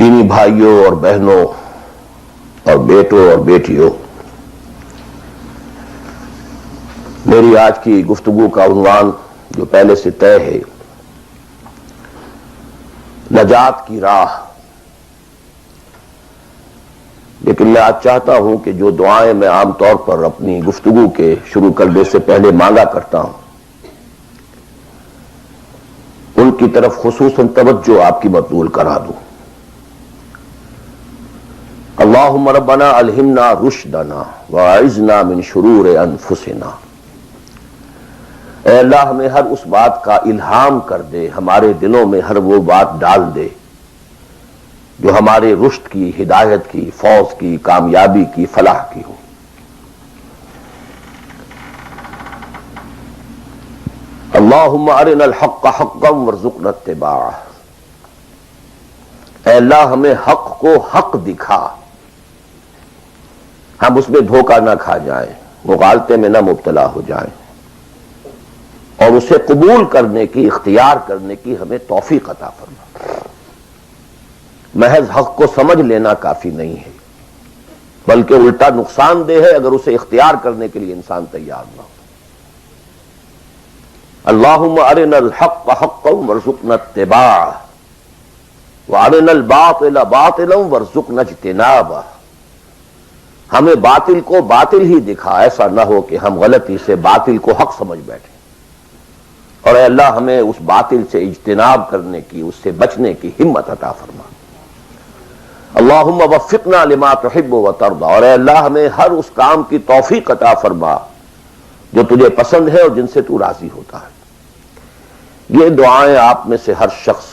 دینی بھائیوں اور بہنوں اور بیٹوں اور بیٹیوں، میری آج کی گفتگو کا عنوان جو پہلے سے طے ہے، نجات کی راہ۔ لیکن میں آج چاہتا ہوں کہ جو دعائیں میں عام طور پر اپنی گفتگو کے شروع کرنے سے پہلے مانگا کرتا ہوں، ان کی طرف خصوصاً توجہ آپ کی مبذول کرا دوں۔ اللہم ربنا الہمنا رشدنا واعذنا من شرور انفسنا۔ اے اللہ ہمیں ہر اس بات کا الہام کر دے، ہمارے دلوں میں ہر وہ بات ڈال دے جو ہمارے رشد کی، ہدایت کی، فوز کی، کامیابی کی، فلاح کی ہو۔ اللہم ارنا الحق حقا وارزقنا اتباعہ۔ اے اللہ ہمیں حق کو حق دکھا، ہم اس میں دھوکہ نہ کھا جائیں، مغالطے میں نہ مبتلا ہو جائیں، اور اسے قبول کرنے کی، اختیار کرنے کی ہمیں توفیق عطا فرما۔ محض حق کو سمجھ لینا کافی نہیں ہے، بلکہ الٹا نقصان دہ ہے اگر اسے اختیار کرنے کے لیے انسان تیار نہ ہو۔ اللہم ارنا الحق حقا وارزقنا اتباعہ وارنا الباطل باطلا وارزقنا اجتنابہ۔ ہمیں باطل کو باطل ہی دکھا، ایسا نہ ہو کہ ہم غلطی سے باطل کو حق سمجھ بیٹھیں، اور اے اللہ ہمیں اس باطل سے اجتناب کرنے کی، اس سے بچنے کی ہمت عطا فرما۔ اللہم وفقنا لما تحب وترضى، اور اے اللہ ہمیں ہر اس کام کی توفیق عطا فرما جو تجھے پسند ہے اور جن سے تو راضی ہوتا ہے۔ یہ دعائیں آپ میں سے ہر شخص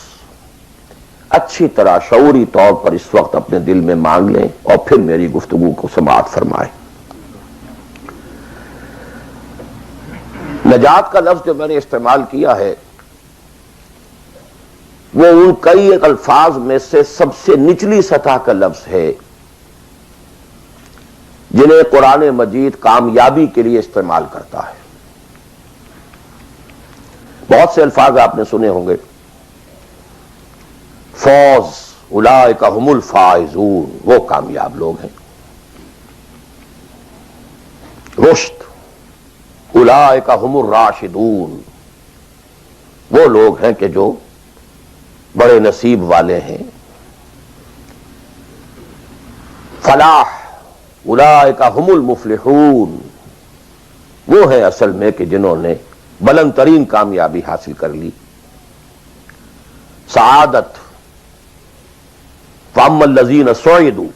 اچھی طرح شعوری طور پر اس وقت اپنے دل میں مانگ لیں، اور پھر میری گفتگو کو سماعت فرمائیں۔ نجات کا لفظ جو میں نے استعمال کیا ہے، وہ ان کئی الفاظ میں سے سب سے نچلی سطح کا لفظ ہے جنہیں قرآن مجید کامیابی کے لیے استعمال کرتا ہے۔ بہت سے الفاظ آپ نے سنے ہوں گے، فوز، اولئک هم الفائزون، وہ کامیاب لوگ ہیں۔ رشد، اولئک هم الراشدون، وہ لوگ ہیں کہ جو بڑے نصیب والے ہیں۔ فلاح، اولئک هم المفلحون، وہ ہیں اصل میں کہ جنہوں نے بلند ترین کامیابی حاصل کر لی۔ سعادت، فاما الذین سعدوا،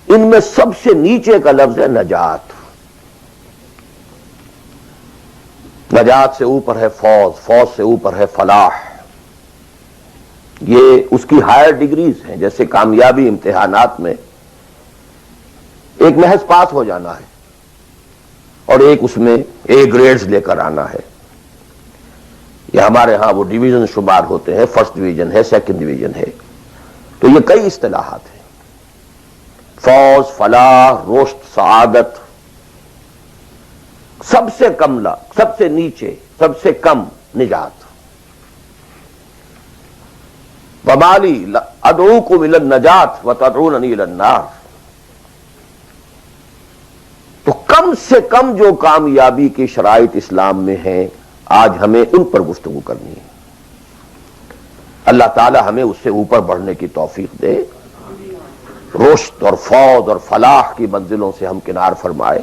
ان میں سب سے نیچے کا لفظ ہے نجات۔ نجات سے اوپر ہے فوز، فوز سے اوپر ہے فلاح۔ یہ اس کی ہائر ڈگریز ہیں، جیسے کامیابی امتحانات میں ایک محض پاس ہو جانا ہے، اور ایک اس میں اے گریڈز لے کر آنا ہے۔ یہ ہمارے ہاں وہ ڈویژن شمار ہوتے ہیں، فرسٹ ڈویژن ہے، سیکنڈ ڈویژن ہے، تو یہ کئی اصطلاحات ہیں۔ فوز، فلاح، رشد، سعادت، سب سے کم سب سے نیچے، سب سے کم نجات۔ وَمَالِي أَدْعُوكُمْ إِلَى النَّجَاةِ وَتَدْعُونَنِي إِلَى النَّارِ۔ تو کم سے کم جو کامیابی کی شرائط اسلام میں ہیں، آج ہمیں ان پر گفتگو کرنی ہے۔ اللہ تعالی ہمیں اس سے اوپر بڑھنے کی توفیق دے، رشد اور فوز اور فلاح کی منزلوں سے ہم کنار فرمائے۔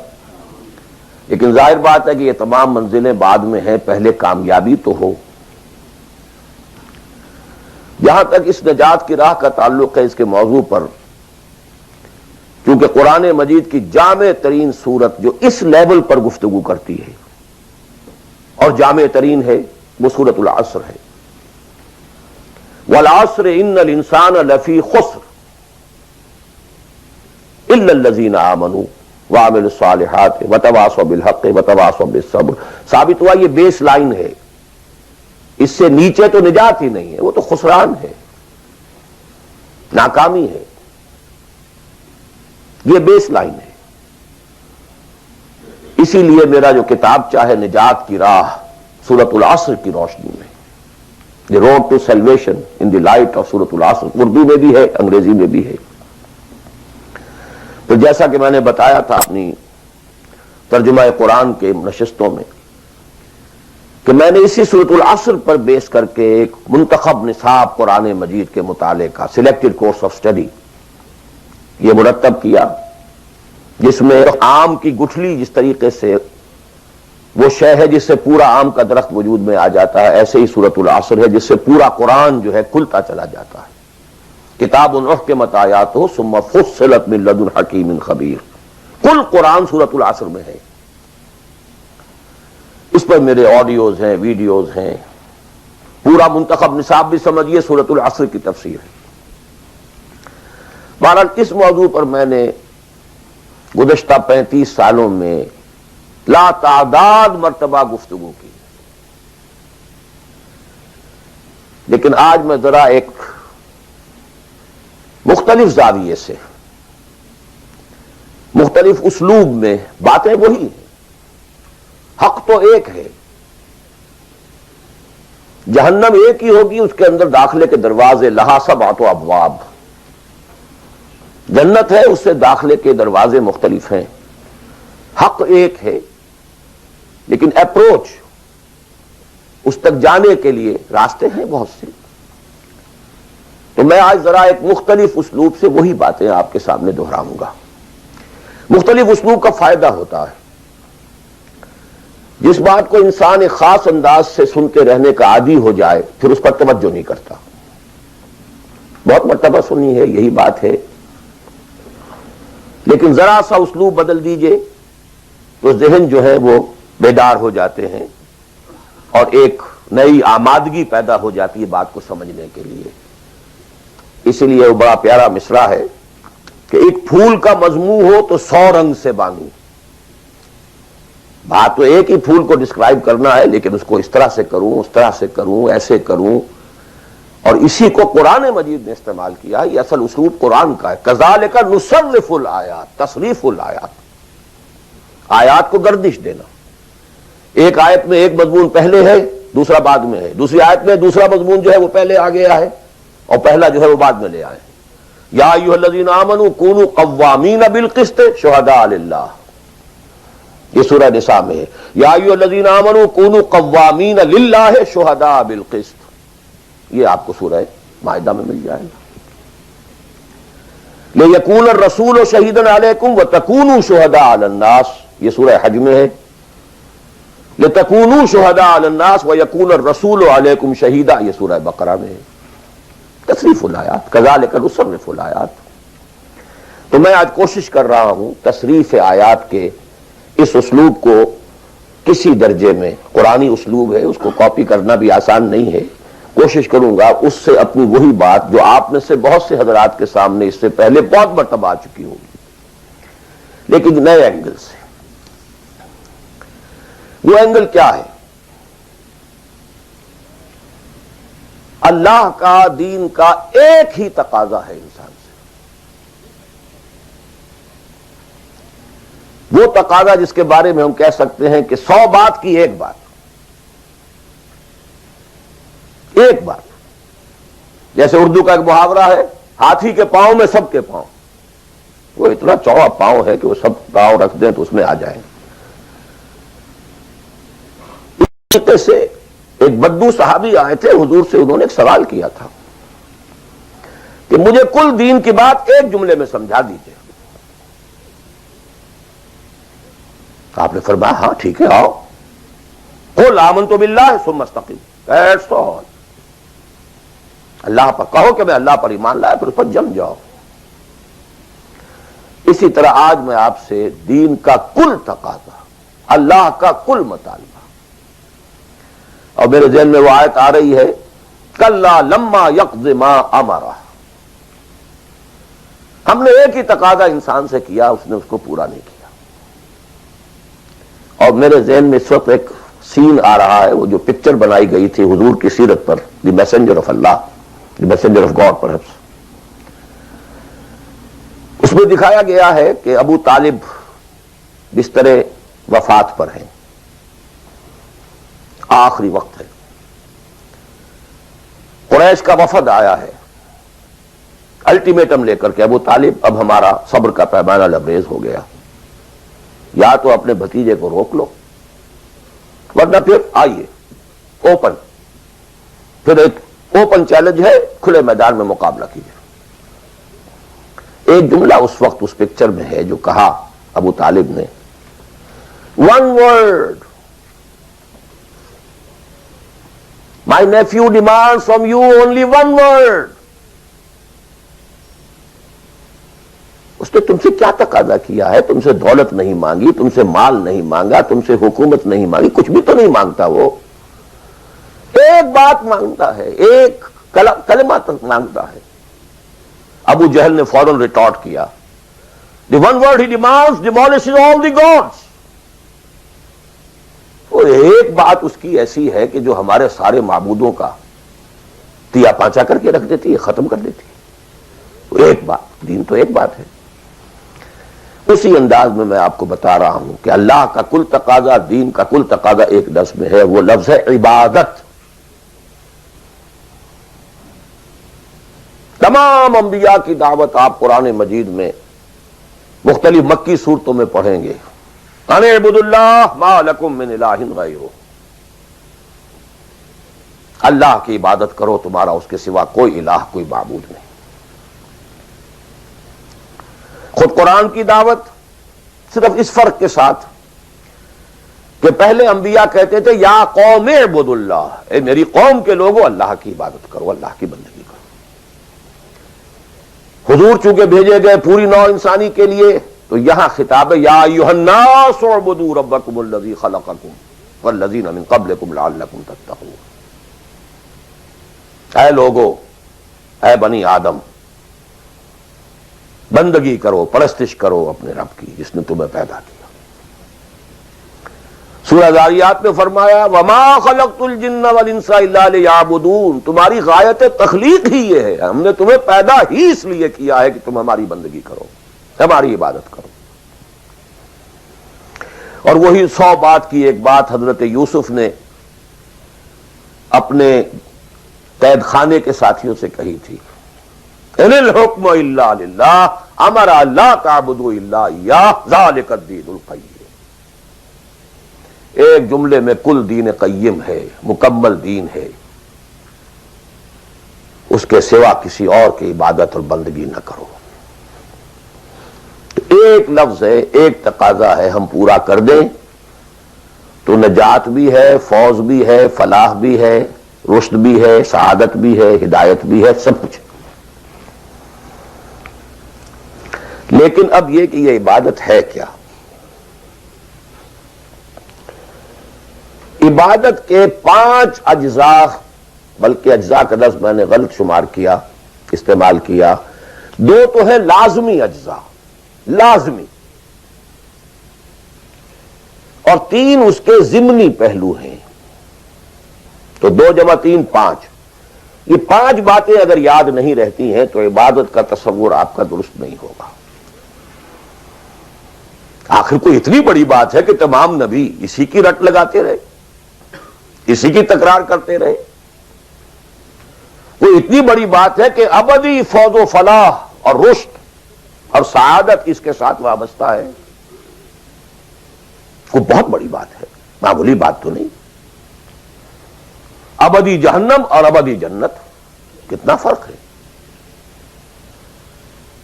لیکن ظاہر بات ہے کہ یہ تمام منزلیں بعد میں ہیں، پہلے کامیابی تو ہو۔ جہاں تک اس نجات کی راہ کا تعلق ہے، اس کے موضوع پر کیونکہ قرآن مجید کی جامع ترین سورت جو اس لیول پر گفتگو کرتی ہے اور جامع ترین ہے، وہ سورۃ العصر ہے۔ والعصر ان الانسان لفی خسر الا الذین آمنوا وعملوا الصالحات وتواصوا بالحق وتواصوا بالصبر۔ ثابت ہوا یہ بیس لائن ہے، اس سے نیچے تو نجات ہی نہیں ہے، وہ تو خسران ہے، ناکامی ہے، یہ بیس لائن ہے۔ اسی لیے میرا جو کتاب چاہے نجات کی راہ سورۃ العصر کی روشنی میں، the road to salvation in the light of سورۃ العصر، اردو میں بھی ہے، انگریزی میں بھی ہے۔ تو جیسا کہ میں نے بتایا تھا اپنی ترجمہ قرآن کے نشستوں میں کہ میں نے اسی سورۃ العصر پر بیس کر کے ایک منتخب نصاب قرآن مجید کے مطالعے کا سلیکٹڈ کورس آف اسٹڈی یہ مرتب کیا، جس میں آم کی گٹھلی جس طریقے سے وہ شے ہے جس سے پورا آم کا درخت وجود میں آ جاتا ہے، ایسے ہی سورۃ العصر ہے جس سے پورا قرآن جو ہے کھلتا چلا جاتا ہے۔ کتاب احکمت آیاتہ ثم فصلت من لدن حکیم خبیر، کل قرآن سورۃ العصر میں ہے۔ اس پر میرے آڈیوز ہیں، ویڈیوز ہیں، پورا منتخب نصاب بھی سمجھیے سورۃ العصر کی تفسیر ہے۔ بہرحال اس موضوع پر میں نے گزشتہ 35 سالوں میں لا تعداد مرتبہ گفتگو کی، لیکن آج میں ذرا ایک مختلف زاویے سے، مختلف اسلوب میں، باتیں وہی ہیں، حق تو ایک ہے، جہنم ایک ہی ہوگی، اس کے اندر داخلے کے دروازے لہا سبعۃ ابواب، جنت ہے اس سے داخلے کے دروازے مختلف ہیں، حق ایک ہے، لیکن اپروچ اس تک جانے کے لیے راستے ہیں بہت سے۔ تو میں آج ذرا ایک مختلف اسلوب سے وہی باتیں آپ کے سامنے دہراؤں گا۔ مختلف اسلوب کا فائدہ ہوتا ہے، جس بات کو انسان ایک خاص انداز سے سنتے رہنے کا عادی ہو جائے پھر اس پر توجہ نہیں کرتا۔ بہت مرتبہ سنی ہے، یہی بات ہے، لیکن ذرا سا اسلوب بدل دیجئے تو ذہن جو ہے وہ بیدار ہو جاتے ہیں اور ایک نئی آمادگی پیدا ہو جاتی ہے بات کو سمجھنے کے لیے۔ اسی لیے وہ بڑا پیارا مصرع ہے کہ ایک پھول کا مضمون ہو تو 100 رنگ سے بانو۔ بات تو ایک ہی پھول کو ڈسکرائب کرنا ہے، لیکن اس کو اس طرح سے کروں، اس طرح سے کروں، ایسے کروں، اور اسی کو قرآن مجید نے استعمال کیا ہے۔ یہ اصل اسلوب قرآن کا ہے، کذالک نصرف الآیات، تصریف الآیات، آیات کو گردش دینا۔ ایک آیت میں ایک مضمون پہلے ہے، دوسرا بعد میں ہے، دوسری آیت میں دوسرا مضمون جو ہے وہ پہلے آ گیا ہے اور پہلا جو ہے وہ بعد میں لے آئے۔ یا ایھا الذین آمنوا کونوا قوامین بالقسط شہداء للہ، یہ سورہ نساء میں ہے۔ یا ایھا الذین آمنوا کونوا قوامین للہ شہداء بالقسط، یہ آپ کو سورہ مائدہ میں مل جائے گا۔ لیکون الرسول شہیدا علیکم وتکونوا شہداء علی الناس، یہ سورہ حج میں ہے۔ لتکونوا شہداء علی الناس ویکون الرسول علیکم شہیدا، یہ سورہ بقرہ میں ہے۔ تصریف الآیات، کذالک نصرف الآیات۔ تو میں آج کوشش کر رہا ہوں تصریف آیات کے اس اسلوب کو کسی درجے میں، قرآنی اسلوب ہے، اس کو کاپی کرنا بھی آسان نہیں ہے، کوشش کروں گا اس سے اپنی وہی بات جو آپ میں سے بہت سے حضرات کے سامنے اس سے پہلے بہت مرتبہ آ چکی ہوگی، لیکن نئے اینگل سے۔ وہ اینگل کیا ہے؟ اللہ کا، دین کا ایک ہی تقاضا ہے انسان سے، وہ تقاضا جس کے بارے میں ہم کہہ سکتے ہیں کہ 100 بات کی ایک بات، ایک بات۔ جیسے اردو کا ایک محاورہ ہے، ہاتھی کے پاؤں میں سب کے پاؤں، وہ اتنا چوڑا پاؤں ہے کہ وہ سب پاؤں رکھ دیں تو اس میں آ جائیں۔ اس طریقے سے ایک بدو صحابی آئے تھے حضور سے، انہوں نے ایک سوال کیا تھا کہ مجھے کل دین کی بات ایک جملے میں سمجھا دیجئے۔ آپ نے فرمایا ہاں ٹھیک ہے، آؤ، قل آمنت باللہ ثم استقم، دیٹس آل، اللہ پر کہو کہ میں اللہ پر ایمان لایا، پھر اس پر جم جاؤ۔ اسی طرح آج میں آپ سے دین کا کل تقاضا، اللہ کا کل مطالبہ، اور میرے ذہن میں وہ آیت آ رہی ہے کلا لما یقض ما امرہ، ہم نے ایک ہی تقاضا انسان سے کیا، اس نے اس کو پورا نہیں کیا۔ اور میرے ذہن میں اس وقت ایک سین آ رہا ہے، وہ جو پکچر بنائی گئی تھی حضور کی سیرت پر، the messenger of Allah, the messenger of God perhaps, اس میں دکھایا گیا ہے کہ ابو طالب بستر وفات پر ہیں، آخری وقت ہے، قریش کا وفد آیا ہے الٹیمیٹم لے کر کے، ابو طالب اب ہمارا صبر کا پیمانہ لبریز ہو گیا، یا تو اپنے بھتیجے کو روک لو ورنہ پھر آئیے اوپن، پھر ایک اوپن چیلنج ہے، کھلے میدان میں مقابلہ کیجیے۔ ایک جملہ اس وقت اس پکچر میں ہے جو کہا ابو طالب نے، one word, my nephew demands from you only one word. اس نے تم سے کیا تقاضا کیا ہے؟ تم سے دولت نہیں مانگی، تم سے مال نہیں مانگا، تم سے حکومت نہیں مانگی، کچھ بھی تو نہیں مانگتا، وہ ایک بات مانگتا ہے، ایک کلمہ تک مانگتا ہے۔ ابو جہل نے فوراً ریٹارٹ کیا، the one word he demands demolishes all the gods. اور ایک بات اس کی ایسی ہے کہ جو ہمارے سارے معبودوں کا تیا پانچا کر کے رکھ دیتی ہے، ختم کر دیتی ہے۔ ایک بات، دین تو ایک بات ہے۔ اسی انداز میں آپ کو بتا رہا ہوں کہ اللہ کا کل تقاضا، دین کا کل تقاضا ایک لفظ میں ہے، وہ لفظ ہے عبادت۔ تمام انبیاء کی دعوت آپ قرآن مجید میں مختلف مکی صورتوں میں پڑھیں گے، ان اعبدوا اللہ ما لکم من الہ غیرہ، اللہ کی عبادت کرو، تمہارا اس کے سوا کوئی الہ، کوئی معبود نہیں۔ خود قرآن کی دعوت صرف اس فرق کے ساتھ کہ پہلے انبیاء کہتے تھے یا قوم اعبدوا اللہ، اے میری قوم کے لوگوں اللہ کی عبادت کرو، اللہ کی بندگی کرو۔ حضور چونکہ بھیجے گئے پوری نوع انسانی کے لیے، تو یہاں خطاب ہے یا ایھا الناس اعبدوا ربکم الذی خلقکم والذین من قبلکم لعلکم تتقون، اے لوگو، اے بنی آدم، بندگی کرو، پرستش کرو اپنے رب کی جس نے تمہیں پیدا کیا۔ سورہ ذاریات میں فرمایا وما خلقت الجن والانس الا لیعبدون، تمہاری غایت تخلیق ہی یہ ہے، ہم نے تمہیں پیدا ہی اس لیے کیا ہے کہ تم ہماری بندگی کرو، ہماری عبادت کرو۔ اور وہی 100 بات کی ایک بات حضرت یوسف نے اپنے قید خانے کے ساتھیوں سے کہی تھی، ان الحکم الا للہ امر لا تعبدوا الا ایاہ ذلک الدین القیم۔ ایک جملے میں کل دین قیم ہے، مکمل دین ہے، اس کے سوا کسی اور کی عبادت اور بندگی نہ کرو۔ ایک لفظ ہے، ایک تقاضا ہے، ہم پورا کر دیں تو نجات بھی ہے، فوز بھی ہے، فلاح بھی ہے، رشد بھی ہے، سعادت بھی ہے، ہدایت بھی ہے، سب کچھ۔ لیکن اب یہ کہ یہ عبادت ہے کیا؟ عبادت کے 5 اجزاء، بلکہ اجزاء کا لفظ میں نے غلط شمار کیا، استعمال کیا، 2 تو ہے لازمی اجزاء، لازمی، اور 3 اس کے ضمنی پہلو ہیں، تو 2 جمع 3 5۔ یہ 5 باتیں اگر یاد نہیں رہتی ہیں تو عبادت کا تصور آپ کا درست نہیں ہوگا۔ آخر کوئی اتنی بڑی بات ہے کہ تمام نبی اسی کی رٹ لگاتے رہے، اسی کی تکرار کرتے رہے؟ وہ اتنی بڑی بات ہے کہ ابدی فوز و فلاح اور رشد اور سعادت اس کے ساتھ وابستہ ہے، وہ بہت بڑی بات ہے، معمولی بات تو نہیں۔ ابدی جہنم اور ابدی جنت، کتنا فرق ہے،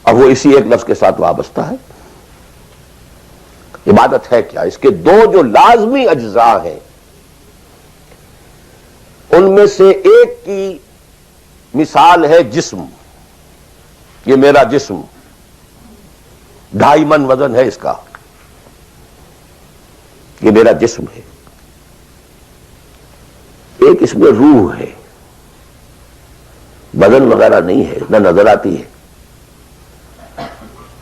اور وہ اسی ایک لفظ کے ساتھ وابستہ ہے۔ عبادت ہے کیا؟ اس کے 2 جو لازمی اجزاء ہیں، ان میں سے ایک کی مثال ہے جسم، یہ میرا جسم 2.5 من وزن ہے اس کا، یہ میرا جسم ہے۔ ایک اس میں روح ہے، بدن وغیرہ نہیں ہے، نہ نظر آتی ہے،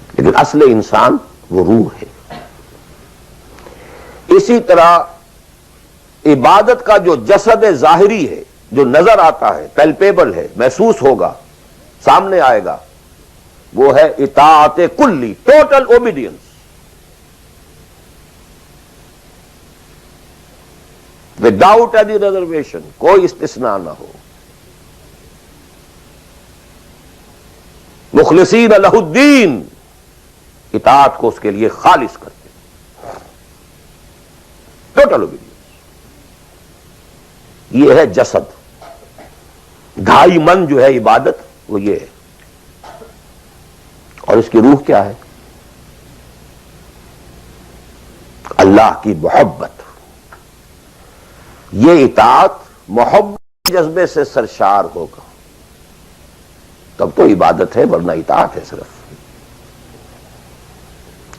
لیکن اصل انسان وہ روح ہے۔ اسی طرح عبادت کا جو جسد ظاہری ہے، جو نظر آتا ہے، پیلپیبل ہے، محسوس ہوگا، سامنے آئے گا، وہ ہے اطاعت کلی، total obedience, without any reservation, کوئی استثناء نہ ہو۔ مخلصین لہ الدین، اطاعت کو اس کے لیے خالص کرتے، ٹوٹل اوبیڈینس۔ یہ ہے جسد، 2.5 من جو ہے عبادت وہ یہ ہے، اور اس کی روح کیا ہے؟ اللہ کی محبت۔ یہ اطاعت محبت کے جذبے سے سرشار ہوگا تب تو عبادت ہے، ورنہ اطاعت ہے صرف۔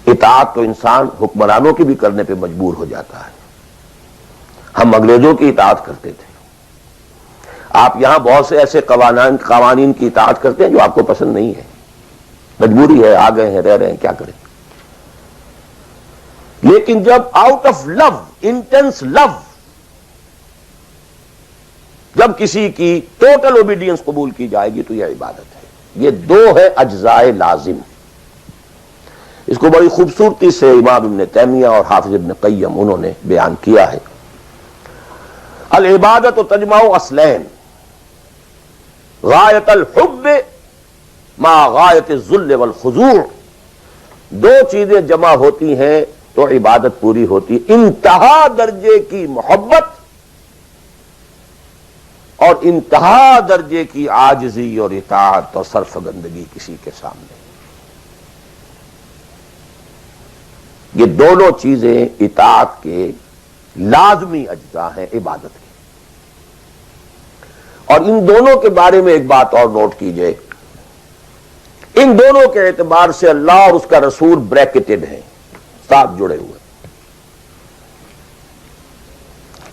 اطاعت تو انسان حکمرانوں کی بھی کرنے پہ مجبور ہو جاتا ہے۔ ہم انگریزوں کی اطاعت کرتے تھے، آپ یہاں بہت سے ایسے قوانین کی اطاعت کرتے ہیں جو آپ کو پسند نہیں ہے، مجبوری ہے، آ گئے ہیں، رہ رہے ہیں، کیا کریں۔ لیکن جب آؤٹ آف لو، انٹینس لو، جب کسی کی ٹوٹل اوبیڈینس قبول کی جائے گی تو یہ عبادت ہے۔ یہ 2 ہے اجزائے لازم۔ اس کو بڑی خوبصورتی سے امام ابن تیمیہ اور حافظ ابن قیم انہوں نے بیان کیا ہے۔ العبادت تجمع اصلین، غایت الحب مع غایت الذل والخضوع۔ 2 چیزیں جمع ہوتی ہیں تو عبادت پوری ہوتی، انتہا درجے کی محبت اور انتہا درجے کی عاجزی اور اطاعت اور سرفگندگی کسی کے سامنے۔ یہ دونوں چیزیں اطاعت کے لازمی اجزاء ہیں عبادت کے، اور ان دونوں کے بارے میں ایک بات اور نوٹ کیجئے، ان دونوں کے اعتبار سے اللہ اور اس کا رسول بریکٹڈ ہیں، ساتھ جڑے ہوئے،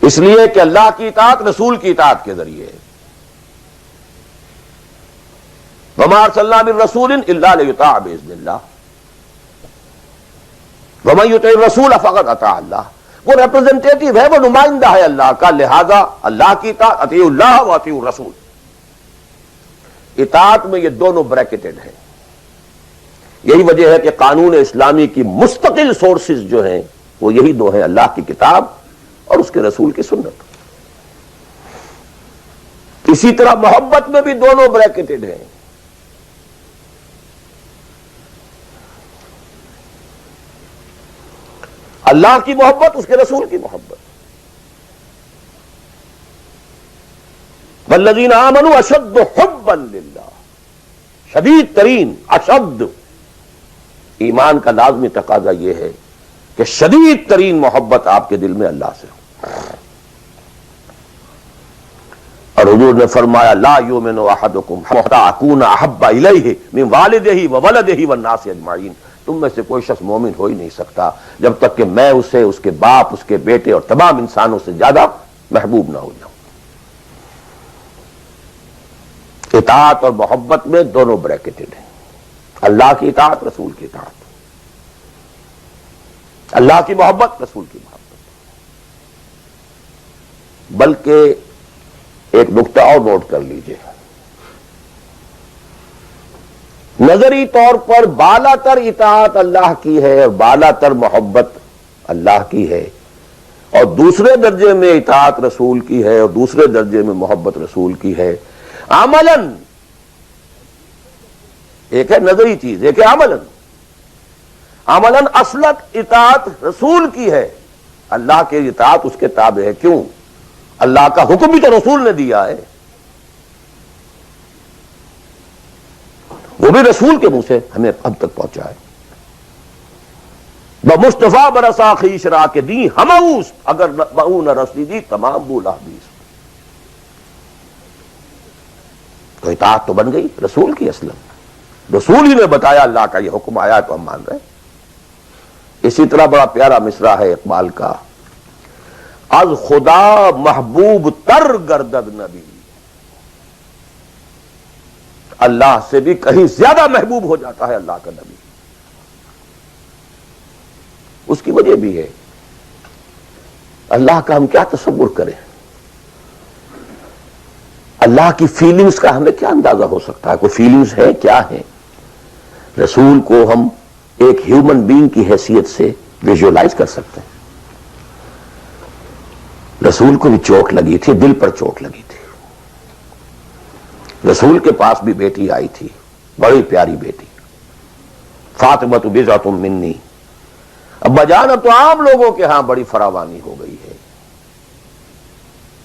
اس لیے کہ اللہ کی اطاعت رسول کی اطاعت کے ذریعے ہے۔ وَمَا أَرْسَلْنَا مِن رَّسُولٍ إِلَّا لِيُطَاعَ بِإِذْنِ اللَّهِ وَمَن يُطِعِ الرَّسُولَ فَقَدْ أَطَاعَ اللَّهَ۔ وہ ریپرزنٹیٹو ہے، وہ نمائندہ ہے اللہ کا، لہذا اللہ کی اطاعت، اطیعوا اللہ واطیعوا الرسول۔ اطاعت میں یہ دونوں بریکٹڈ ہیں۔ یہی وجہ ہے کہ قانون اسلامی کی مستقل سورسز جو ہیں وہ یہی 2 ہیں، اللہ کی کتاب اور اس کے رسول کی سنت۔ اسی طرح محبت میں بھی دونوں بریکٹڈ ہیں۔ اللہ کی محبت، اس کے رسول کی محبت۔ والذین آمنوا اشد حبا للہ، شدید ترین، اشد۔ ایمان کا لازمی تقاضا یہ ہے کہ شدید ترین محبت آپ کے دل میں اللہ سے ہو۔ اور حضور نے فرمایا لا یؤمن احدکم حتی اکون احب الیہ من والدہ وولدہ والناس اجمعین۔ تم میں سے کوئی شخص مومن ہو ہی نہیں سکتا جب تک کہ میں اسے، اس کے باپ، اس کے بیٹے اور تمام انسانوں سے زیادہ محبوب نہ ہو جاؤں۔ اطاعت اور محبت میں دونوں بریکٹڈ ہیں، اللہ کی اطاعت، رسول کی اطاعت، اللہ کی محبت، رسول کی محبت۔ بلکہ ایک نقطہ اور نوٹ کر لیجئے، نظری طور پر بالا تر اطاعت اللہ کی ہے اور بالا تر محبت اللہ کی ہے، اور دوسرے درجے میں اطاعت رسول کی ہے اور دوسرے درجے میں محبت رسول کی ہے۔ عملاً ایک ہے نظری چیز، ایک ہے عملاً۔ عملاً اصلت اطاعت رسول کی ہے، اللہ کے اطاعت اس کے تابع ہے۔ کیوں؟ اللہ کا حکم بھی تو رسول نے دیا ہے، وہ بھی رسول کے منہ سے ہمیں اب تک پہنچا ہے۔ بمصطفیٰ برسا خیش را کے دی ہموس، اگر بہو نہ رسی دی تمام بولا بیس۔ تو اطاعت تو بن گئی رسول کی، اصلا رسول ہی نے بتایا، اللہ کا یہ حکم آیا تو ہم مان رہے ہیں۔ اسی طرح بڑا پیارا مصرع ہے اقبال کا، از خدا محبوب تر گردد نبی، اللہ سے بھی کہیں زیادہ محبوب ہو جاتا ہے اللہ کا نبی۔ اس کی وجہ بھی ہے، اللہ کا ہم کیا تصور کریں، اللہ کی فیلنگز کا ہمیں کیا اندازہ ہو سکتا ہے؟ کوئی فیلنگز ہے؟ کیا ہے؟ رسول کو ہم ایک ہیومن بینگ کی حیثیت سے ویژولائز کر سکتے ہیں۔ رسول کو بھی چوٹ لگی تھی، دل پر چوٹ لگی تھی۔ رسول کے پاس بھی بیٹی آئی تھی، بڑی پیاری بیٹی فاطمہ تو بضعۃ منی. ابا جان اب تو عام لوگوں کے ہاں بڑی فراوانی ہو گئی ہے.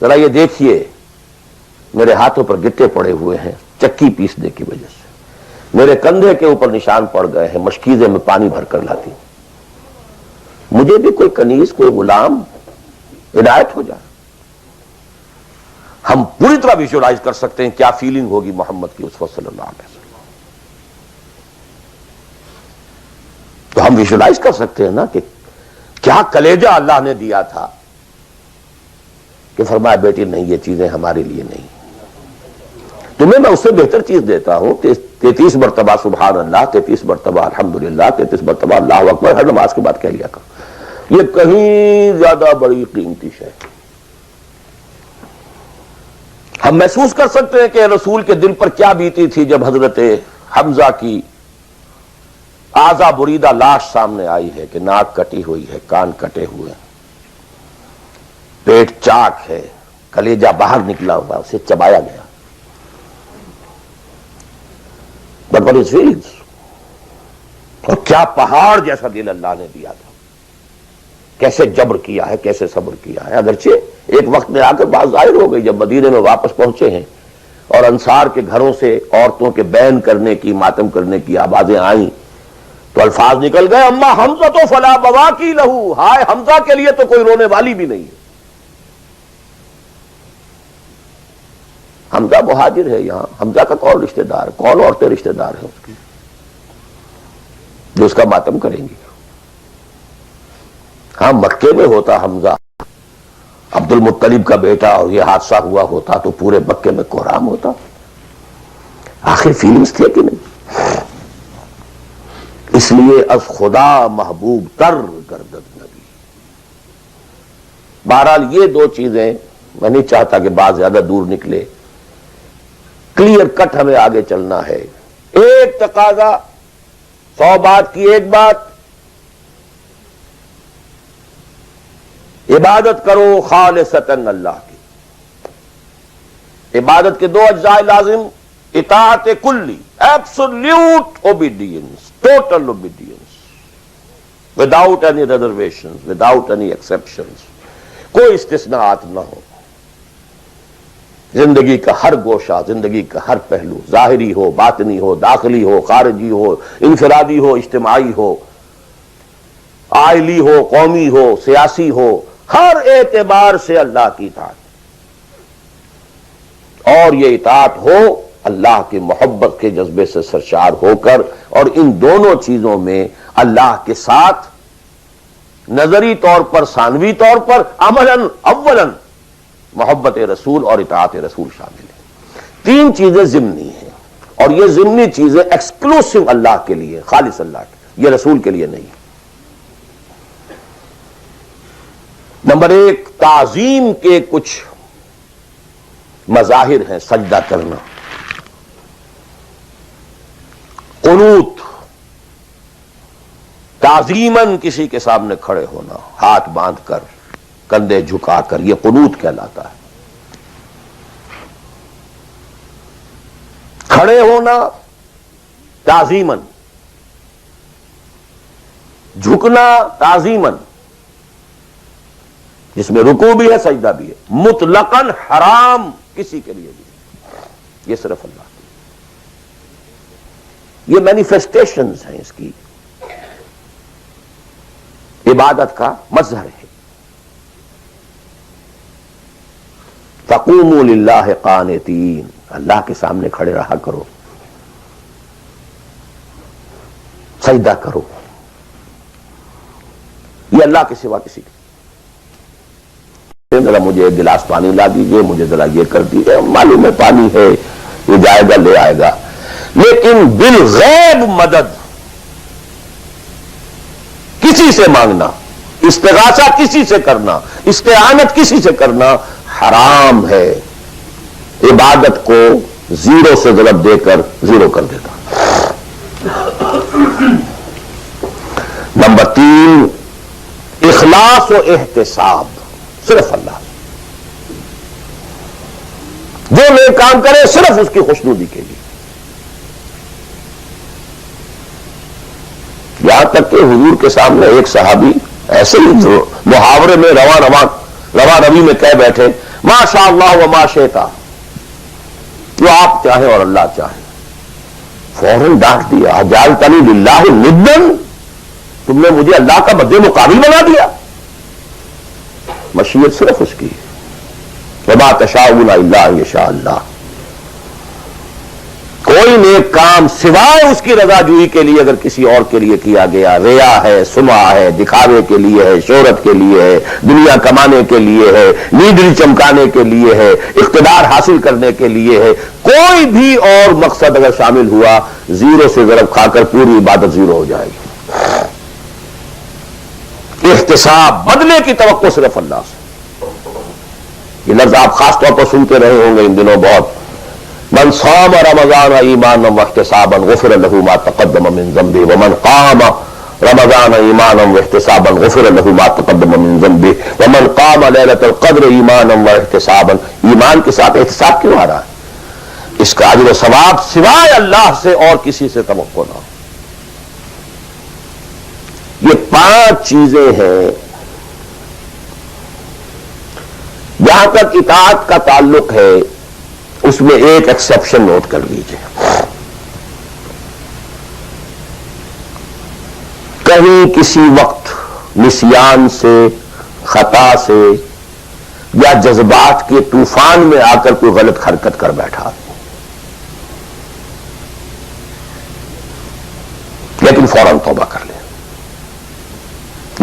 ذرا یہ دیکھیے میرے ہاتھوں پر گٹے پڑے ہوئے ہیں چکی پیسنے کی وجہ سے, میرے کندھے کے اوپر نشان پڑ گئے ہیں, مشکیزے میں پانی بھر کر لاتی ہوں. مجھے بھی کوئی کنیز کوئی غلام عنایت ہو جائے. ہم پوری طرح ویژولائز کر سکتے ہیں کیا فیلنگ ہوگی محمد کی اس وقت صلی اللہ علیہ وسلم. تو ہم ویژولائز کر سکتے ہیں نا کہ کیا کلیجہ اللہ نے دیا تھا کہ فرمایا بیٹی نہیں یہ چیزیں ہمارے لیے نہیں, تمہیں میں اس سے بہتر چیز دیتا ہوں. 33 مرتبہ سبحان اللہ, 33 مرتبہ الحمدللہ, 33 مرتبہ اللہ اکبر ہر نماز کے بعد کہہ لیا کرو. یہ کہیں زیادہ بڑی قیمتی شے. ہم محسوس کر سکتے ہیں کہ رسول کے دل پر کیا بیتی تھی جب حضرت حمزہ کی آزا بریدہ لاش سامنے آئی ہے کہ ناک کٹی ہوئی ہے, کان کٹے ہوئے ہیں, پیٹ چاک ہے, کلیجہ باہر نکلا ہوا, اسے چبایا گیا. But what is feelings? اور کیا پہاڑ جیسا دل اللہ نے دیا تھا, کیسے جبر کیا ہے, کیسے صبر کیا ہے. اگرچہ ایک وقت میں آ کر بات ظاہر ہو گئی جب مدینے میں واپس پہنچے ہیں اور انصار کے گھروں سے عورتوں کے بین کرنے کی, ماتم کرنے کی آوازیں آئیں تو الفاظ نکل گئے اما حمزہ تو فلا بواکی لہو, ہائے حمزہ کے لیے تو کوئی رونے والی بھی نہیں ہے. حمزہ مہاجر ہے یہاں, حمزہ کا کون رشتہ دار, کون عورتیں رشتہ دار ہیں اس کی جو اس کا ماتم کریں گی. ہاں مکے میں ہوتا حمزہ عبد المطلب کا بیٹا اور یہ حادثہ ہوا ہوتا تو پورے مکے میں کوہرام ہوتا. آخر فیلنگز تھے کہ نہیں. اس لیے از خدا محبوب تر گردد نبی. بہرحال یہ دو چیزیں میں نہیں چاہتا کہ بات زیادہ دور نکلے, کلیئر کٹ ہمیں آگے چلنا ہے. ایک تقاضا 100 بات کی ایک بات, عبادت کرو خالصتاً اللہ کی. عبادت کے 2 اجزاء لازم, اطاعت کلی, absolute obedience, total obedience, without any reservations, without any exceptions, کوئی استثناءات نہ ہو. زندگی کا ہر گوشہ, زندگی کا ہر پہلو, ظاہری ہو, باطنی ہو, داخلی ہو, خارجی ہو, انفرادی ہو, اجتماعی ہو, عائلی ہو, قومی ہو, سیاسی ہو, ہر اعتبار سے اللہ کی اطاعت. اور یہ اطاعت ہو اللہ کی محبت کے جذبے سے سرشار ہو کر, اور ان دونوں چیزوں میں اللہ کے ساتھ نظری طور پر, ثانوی طور پر, عملاً اولاً محبت رسول اور اطاعت رسول شامل ہے. 3 چیزیں ضمنی ہیں, اور یہ ضمنی چیزیں ایکسکلوسیو اللہ کے لیے, خالص اللہ کے, یہ رسول کے لیے نہیں. نمبر 1, تعظیم کے کچھ مظاہر ہیں. سجدہ کرنا, قنوت, تعظیماً کسی کے سامنے کھڑے ہونا, ہاتھ باندھ کر, کندھے جھکا کر, یہ قنوت کہلاتا ہے. کھڑے ہونا تعظیماً, جھکنا تعظیماً, جس میں رکوع بھی ہے سجدہ بھی ہے, مطلقاً حرام کسی کے لیے بھی, یہ صرف اللہ کی. یہ مینیفیسٹیشنز ہیں اس کی, عبادت کا مظہر ہے. فقوموا للہ قانتین, اللہ کے سامنے کھڑے رہا کرو, سجدہ کرو. یہ اللہ کے سوا کسی کے, ذرا مجھے ایک گلاس پانی لا دیجئے, مجھے ذرا یہ کر دیجئے, معلوم ہے پانی ہے, یہ جائے گا لے آئے گا. لیکن بالغیب مدد کسی سے مانگنا, استغاثہ کسی سے کرنا, استعانت کسی سے کرنا حرام ہے. عبادت کو 0 سے ضرب دے کر 0 کر دیتا. نمبر 3, اخلاص و احتساب, صرف اللہ. جو نیک کام کرے صرف اس کی خوشنودی کے لیے. یہاں تک کہ حضور کے سامنے ایک صحابی ایسے ہی محاورے میں رواں روی میں کہہ بیٹھے ما شاء اللہ و ما شئتا، جو آپ چاہیں اور اللہ چاہیں. فوراً ڈانٹ دیا اجعلتنی للہ ندًا، تم نے مجھے اللہ کا مد مقابل بنا دیا. مشیت صرف اس کی، وما تشاءون الا ان یشاء اللہ. کوئی نیک کام سوائے اس کی رضا جوئی کے لیے اگر کسی اور کے لیے کیا گیا، ریا ہے، سمعہ ہے، دکھاوے کے لیے ہے، شہرت کے لیے ہے، دنیا کمانے کے لیے ہے، لیڈری چمکانے کے لیے ہے، اقتدار حاصل کرنے کے لیے ہے، کوئی بھی اور مقصد اگر شامل ہوا، زیرو سے ضرب کھا کر پوری عبادت زیرو ہو جائے گی. احتساب، بدلے کی توقع صرف اللہ سے. یہ لفظ آپ خاص طور پر سنتے رہے ہوں گے ان دنوں بہت. من صام رمضان ایمانا واحتسابا غفر له ما تقدم من ذنبه ومن قام رمضان ایمانا واحتسابا غفر له ما تقدم من ذنبه ومن قام ليلة القدر ایمانا واحتسابا. ایمان کے ساتھ احتساب کیوں آ رہا ہے؟ اس کا اجر و ثواب سوائے اللہ سے اور کسی سے توقع نہ ہو. یہ 5 چیزیں ہیں. جہاں تک اطاعت کا تعلق ہے اس میں ایک ایکسیپشن نوٹ کر لیجئے. کہیں کسی وقت نسیان سے، خطا سے یا جذبات کے طوفان میں آ کر کوئی غلط حرکت کر بیٹھا، لیکن فوراً توبہ کر لے،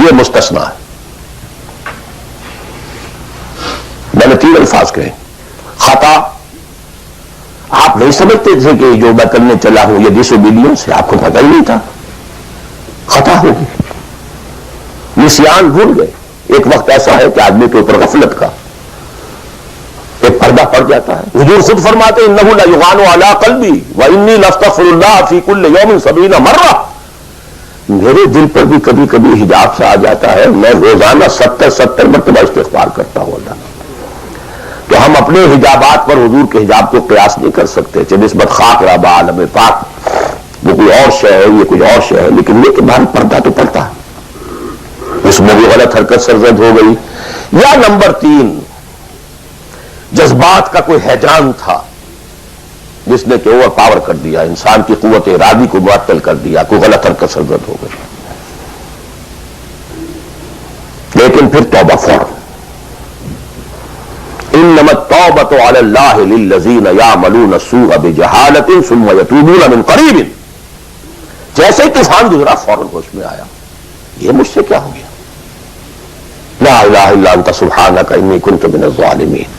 یہ مستثنیٰ ہے. میں نے 3 الفاظ کہے. خطا، آپ نہیں سمجھتے تھے کہ جو میں کرنے چلا ہوں یہ ڈس اوبیڈینس سے، آپ کو پتہ ہی نہیں تھا، خطا ہوگی. نسیان، بھول گئے. ایک وقت ایسا ہے کہ آدمی کے اوپر غفلت کا ایک پردہ پڑ جاتا ہے. حضور خود فرماتے انہ لیغان علی قلبی وانی لاستغفر اللہ فی کل یوم 70 مرہ. میرے دل پر بھی کبھی کبھی حجاب سے آ جاتا ہے، میں روزانہ 70 مرتبہ استغفار کرتا ہوں اللہ. تو ہم اپنے حجابات پر حضور کے حجاب کو قیاس نہیں کر سکتے کہ نسبت خاک ربا عالم پاک، وہ کوئی اور شے ہے، یہ کوئی اور شے ہے. لیکن یہ کہ باہر پردہ تو پڑتا ہے، اس میں بھی غلط حرکت سرزد ہو گئی. یا نمبر 3، جذبات کا کوئی ہیجان تھا جس نے کہ اوور پاور کر دیا، انسان کی قوت ارادی کو معطل کر دیا، کوئی غلط حرکت سرزد ہو گئی. لیکن پھر توبہ فوراً. انما التوبۃ علی اللہ للذین یعملون السوء بجہالۃ ثم یتوبون من قریب. جیسے ہی طوفان گزرا فوراً ہوش میں آیا، یہ مجھ سے کیا ہو گیا؟ لا الہ الا انت سبحانک انی کنت من الظالمین.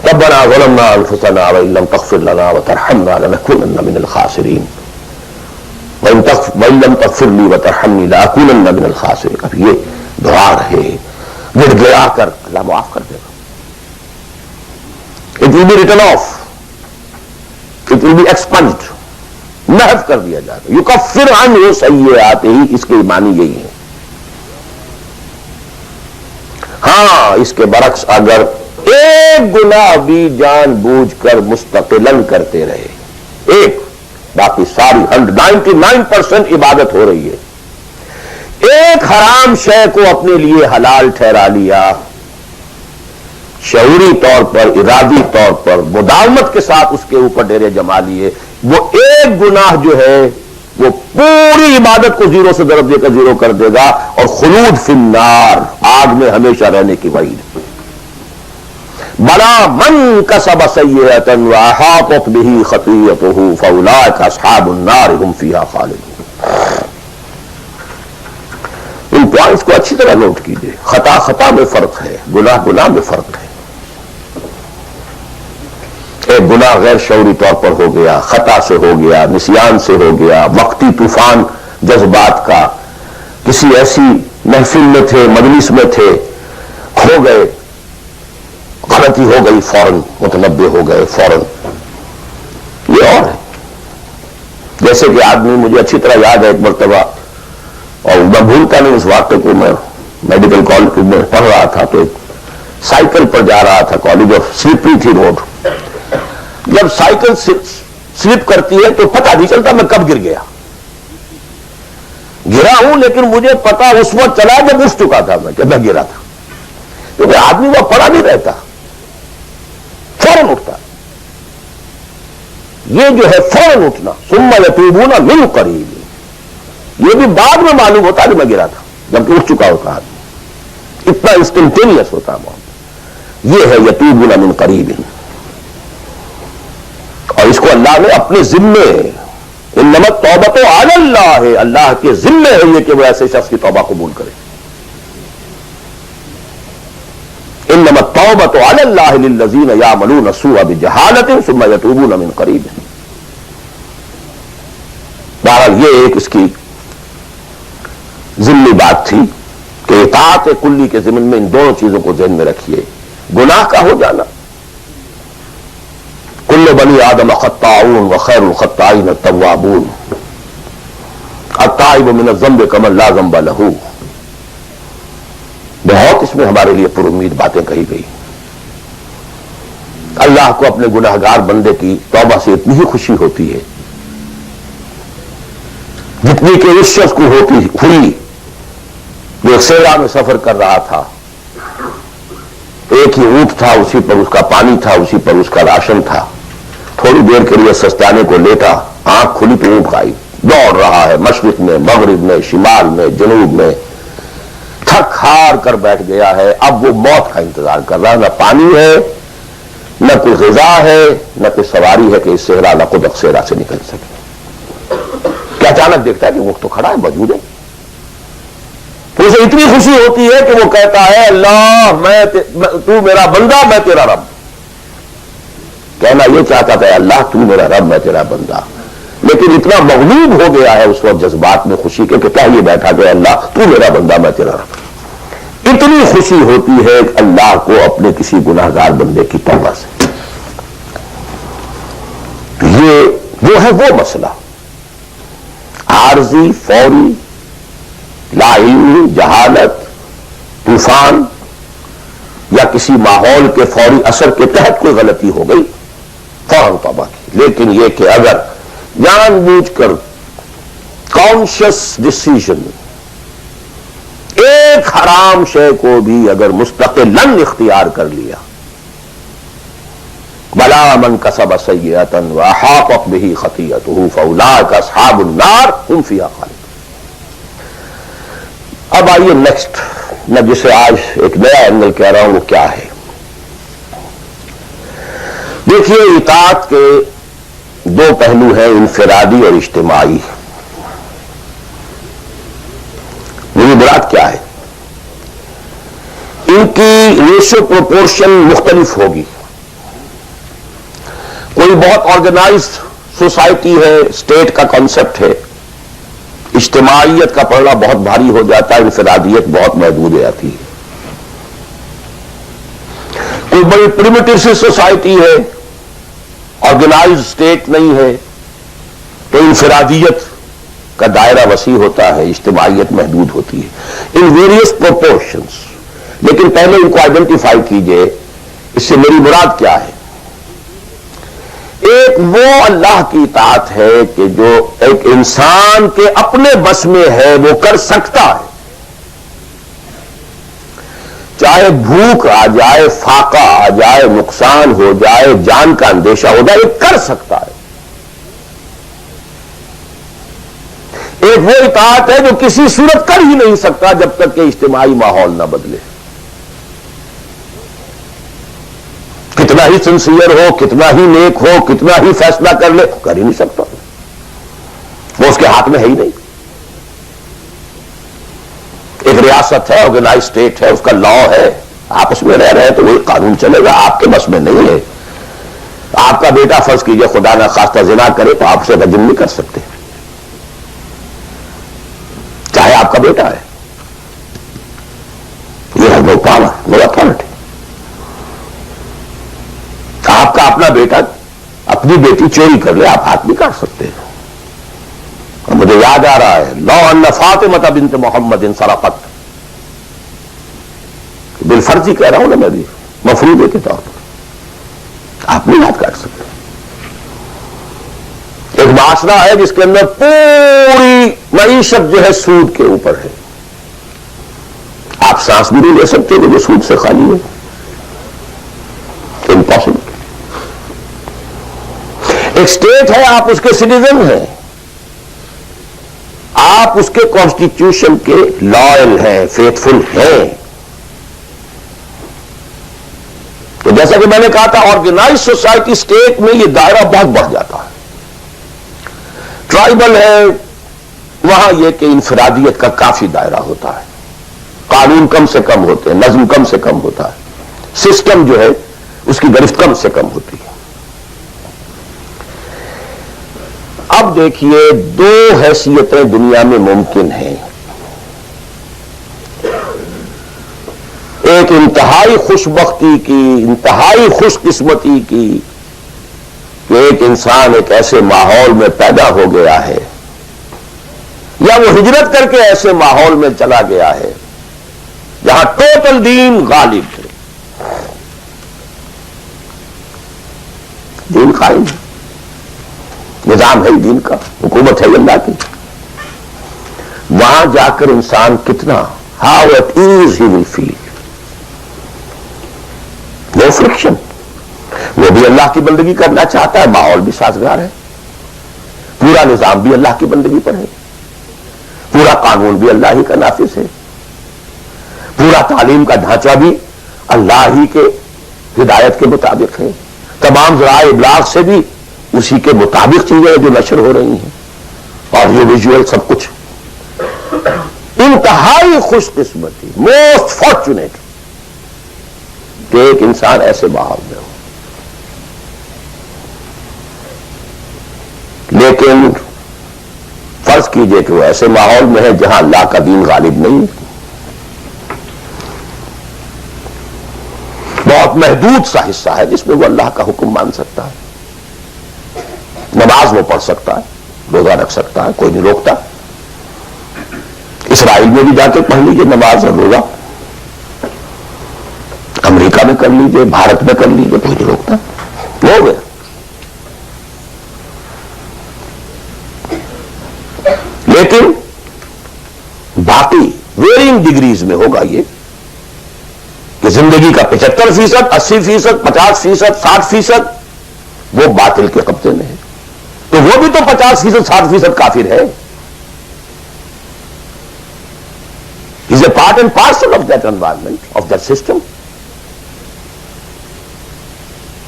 ربنا ظلمنا انفسنا وان لم تغفر لنا وترحمنا لنکونن من الخاسرین وان لم تغفر لی وترحمنی لاکونن من الخاسرین. اب یہ دعا ہے، گڑ گڑا کر اللہ معاف کر دے گا. It will be written off. It will be expunged. محو کر دیا جائے گا. یکفر عنہ سیئاتہ، اس کے معنی یہی ہے. ہاں اس کے برعکس اگر ایک گناہ بھی جان بوجھ کر مستقلاً کرتے رہے، ایک، باقی ساری 99% عبادت ہو رہی ہے، ایک حرام شے کو اپنے لیے حلال ٹھہرا لیا، شعوری طور پر، ارادی طور پر، مداومت کے ساتھ اس کے اوپر ڈیرے جما لیے، وہ ایک گناہ جو ہے وہ پوری عبادت کو زیرو سے ضرب دے کر زیرو کر دے گا، اور خلود فی النار، آگ میں ہمیشہ رہنے کی وعید. بلا من کسب سیئۃ واحاطت بہ خطیئتہ فاولئک اصحاب النار هم فیہا خالدون. ان پوائنٹس کو اچھی طرح نوٹ کیجیے. خطا خطا میں فرق ہے، گناہ گناہ میں فرق ہے. ایک گناہ غیر شعوری طور پر ہو گیا، خطا سے ہو گیا، نسیان سے ہو گیا، وقتی طوفان جذبات کا، کسی ایسی محفل میں تھے، مجلس میں تھے، کھو گئے، غلطی ہو گئی، فوراً متنبہ ہو گئے فوراً. یہ اور ہے. جیسے کہ آدمی، مجھے اچھی طرح یاد ہے ایک مرتبہ، اور میں بھولتا نہیں اس واقعے کو، میں میڈیکل کالج میں پڑھ رہا تھا تو سائیکل پر جا رہا تھا کالج، اور سلپری تھی روڈ. جب سائیکل سلپ کرتی ہے تو پتہ نہیں چلتا میں کب گر گیا. گرا ہوں لیکن مجھے پتا اس وقت چلا جب اٹھ چکا تھا میں کہ میں گرا تھا، کیونکہ آدمی وہ پڑا نہیں رہتا، فوراً اٹھتا. یہ جو ہے فوراً اٹھنا، ثم یتوبون من قریب، یہ بھی بعد میں معلوم ہوتا کہ میں گرا تھا جبکہ اٹھ چکا ہوتا آدمی، اتنا انسٹنٹینیس ہوتا ہے. یہ ہے یتوبون من قریب. اور اس کو اللہ نے اپنے ذمے، انما التوبۃ علی اللہ، اللہ کے ذمے ہے یہ کہ وہ ایسے شخص کی توبہ قبول کرے. انما التوبۃ علی اللہ للذین یعملون السوء بجہالۃ ثم یتوبون من قریب. بہرحال یہ ایک اس کی ضمنی بات تھی کہ اطاعت کلی کے ضمن میں ان دونوں چیزوں کو ذہن میں رکھیے. گناہ کا ہو جانا، کل بنی آدم خطاؤون وخیر الخطائین التوابون، التائب من الذنب کمن لا ذنب لہ. بہت اس میں ہمارے لیے پر امید باتیں کہی گئی. اللہ کو اپنے گناہگار بندے کی توبہ سے اتنی ہی خوشی ہوتی ہے جتنی کہ اس شخص کو ہوئی جو ایک صحرا میں سفر کر رہا تھا، ایک ہی اونٹ تھا، اسی پر اس کا پانی تھا، اسی پر اس کا راشن تھا. تھوڑی دیر کے لیے سستانے کو لیٹا، آنکھ کھلی تو اونٹ کھائی، دوڑ رہا ہے مشرق میں، مغرب میں، شمال میں، جنوب میں، تھک ہار کر بیٹھ گیا ہے. اب وہ موت کا انتظار کر رہا ہے، نہ پانی ہے، نہ کوئی غذا ہے، نہ کوئی سواری ہے کہ اس صحرا لقدق صحرا سے نکل سکے. کہ اچانک دیکھتا ہے کہ اونٹ تو کھڑا ہے، موجود ہے. تو اسے اتنی خوشی ہوتی ہے کہ وہ کہتا ہے اللہ تو میرا بندہ، میں تیرا رب. کہنا یہ چاہتا تھا اللہ تو میرا رب، میں تیرا بندہ، لیکن اتنا مغلوب ہو گیا ہے اس وقت جذبات میں خوشی کے کہ کیا یہ بیٹھا کہ اللہ تو میرا بندہ، میں تیرا رب. اتنی خوشی ہوتی ہے اللہ کو اپنے کسی گناہگار بندے کی توبہ سے. یہ وہ ہے وہ مسئلہ عارضی، فوری، لا علمی، جہالت، طوفان یا کسی ماحول کے فوری اثر کے تحت کوئی غلطی ہو گئی، فوراً توبہ کی. لیکن یہ کہ اگر جان بوجھ کر کانشیس ڈسیژن ایک حرام شے کو بھی اگر مستقلاً اختیار کر لیا، بلا من کسب سیئۃ واحاطت بہ خطیئتہ فاولئک اصحاب النار هم فیہا خالدون. اب آئیے نیکسٹ، میں جسے آج ایک نیا اینگل کہہ رہا ہوں وہ کیا ہے. دیکھیے اطاعت کے دو پہلو ہیں، انفرادی اور اجتماعی. میری مراد کیا ہے؟ ان کی ریشو پروپورشن مختلف ہوگی. کوئی بہت آرگنائزڈ سوسائٹی ہے، اسٹیٹ کا کانسیپٹ ہے، اجتماعیت کا پڑھنا بہت بھاری ہو جاتا ہے، انفرادیت بہت محدود ہو جاتی ہے. کوئی بڑی پریمیٹو سی سوسائٹی ہے، آرگنائزڈ اسٹیٹ نہیں ہے، تو انفرادیت کا دائرہ وسیع ہوتا ہے، اجتماعیت محدود ہوتی ہے. In various proportions. لیکن پہلے ان کو آئیڈینٹیفائی کیجئے، اس سے میری مراد کیا ہے. ایک وہ اللہ کی اطاعت ہے کہ جو ایک انسان کے اپنے بس میں ہے، وہ کر سکتا ہے. چاہے بھوک آ جائے، فاقہ آ جائے، نقصان ہو جائے، جان کا اندیشہ ہو جائے، یہ کر سکتا ہے. ایک وہ اطاعت ہے جو کسی صورت کر ہی نہیں سکتا جب تک کہ اجتماعی ماحول نہ بدلے. کتنا ہی سنسیئر ہو، کتنا ہی نیک ہو، کتنا ہی فیصلہ کر لے، کر ہی نہیں سکتا. وہ اس کے ہاتھ میں ہے ہی نہیں. ایک ریاست ہے، آرگنائز اسٹیٹ ہے، اس کا لا ہے، آپ اس میں رہ رہے ہیں تو وہی قانون چلے گا. آپ کے بس میں نہیں ہے. آپ کا بیٹا فرض کیجئے خدا نہ خواستہ زنا کرے تو آپ اسے رجم نہیں کر سکتے، چاہے آپ کا بیٹا ہے. یہ ہے نو پاور، نو اتھارٹی. آپ کا اپنا بیٹا اپنی بیٹی چوری کر لے، آپ ہاتھ نہیں کاٹ سکتے. اور مجھے یاد آ رہا ہے لو ان فاطمہ بنت محمد سرقت، بالفرضی کہہ رہا ہوں نا میں بھی، مفروضے کے طور پر آپ نہیں ہاتھ کاٹ سکتے. ایک معاشرہ ہے جس کے اندر پوری معیشت جو ہے سود کے اوپر ہے. آپ سانس بھی نہیں لے سکتے کہ جو سود سے خالی ہے. امپاسبل. ایک اسٹیٹ ہے, آپ اس کے سٹیزن ہیں, آپ اس کے کانسٹیٹیوشن کے لائل ہیں, فیتھفل ہیں. تو جیسا کہ میں نے کہا تھا, آرگنائز سوسائٹی اسٹیٹ میں یہ دائرہ بہت بڑھ جاتا ہے. ٹرائبل ہے, وہاں یہ کہ انفرادیت کا کافی دائرہ ہوتا ہے, قانون کم سے کم ہوتے ہیں, نظم کم سے کم ہوتا ہے, سسٹم جو ہے اس کی گرفت کم سے کم ہوتی ہے. اب دیکھیے, دو حیثیتیں دنیا میں ممکن ہیں. ایک انتہائی خوش بختی کی, انتہائی خوش قسمتی کی کہ ایک انسان ایک ایسے ماحول میں پیدا ہو گیا ہے, یا وہ ہجرت کر کے ایسے ماحول میں چلا گیا ہے جہاں ٹوٹل دین غالب ہے, دین قائم ہے, نظام ہے دین کا, حکومت ہے اللہ کی. وہاں جا کر انسان کتنا how at ease he will feel. No friction. وہ بھی اللہ کی بندگی کرنا چاہتا ہے, ماحول بھی سازگار ہے, پورا نظام بھی اللہ کی بندگی پر ہے, پورا قانون بھی اللہ ہی کا نافذ ہے, پورا تعلیم کا ڈھانچہ بھی اللہ ہی کے ہدایت کے مطابق ہے, تمام ذرائع ابلاغ سے بھی اسی کے مطابق چیزیں جو نشر ہو رہی ہیں, اور یہ ویژول سب کچھ. انتہائی خوش قسمتی, موسٹ فارچونیٹ کہ ایک انسان ایسے ماحول میں ہو. لیکن فرض کیجئے کہ وہ ایسے ماحول میں ہے جہاں اللہ کا دین غالب نہیں, بہت محدود سا حصہ ہے جس میں وہ اللہ کا حکم مان سکتا ہے, نماز وہ پڑھ سکتا ہے, روزہ رکھ سکتا ہے, کوئی نہیں روکتا. اسرائیل میں بھی جا کے پڑھ لیجئے نماز اور روزہ, امریکہ میں کر لیجئے, بھارت میں کر لیجئے, کوئی نہیں روکتا. ہو گیا. لیکن باقی ویرینگ ڈگریز میں ہوگا یہ کہ زندگی کا 75%, 80%, 50%, 60% وہ باطل کے قبضے میں ہے. تو وہ بھی تو 50%, 60% کافر ہے. He is a part and parcel of that environment, of that system.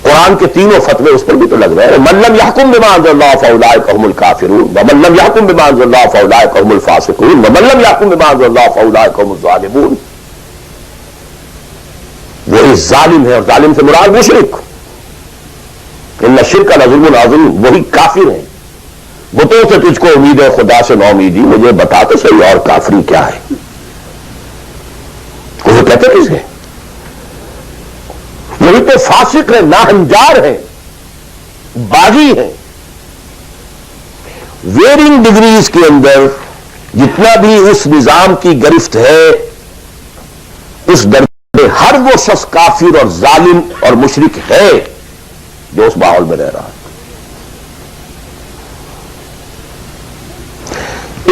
قرآن کے تینوں فتوے اس پر بھی تو لگ رہے ہیں. من لم يحكم بما انزل الله فاولئك هم الكافرون ومن لم يحكم بما انزل الله فاولئك هم الفاسقون ومن لم يحكم بما انزل الله فاولئك هم الظالمون. وہی ظالم ہے, اور ظالم سے مراد مشرک. ان الشرک لظلم عظیم, وہی کافر ہیں. بتوں سے تجھ کو امید ہے, خدا سے نا امیدی. مجھے بتا تو صحیح اور کافری کیا ہے. وہ کہتے کسے, وہی تو فاسق ہے, ناہنجار ہے, باغی ہے. ویرنگ ڈگریز کے اندر جتنا بھی اس نظام کی گرفت ہے, اس درجے میں ہر وہ شخص کافر اور ظالم اور مشرک ہے جو اس ماحول میں رہ رہا ہے.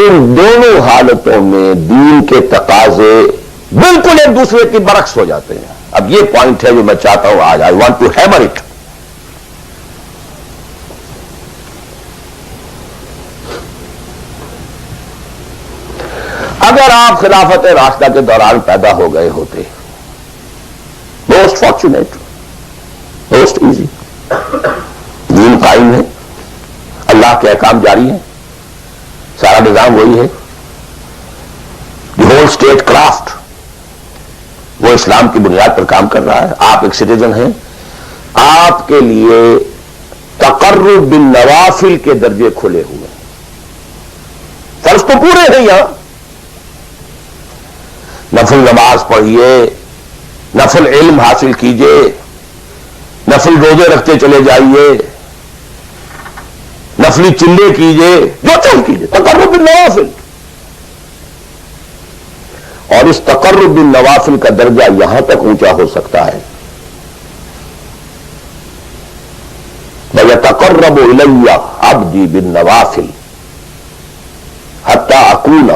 ان دونوں حالتوں میں دین کے تقاضے بالکل ایک دوسرے کے برعکس ہو جاتے ہیں. اب یہ پوائنٹ ہے جو میں چاہتا ہوں آج, I want to hammer it. اگر آپ خلافت راشدہ کے دوران پیدا ہو گئے ہوتے, موسٹ فارچونیٹ, موسٹ ایزی. دین قائم ہے, اللہ کے احکام جاری ہیں, سارا نظام وہی ہے, دی ہول اسٹیٹ کرافٹ وہ اسلام کی بنیاد پر کام کر رہا ہے. آپ ایک سٹیزن ہیں, آپ کے لیے تقرب بالنوافل کے درجے کھلے ہوئے ہیں. فرض تو پورے ہیں یہاں, نفل نماز پڑھیے, نفل علم حاصل کیجئے, نفل روزے رکھتے چلے جائیے, نفلی چلے کیجئے, جو چاہیے کیجئے, تقرب بالنوافل. اور اس تقرب بالنوافل کا درجہ یہاں تک اونچا ہو سکتا ہے, وَيَتَقَرَّبُ إِلَيَّ عَبْدِي بِالنَّوَافِلِ حَتَّى أَكُونَ،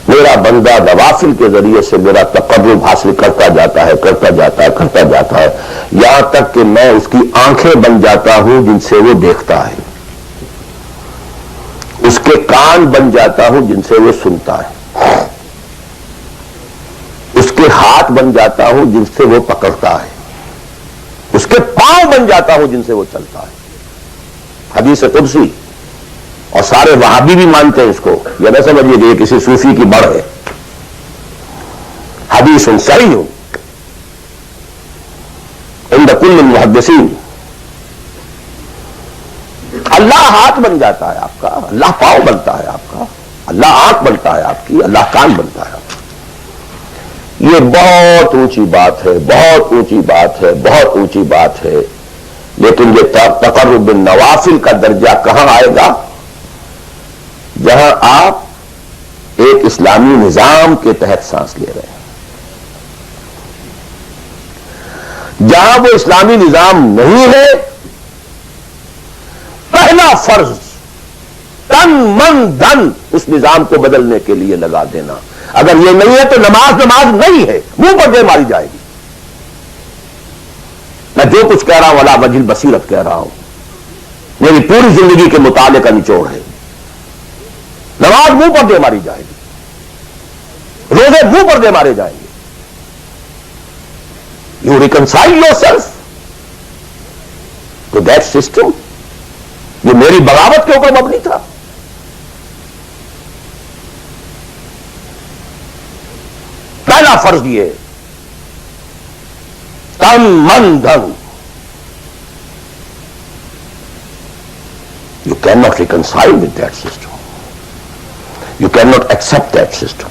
میرا بندہ نوافل کے ذریعے سے میرا تقرب حاصل کرتا جاتا ہے، یہاں تک کہ میں اس کی آنکھیں بن جاتا ہوں جن سے وہ دیکھتا ہے، اس کے کان بن جاتا ہوں جن سے وہ سنتا ہے، اس کے ہاتھ بن جاتا ہوں جن سے وہ پکڑتا ہے، اس کے پاؤں بن جاتا ہوں جن سے وہ چلتا ہے۔ حدیث قدسی، اور سارے وہابی بھی مانتے ہیں اس کو، یہ نہ سمجھیے کہ یہ کسی صوفی کی بڑھ ہے، حدیث صحیح عند کل المحدثین۔ اللہ ہاتھ بن جاتا ہے آپ کا، اللہ پاؤں بنتا ہے آپ کا، اللہ آنکھ بنتا ہے آپ کی، اللہ کان بنتا ہے آپ کا۔ یہ بہت اونچی بات ہے، بہت اونچی بات ہے، بہت اونچی بات ہے، لیکن یہ تقرب بالنوافل کا درجہ کہاں آئے گا؟ جہاں آپ ایک اسلامی نظام کے تحت سانس لے رہے ہیں، جہاں وہ اسلامی نظام نہیں ہے، پہلا فرض تن من دھن اس نظام کو بدلنے کے لیے لگا دینا۔ اگر یہ نہیں ہے تو نماز نہیں ہے، منہ پر دے ماری جائے گی۔ میں جو کچھ کہہ رہا ہوں علی وجہ البصیرت کہہ رہا ہوں، میری پوری زندگی کے مطالعے کا نچوڑ ہے۔ نماز منہ پر دے ماری جائے گی، روزے منہ پر دے مارے جائیں گے۔ You reconcile yourself to that system. یہ میری بغاوت کے اوپر مبنی تھا۔ پہلا فرض یہ تن من دھن، you can not reconcile with that system, you can not accept that system.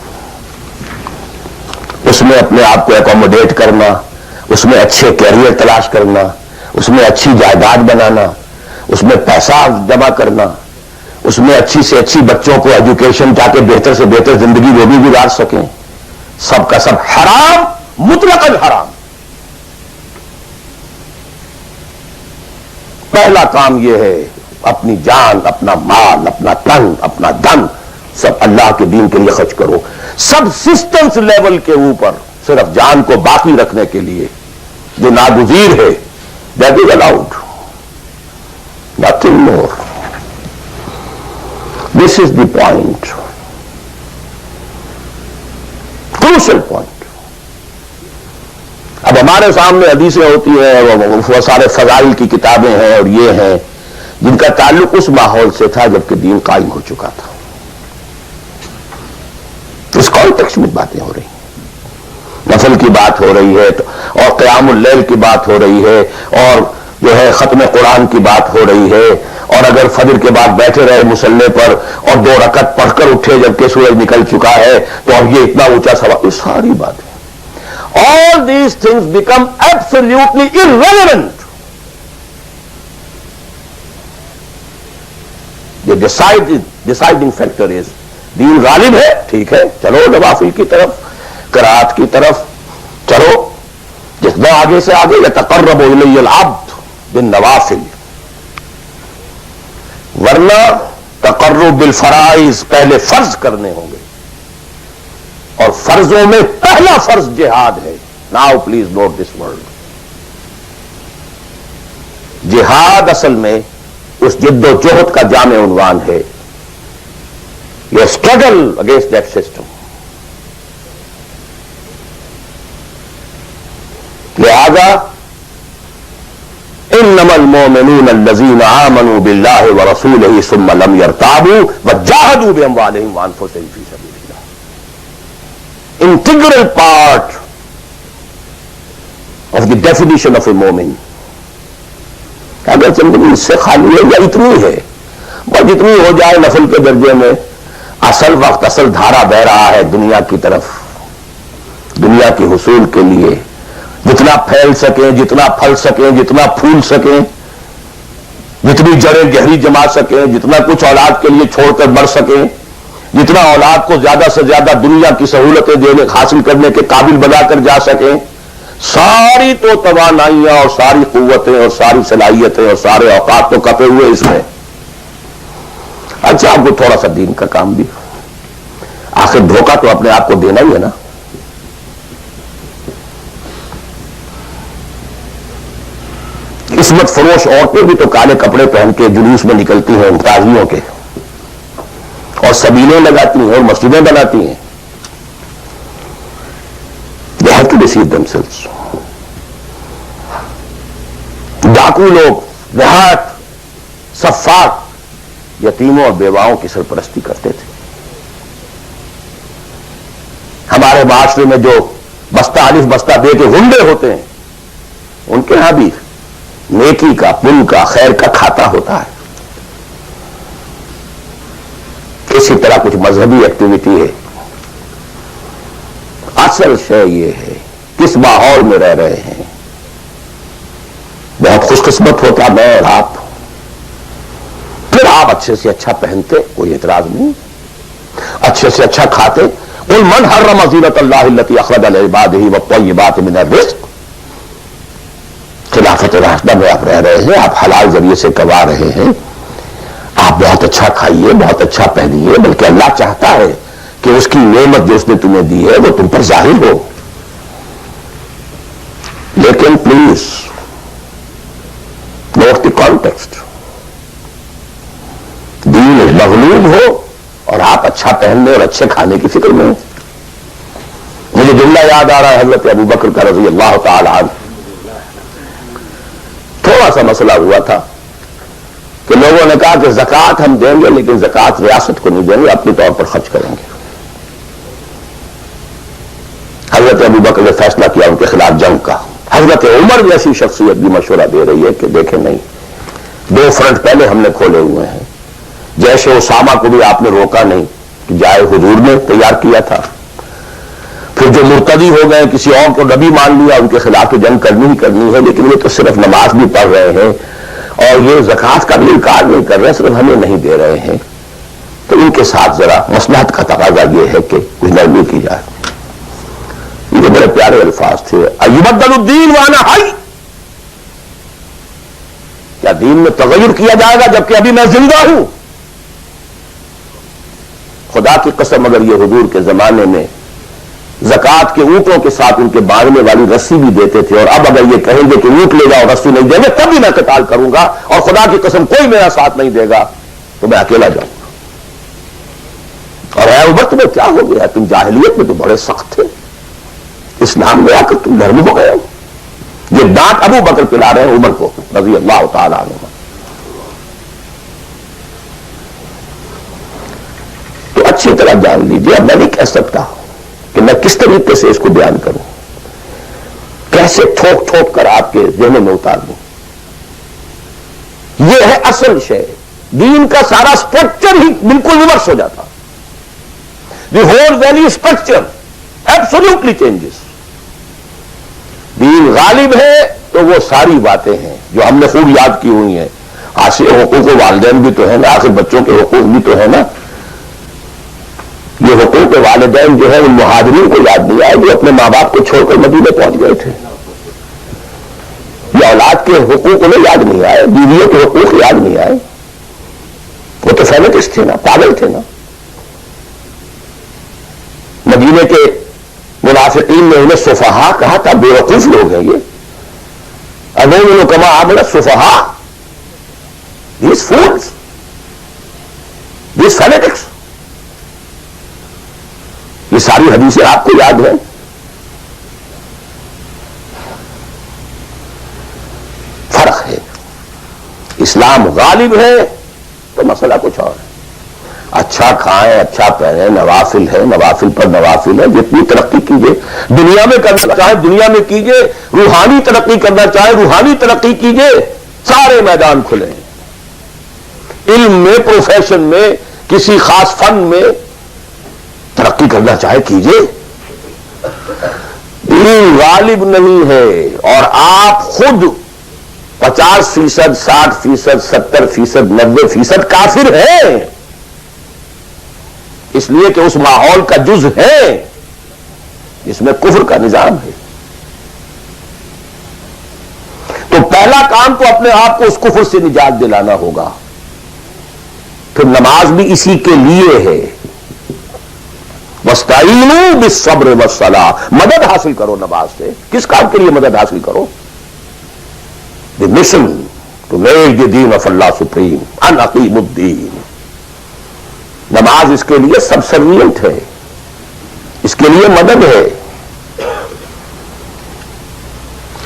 اس میں اپنے آپ کو اکوموڈیٹ کرنا، اس میں اچھے کیریئر تلاش کرنا، اس میں اچھی جائیداد بنانا، اس میں پیسہ جمع کرنا، اس میں اچھی سے اچھی بچوں کو ایجوکیشن تاکہ بہتر سے بہتر زندگی وہ بھی گزار سکیں، سب کا سب حرام، مطلقاً حرام۔ پہلا کام یہ ہے اپنی جان، اپنا مال، اپنا تن، اپنا دھن سب اللہ کے دین کے لیے خرچ کرو۔ سب سسٹمز لیول کے اوپر صرف جان کو باقی رکھنے کے لیے جو ناگزیر ہے، that is allowed, nothing more. This is the point, crucial point. اب ہمارے سامنے حدیثیں ہوتی ہیں، وہ سارے فضائل کی کتابیں ہیں اور یہ ہیں جن کا تعلق اس ماحول سے تھا جبکہ دین قائم ہو چکا تھا۔ اس کانٹیکسٹ میں باتیں ہو رہی ہیں، نفل کی بات ہو رہی ہے اور قیام اللیل کی بات ہو رہی ہے، اور جو ہے ختم قرآن کی بات ہو رہی ہے، اور اگر فجر کے بعد بیٹھے رہے مصلے پر اور 2 رکعت پڑھ کر اٹھے جبکہ سورج نکل چکا ہے تو اب یہ اتنا اونچا سوال، یہ ساری باتیں، all these things become absolutely irrelevant. The deciding factor is دین غالب ہے، ٹھیک ہے، چلو نوافل کی طرف، قرات کی طرف چلو، جتنا آگے سے آگے یتقرب الی العبد بالنوافل، ورنہ تقرب بالفرائض پہلے فرض کرنے ہوں گے، اور فرضوں میں پہلا فرض جہاد ہے۔ Now please note this word. جہاد اصل میں اس جد و جہد کا جامع عنوان ہے، یہ اسٹرگل اگینسٹ دیٹ سسٹم۔ لہذا انما المؤمنون الذين آمنوا بالله ورسوله ثم لم يرتابوا وجاهدوا باموالهم وانفسهم في سبيل الله، integral part of the definition of a مومن۔ اگر زندگی اس سے خالی ہے یا اتنی ہے، بس جتنی ہو جائے نفل کے درجے میں، اصل وقت اصل دھارا بہ رہا ہے دنیا کی طرف، دنیا کے حصول کے لیے، جتنا پھیل سکیں، جتنا پھل سکیں، جتنا پھول سکیں، جتنی جڑیں گہری جما سکیں، جتنا کچھ اولاد کے لیے چھوڑ کر بڑھ سکیں، جتنا اولاد کو زیادہ سے زیادہ دنیا کی سہولتیں دینے حاصل کرنے کے قابل بنا کر جا سکیں، ساری تو توانائیاں اور ساری قوتیں اور ساری صلاحیتیں اور سارے اوقات تو کپے ہوئے اس میں. اچھا آپ کو تھوڑا سا دین کا کام بھی, آخر دھوکہ تو اپنے آپ کو دینا ہی ہے نا. قسمت فروش عورتیں بھی تو کالے کپڑے پہن کے جلوس میں نکلتی ہیں قاضیوں کے, اور سبیلیں لگاتی ہیں اور مسجدیں بناتی ہیں. They have to deceive themselves. ڈاکو لوگ دیہات صفات یتیموں اور بیواؤں کی سرپرستی کرتے تھے. ہمارے معاشرے میں جو بستہ الف بستہ بے کے گنڈے ہوتے ہیں, ان کے ہاں بھی نیکی کا, پن کا, خیر کا کھاتا ہوتا ہے. اسی طرح کچھ مذہبی ایکٹیویٹی ہے. اصل شے یہ ہے کس ماحول میں رہ رہے ہیں. بہت خوش قسمت ہوتا میں اور آپ, پھر آپ اچھے سے اچھا پہنتے, کوئی اعتراض نہیں, اچھے سے اچھا کھاتے. قل من حرم زینۃ اللہ التی اخرج لعبادہ والطیبات من الرزق. خلافت راشدہ میں آپ رہ رہے ہیں, آپ حلال ذریعے سے کما رہے ہیں, آپ بہت اچھا کھائیے, بہت اچھا پہنیے, بلکہ اللہ چاہتا ہے کہ اس کی نعمت جو اس نے تمہیں دی ہے وہ تم پر ظاہر ہو. لیکن پلیز نوٹ دی کانٹیکسٹ. دین مغلوب ہو اور آپ اچھا پہننے اور اچھے کھانے کی فکر میں ہو. مجھے جملہ یاد آ رہا ہے حضرت ابو بکر کا رضی اللہ تعالی عنہ. تھوڑا سا مسئلہ ہوا تھا کہ لوگوں نے کہا کہ زکوٰۃ ہم دیں گے لیکن زکوٰۃ ریاست کو نہیں دیں گے, اپنے طور پر خرچ کریں گے. حضرت ابو بکر نے فیصلہ کیا ان کے خلاف جنگ کا. حضرت عمر جیسی شخصیت بھی مشورہ دے رہی ہے کہ دیکھیں نہیں, 2 فرنٹ پہلے ہم نے کھولے ہوئے ہیں. جیش اسامہ کو بھی آپ نے روکا نہیں کہ جائے, حضور نے تیار کیا تھا. پھر جو مرتدی ہو گئے, کسی اور کو نبی مان لیا, ان کے خلاف تو جنگ کرنی ہی کرنی ہے. لیکن یہ تو صرف نماز بھی پڑھ رہے ہیں اور یہ زکوٰۃ کا بھی انکار نہیں کر رہے, صرف ہمیں نہیں دے رہے ہیں. تو ان کے ساتھ ذرا مصلحت کا تقاضا یہ ہے کہ کچھ نرمی کی جائے. یہ بڑے پیارے الفاظ تھے. ایبدل الدین وانا حی, کیا دین میں تغیر کیا جائے گا جبکہ ابھی میں زندہ ہوں؟ خدا کی قسم اگر یہ حضور کے زمانے میں زکوٰۃ کے اونٹوں کے ساتھ ان کے باندھنے والی رسی بھی دیتے تھے, اور اب اگر یہ کہیں گے کہ اونٹ لے جاؤ رسی نہیں دیں گے, تب بھی میں قتال کروں گا, اور خدا کی قسم کوئی میرا ساتھ نہیں دے گا تو میں اکیلا جاؤں گا. اور اے عمر تمہیں کیا ہو گیا, تم جاہلیت میں تو بڑے سخت تھے, اسلام میں آ کر تم نرم ہو گئے ہو. یہ ڈانٹ ابو بکر پلا رہے ہیں عمر کو رضی اللہ تعالیٰ عنہ. تو اچھی طرح جان لیجیے, اب میں نہیں کہہ سکتا کہ میں کس طریقے سے اس کو بیان کروں, کیسے ٹھوک ٹھوک کر آپ کے ذہن میں اتار دوں. یہ ہے اصل شے. دین کا سارا سٹرکچر ہی بالکل ریورس ہو جاتا. The whole value structure absolutely changes. دین غالب ہے تو وہ ساری باتیں ہیں جو ہم نے خوب یاد کی ہوئی ہیں. آخر حقوق والدین بھی تو ہے نا, آخر بچوں کے حقوق بھی تو ہے نا. یہ حقوق والدین جو ہے ان مہاجرین کو یاد نہیں آئے جو اپنے ماں باپ کو چھوڑ کر مدینے پہنچ گئے تھے. یہ اولاد کے حقوق انہیں یاد نہیں آئے, بیویوں کے حقوق یاد نہیں آئے. وہ تو فینیٹسٹ تھے نا, پاگل تھے نا. مدینے کے منافقین نے انہیں سفہا کہا تھا, بے وقوف لوگ ہیں یہ. انہوں کما عامل سفہا, دیز فولز, دیز فینیٹکس. یہ ساری حدیثیں آپ کو یاد ہیں. فرق ہے. اسلام غالب ہے تو مسئلہ کچھ اور ہے. اچھا کھائیں, اچھا پہنیں, نوافل ہے, نوافل پر نوافل ہے. جتنی ترقی کیجیے دنیا میں کرنا چاہے دنیا میں کیجیے, روحانی ترقی کرنا چاہے روحانی ترقی کیجیے, سارے میدان کھلے ہیں. علم میں, پروفیشن میں, کسی خاص فن میں ترقی کرنا چاہے کیجیے. دین غالب نہیں ہے اور آپ خود 50%, 60%, 70%, 90% کافر ہیں, اس لیے کہ اس ماحول کا جز ہے جس میں کفر کا نظام ہے. پہلا کام تو اپنے آپ کو اس کفر سے نجات دلانا ہوگا. پھر نماز بھی اسی کے لیے ہے. وَاسْتَعِينُوا بِالصَّبْرِ وَالصَّلَاةِ، مدد حاصل کرو نماز سے. کس کام کے لیے مدد حاصل کرو؟ The mission to make the deen of Allah supreme. ان اقیموا الدین. نماز اس کے لیے سبسروینٹ ہے، اس کے لیے مدد ہے.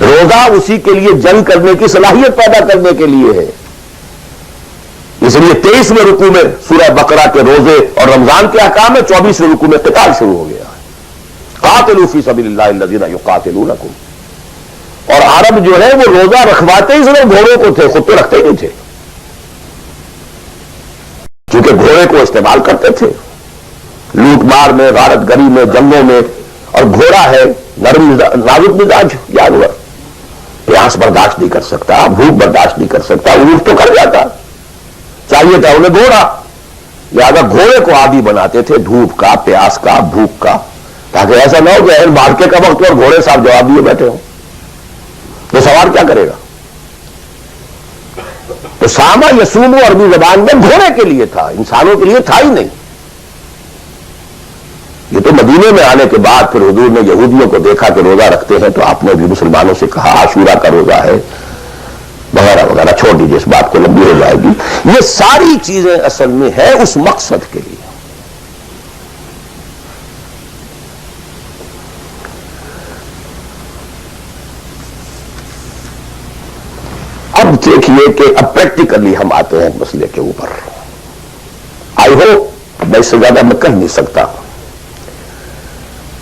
روزہ اسی کے لیے جنگ کرنے کی صلاحیت پیدا کرنے کے لیے ہے. اس لیے 23ویں رکوع میں سورہ بقرہ کے روزے اور رمضان کے احکام میں 24ویں رکوع میں قتال شروع ہو گیا. قاتلوا فی سبیل اللہ الذین یقاتلونکم. اور عرب جو ہے وہ روزہ رکھواتے ہی صرف گھوڑوں کو تھے، خود تو رکھتے ہی نہیں تھے، کیونکہ گھوڑے کو استعمال کرتے تھے لوٹ مار میں، غارت گری میں، جنگوں میں. اور گھوڑا ہے نرم نازک مزاج جانور، پیاس برداشت نہیں کر سکتا، بھوک برداشت نہیں کر سکتا، اونٹ تو کر جاتا، چاہیے تھا انہیں گھوڑا. لہٰذا گھوڑے کو عادی بناتے تھے دھوپ کا، پیاس کا، بھوک کا، تاکہ ایسا نہ ہو کہ مارکے کا وقت اور گھوڑے صاحب جواب دیے بیٹھے ہوں تو سوار کیا کرے گا. تو ساما یسوم عربی زبان میں گھوڑے کے لیے تھا، انسانوں کے لیے تھا ہی نہیں. یہ تو مدینے میں آنے کے بعد پھر حضور نے یہودیوں کو دیکھا کہ روزہ رکھتے ہیں، تو آپ نے بھی مسلمانوں سے کہا عاشورہ کا روزہ ہے وغیرہ وغیرہ. چھوڑ دیجیے، اس بات کو لمبی ہو جائے گی. یہ ساری چیزیں اصل میں ہے اس مقصد کے لیے. اب دیکھیے کہ اب پریکٹیکلی ہم آتے ہیں مسئلے کے اوپر. آئی ہوپ میں اس سے زیادہ میں کہہ نہیں سکتا.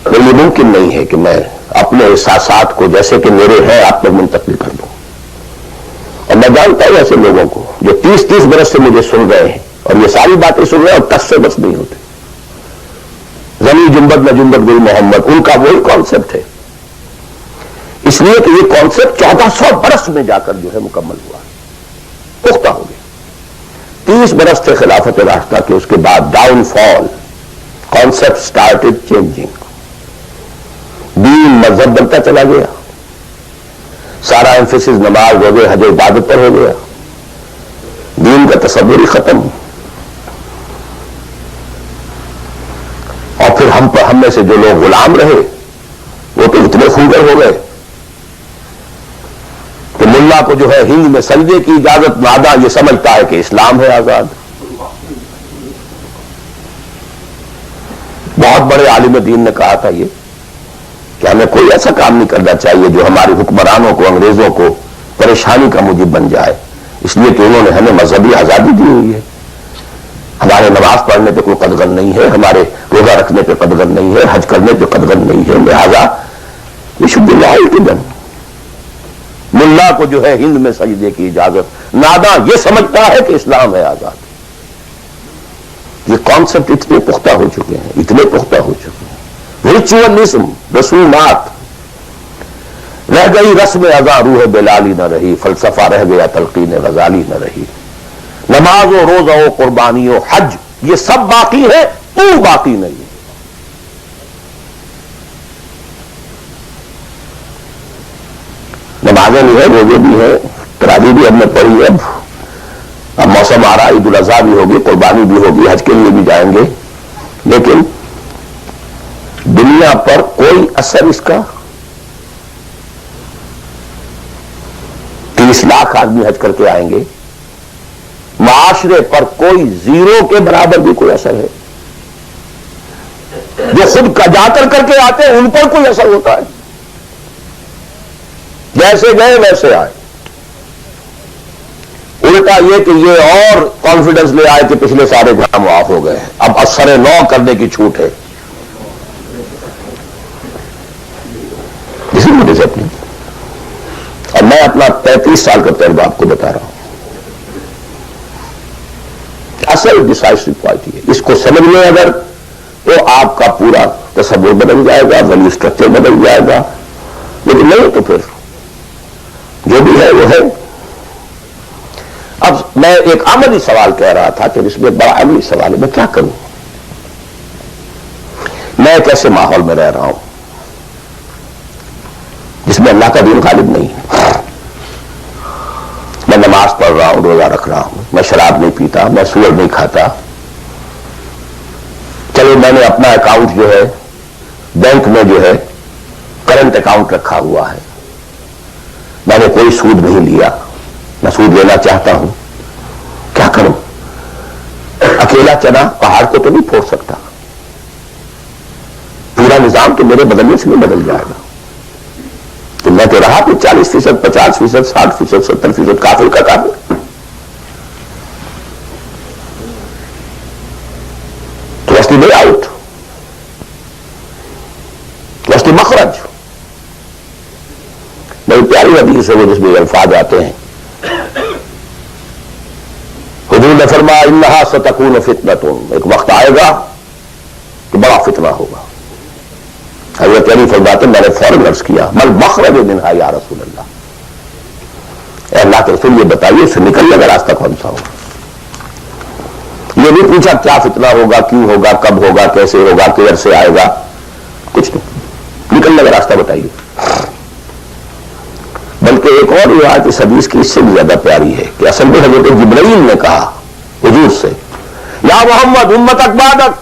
یہ ممکن نہیں ہے کہ میں اپنے احساسات کو جیسے کہ میرے ہیں آپ پر منتقل کر دوں. اور میں جانتا ہوں ایسے لوگوں کو جو 30 برس سے مجھے سن رہے ہیں اور یہ ساری باتیں سن رہے ہیں اور ٹس سے بس نہیں ہوتے. زمین جنبت میں جنبت گل محمد، ان کا وہی کانسیپٹ ہے. اس لیے کہ یہ کانسیپٹ 1400 برس میں جا کر جو ہے مکمل ہوا، پختہ ہو گیا. 30 برس تھے خلافت راشدہ کے، اس کے بعد ڈاؤن فال، کانسیپٹ سٹارٹڈ چینجنگ. دین مذہب بنتا چلا گیا، سارا ایمفیسس نماز روزے حج و عبادت پر ہو گیا، دین کا تصور ہی ختم. اور پھر ہم میں سے جو لوگ غلام رہے وہ تو اتنے خونگر ہو گئے کہ ملا کو جو ہے ہند میں سجدے کی اجازت نادا یہ سمجھتا ہے کہ اسلام ہے آزاد. بہت بڑے عالم دین نے کہا تھا یہ کہ ہمیں کوئی ایسا کام نہیں کرنا چاہیے جو ہمارے حکمرانوں کو، انگریزوں کو پریشانی کا موجب بن جائے، اس لیے کہ انہوں نے ہمیں مذہبی آزادی دی ہوئی ہے. ہمارے نماز پڑھنے پہ کوئی قدغن نہیں ہے، ہمارے روزہ رکھنے پہ قدغن نہیں ہے، حج کرنے پہ قدغن نہیں ہے. لہذا یہ شب اللہ کے دن ملا کو جو ہے ہند میں سجدے کی اجازت نادا یہ سمجھتا ہے کہ اسلام ہے آزاد. یہ کانسیپٹ اتنے پختہ ہو چکے ہیں، اتنے پختہ ہو چکے ہیں. ریچولزم، رسومات رہ گئی، رسم اذاں روح بلالی نہ رہی، فلسفہ رہ گیا تلقین غزالی نہ رہی. نماز و روزہ و قربانی و حج یہ سب باقی ہے، تو باقی نہیں. نمازیں بھی ہیں، روزے بھی ہیں، تراویح بھی ہم نے پڑھی ہے. اب موسم آ رہا، عید الاضحیٰ بھی ہوگی، قربانی بھی ہوگی، حج کے لیے بھی جائیں گے. لیکن دنیا پر کوئی اثر اس کا 30 لاکھ آدمی حج کر کے آئیں گے، معاشرے پر کوئی زیرو کے برابر بھی کوئی اثر ہے؟ جو خود کا جا کر کے آتے ہیں ان پر کوئی اثر ہوتا ہے؟ جیسے گئے ویسے آئے. الٹا یہ کہ یہ اور کانفیڈنس لے آئے کہ پچھلے سارے گناہ معاف ہو گئے، اب اثر نو کرنے کی چھوٹ ہے. اسی وجہ سے اپنی اور میں اپنا 35 سال کا تجربہ آپ کو بتا رہا ہوں. اصل ڈسائسو پوائنٹ یہ، اس کو سمجھ لیں اگر تو آپ کا پورا تصور بدل جائے گا، ویلیو اسٹرکچر بدل جائے گا. لیکن نہیں تو پھر جو بھی ہے وہ ہے. اب میں ایک عملی سوال کہہ رہا تھا کہ اس میں بڑا عملی سوال ہے، میں کیا کروں؟ میں ایک ایسے ماحول میں رہ رہا ہوں جس میں اللہ کا دین غالب نہیں ہے. پڑھ رہا ہوں، روزہ رکھ رہا ہوں، میں شراب نہیں پیتا، میں سور نہیں کھاتا، چلو میں نے اپنا اکاؤنٹ جو ہے بینک میں جو ہے کرنٹ اکاؤنٹ رکھا ہوا ہے، میں نے کوئی سود نہیں لیا، میں سود لینا چاہتا ہوں، کیا کروں؟ اکیلا چنا پہاڑ کو تو نہیں پھوڑ سکتا، پورا نظام تو میرے بدلنے سے نہیں بدل جائے گا، تو میں تو رہا پھر 40%، 50%، 60%، 70% کافر کا کافر، تو اصلی نہیں آؤٹ، تو اصلی مخرج بڑی پیاری حدیث ہے وہ جس میں الفاظ آتے ہیں، حضور نے فرمایا انہا ستکون فتنۃ، ایک وقت آئے گا کہ بڑا فتنہ ہوگا۔ حضرت علی فرماتے میں نے فوراً عرض کیا مل مخرج منہا یا رسول اللہ، اے اللہ کے رسول یہ بتائیے اس سے نکلنے کا راستہ کون سا ہوگا؟ یہ نہیں پوچھا کیا فتنہ ہوگا، کیوں ہوگا، کب ہوگا، کیسے ہوگا، کدھر سے آئے گا، کچھ نہیں، نکلنے کا راستہ بتائیے۔ بلکہ ایک اور روایت اس حدیث کی اس سے بھی زیادہ پیاری ہے کہ اصل میں حضرت جبرائیل نے کہا حضور سے یا محمد امتک بعدک،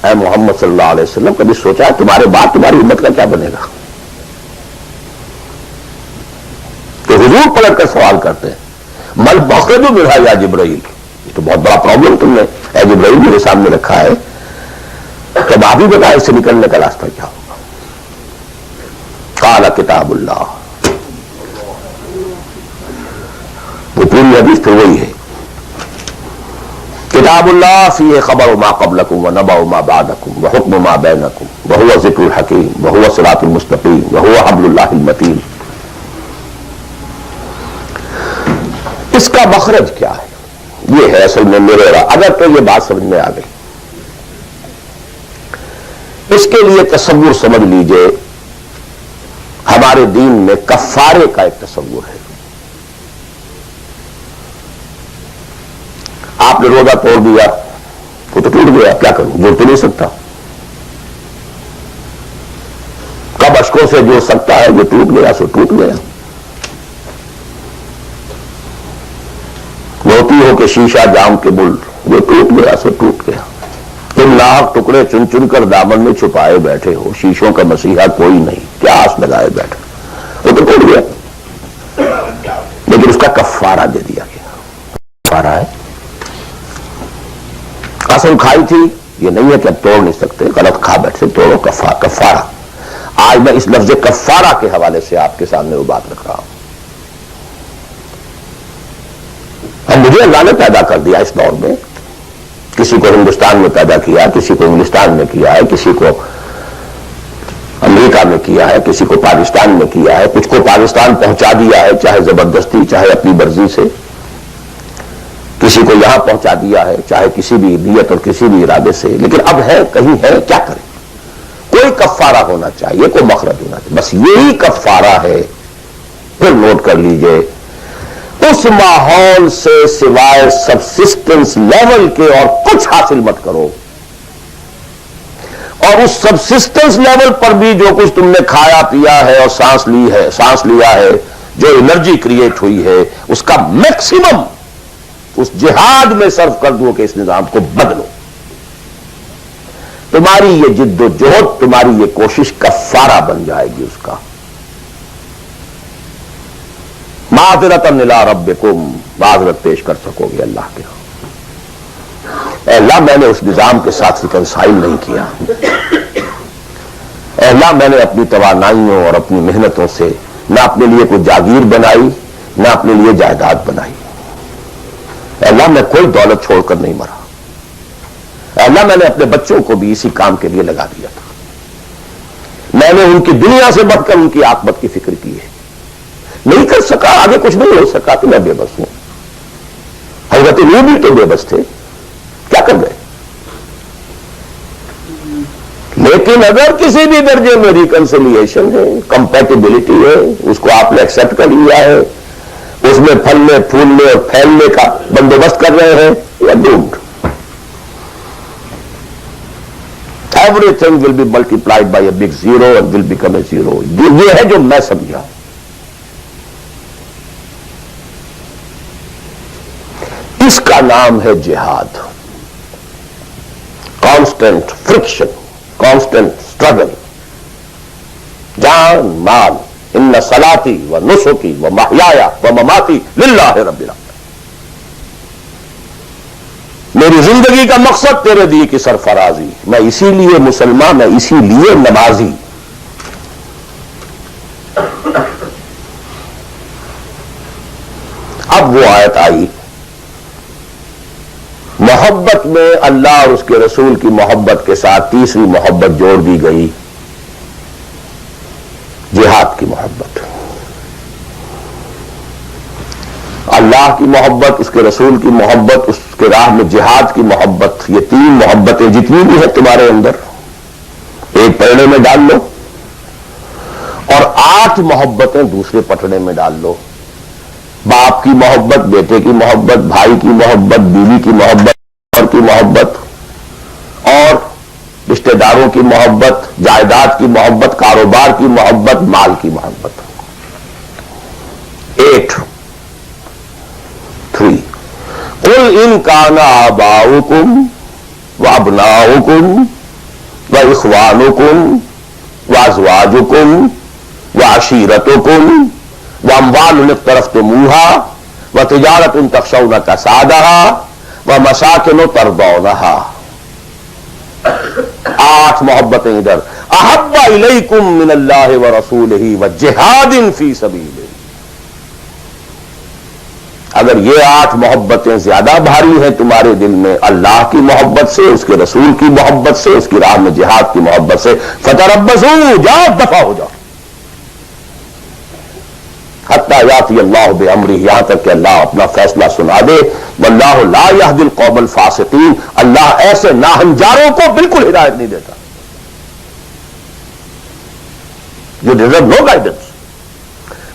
اے محمد صلی اللہ علیہ وسلم کبھی سوچا ہے تمہارے بعد تمہاری امت کا کیا بنے گا؟ تو حضور پلٹ کر سوال کرتے ہیں مل مخرج منہا یا جبرائیل، یہ تو بہت بڑا پرابلم تم نے اے جبرائیل میرے سامنے رکھا ہے، تب آپ ہی بتائیں اس سے نکلنے کا راستہ کیا ہوگا؟ قال کتاب اللہ، وہ پوری حدیث پھر وہی ہے، کتاب اللہ فیہ خبر ما قبلکم ونبأ ما بعدکم وحکم ما بینکم وہو ذکر الحکیم وہو صراط المستقیم وہو حبل اللہ المتین۔ اس کا مخرج کیا ہے؟ یہ ہے اصل میں میرے اگر تو یہ بات سمجھ میں آ گئی، اس کے لیے تصور سمجھ لیجئے، ہمارے دین میں کفارے کا ایک تصور ہے۔ آپ نے روزہ توڑ دیا وہ تو ٹوٹ گیا، کیا کروں، جوڑ تو نہیں سکتا، کب اشکوں سے جوڑ سکتا ہے، جو ٹوٹ گیا سو ٹوٹ گیا۔ موتی ہو کہ شیشہ جام کے بل، جو ٹوٹ گیا سو ٹوٹ گیا۔ تم لاکھ ٹکڑے چن چن کر دامن میں چھپائے بیٹھے ہو، شیشوں کا مسیحا کوئی نہیں، کیا آس لگائے بیٹھے، وہ تو ٹوٹ گیا، لیکن اس کا کفارہ دے دیا گیا۔ کفارہ ہے، قسم کھائی تھی، یہ نہیں ہے کہ اب توڑ نہیں سکتے، غلط کھا بیٹھے، توڑو کفارہ۔ آج میں اس لفظ کفارہ کے حوالے سے آپ کے سامنے وہ بات رکھ رہا ہوں۔ اب مجھے اللہ نے پیدا کر دیا اس دور میں، کسی کو ہندوستان میں پیدا کیا، کسی کو انگلستان میں کیا ہے، کسی کو امریکہ میں کیا ہے، کسی کو پاکستان میں کیا ہے، کچھ کو پاکستان پہنچا دیا ہے، چاہے زبردستی چاہے اپنی مرضی سے، کسی کو یہاں پہنچا دیا ہے چاہے کسی بھی نیت اور کسی بھی ارادے سے، لیکن اب ہے کہیں ہے، کیا کریں؟ کوئی کفارہ ہونا چاہیے، کوئی مخرج ہونا چاہیے، بس یہی کفارہ ہے۔ پھر نوٹ کر لیجئے اس ماحول سے سوائے سبسسٹنس لیول کے اور کچھ حاصل مت کرو، اور اس سبسسٹنس لیول پر بھی جو کچھ تم نے کھایا پیا ہے اور سانس لیا ہے، جو انرجی کریٹ ہوئی ہے، اس کا میکسیمم اس جہاد میں صرف کر دو کہ اس نظام کو بدلو۔ تمہاری یہ جد و جہد، تمہاری یہ کوشش کفارہ بن جائے گی اس کا۔ معذرۃ الی ربکم، معذرت پیش کر سکو گے اللہ کے۔ اے اللہ میں نے اس نظام کے ساتھ ریکنسائل نہیں کیا، اے اللہ میں نے اپنی توانائیوں اور اپنی محنتوں سے نہ اپنے لیے کوئی جاگیر بنائی، نہ اپنے لیے جائیداد بنائی، اے اللہ میں کوئی دولت چھوڑ کر نہیں مرا، اے اللہ میں نے اپنے بچوں کو بھی اسی کام کے لیے لگا دیا تھا، میں نے ان کی دنیا سے بڑھ کر ان کی عاقبت کی فکر کی ہے، نہیں کر سکا، آگے کچھ نہیں ہو سکا تو میں بے بس ہوں۔ حضرت نوح بھی تو بے بس تھے، کیا کر گئے؟ لیکن اگر کسی بھی درجے میں ریکنسیلیشن ہے، کمپیٹیبلٹی ہے، اس کو آپ نے ایکسپٹ کر لیا ہے، اس میں پھلنے پھولنے اور پھیلنے کا بندوبست کر رہے ہیں، یا doomed. Everything will be multiplied by a big zero and will become a zero۔ یہ ہے جو میں سمجھا۔ اس کا نام ہے جہاد. کانسٹنٹ فرکشن، کانسٹنٹ اسٹرگل، جان مال. ان صلاتی و نسکی و محیایا و مماتی للہ رب العالمین. میری زندگی کا مقصد تیرے دیے کی سرفرازی. میں اسی لیے مسلمان، میں اسی لیے نمازی. اب وہ آیت آئی، محبت میں اللہ اور اس کے رسول کی محبت کے ساتھ تیسری محبت جوڑ دی گئی، جہاد کی محبت. اللہ کی محبت، اس کے رسول کی محبت، اس کے راہ میں جہاد کی محبت. یہ تین محبتیں جتنی بھی ہیں تمہارے اندر، ایک پٹڑے میں ڈال لو اور 8 محبتیں دوسرے پٹڑے میں ڈال لو. باپ کی محبت، بیٹے کی محبت، بھائی کی محبت، بیوی کی محبت، اور کی محبت، اور رشتہ داروں کی محبت، جائیداد کی محبت، کاروبار کی محبت، مال کی محبت. 8 3 قل ان کان آباؤکم وابناؤکم واخوانکم وازواجکم وعشیرتکم واموال اقترفتموها وتجارۃ تخشون کسادها ومساکن ترضونها. 8 محبتیں ادھر. احب الیکم من اللہ ورسولہ وجہاد فی سبیلہ. اگر یہ 8 محبتیں زیادہ بھاری ہیں تمہارے دل میں اللہ کی محبت سے، اس کے رسول کی محبت سے، اس کی راہ میں جہاد کی محبت سے، فتربصوا، جاؤ دفع ہو جاؤ حتی یاتی اللہ بامرہ، یہاں تک کہ اللہ اپنا فیصلہ سنا دے. واللہ لا یہدی القوم الفاسقین، اللہ ایسے ناہنجاروں کو بالکل ہدایت نہیں دیتا. You deserve no guidance.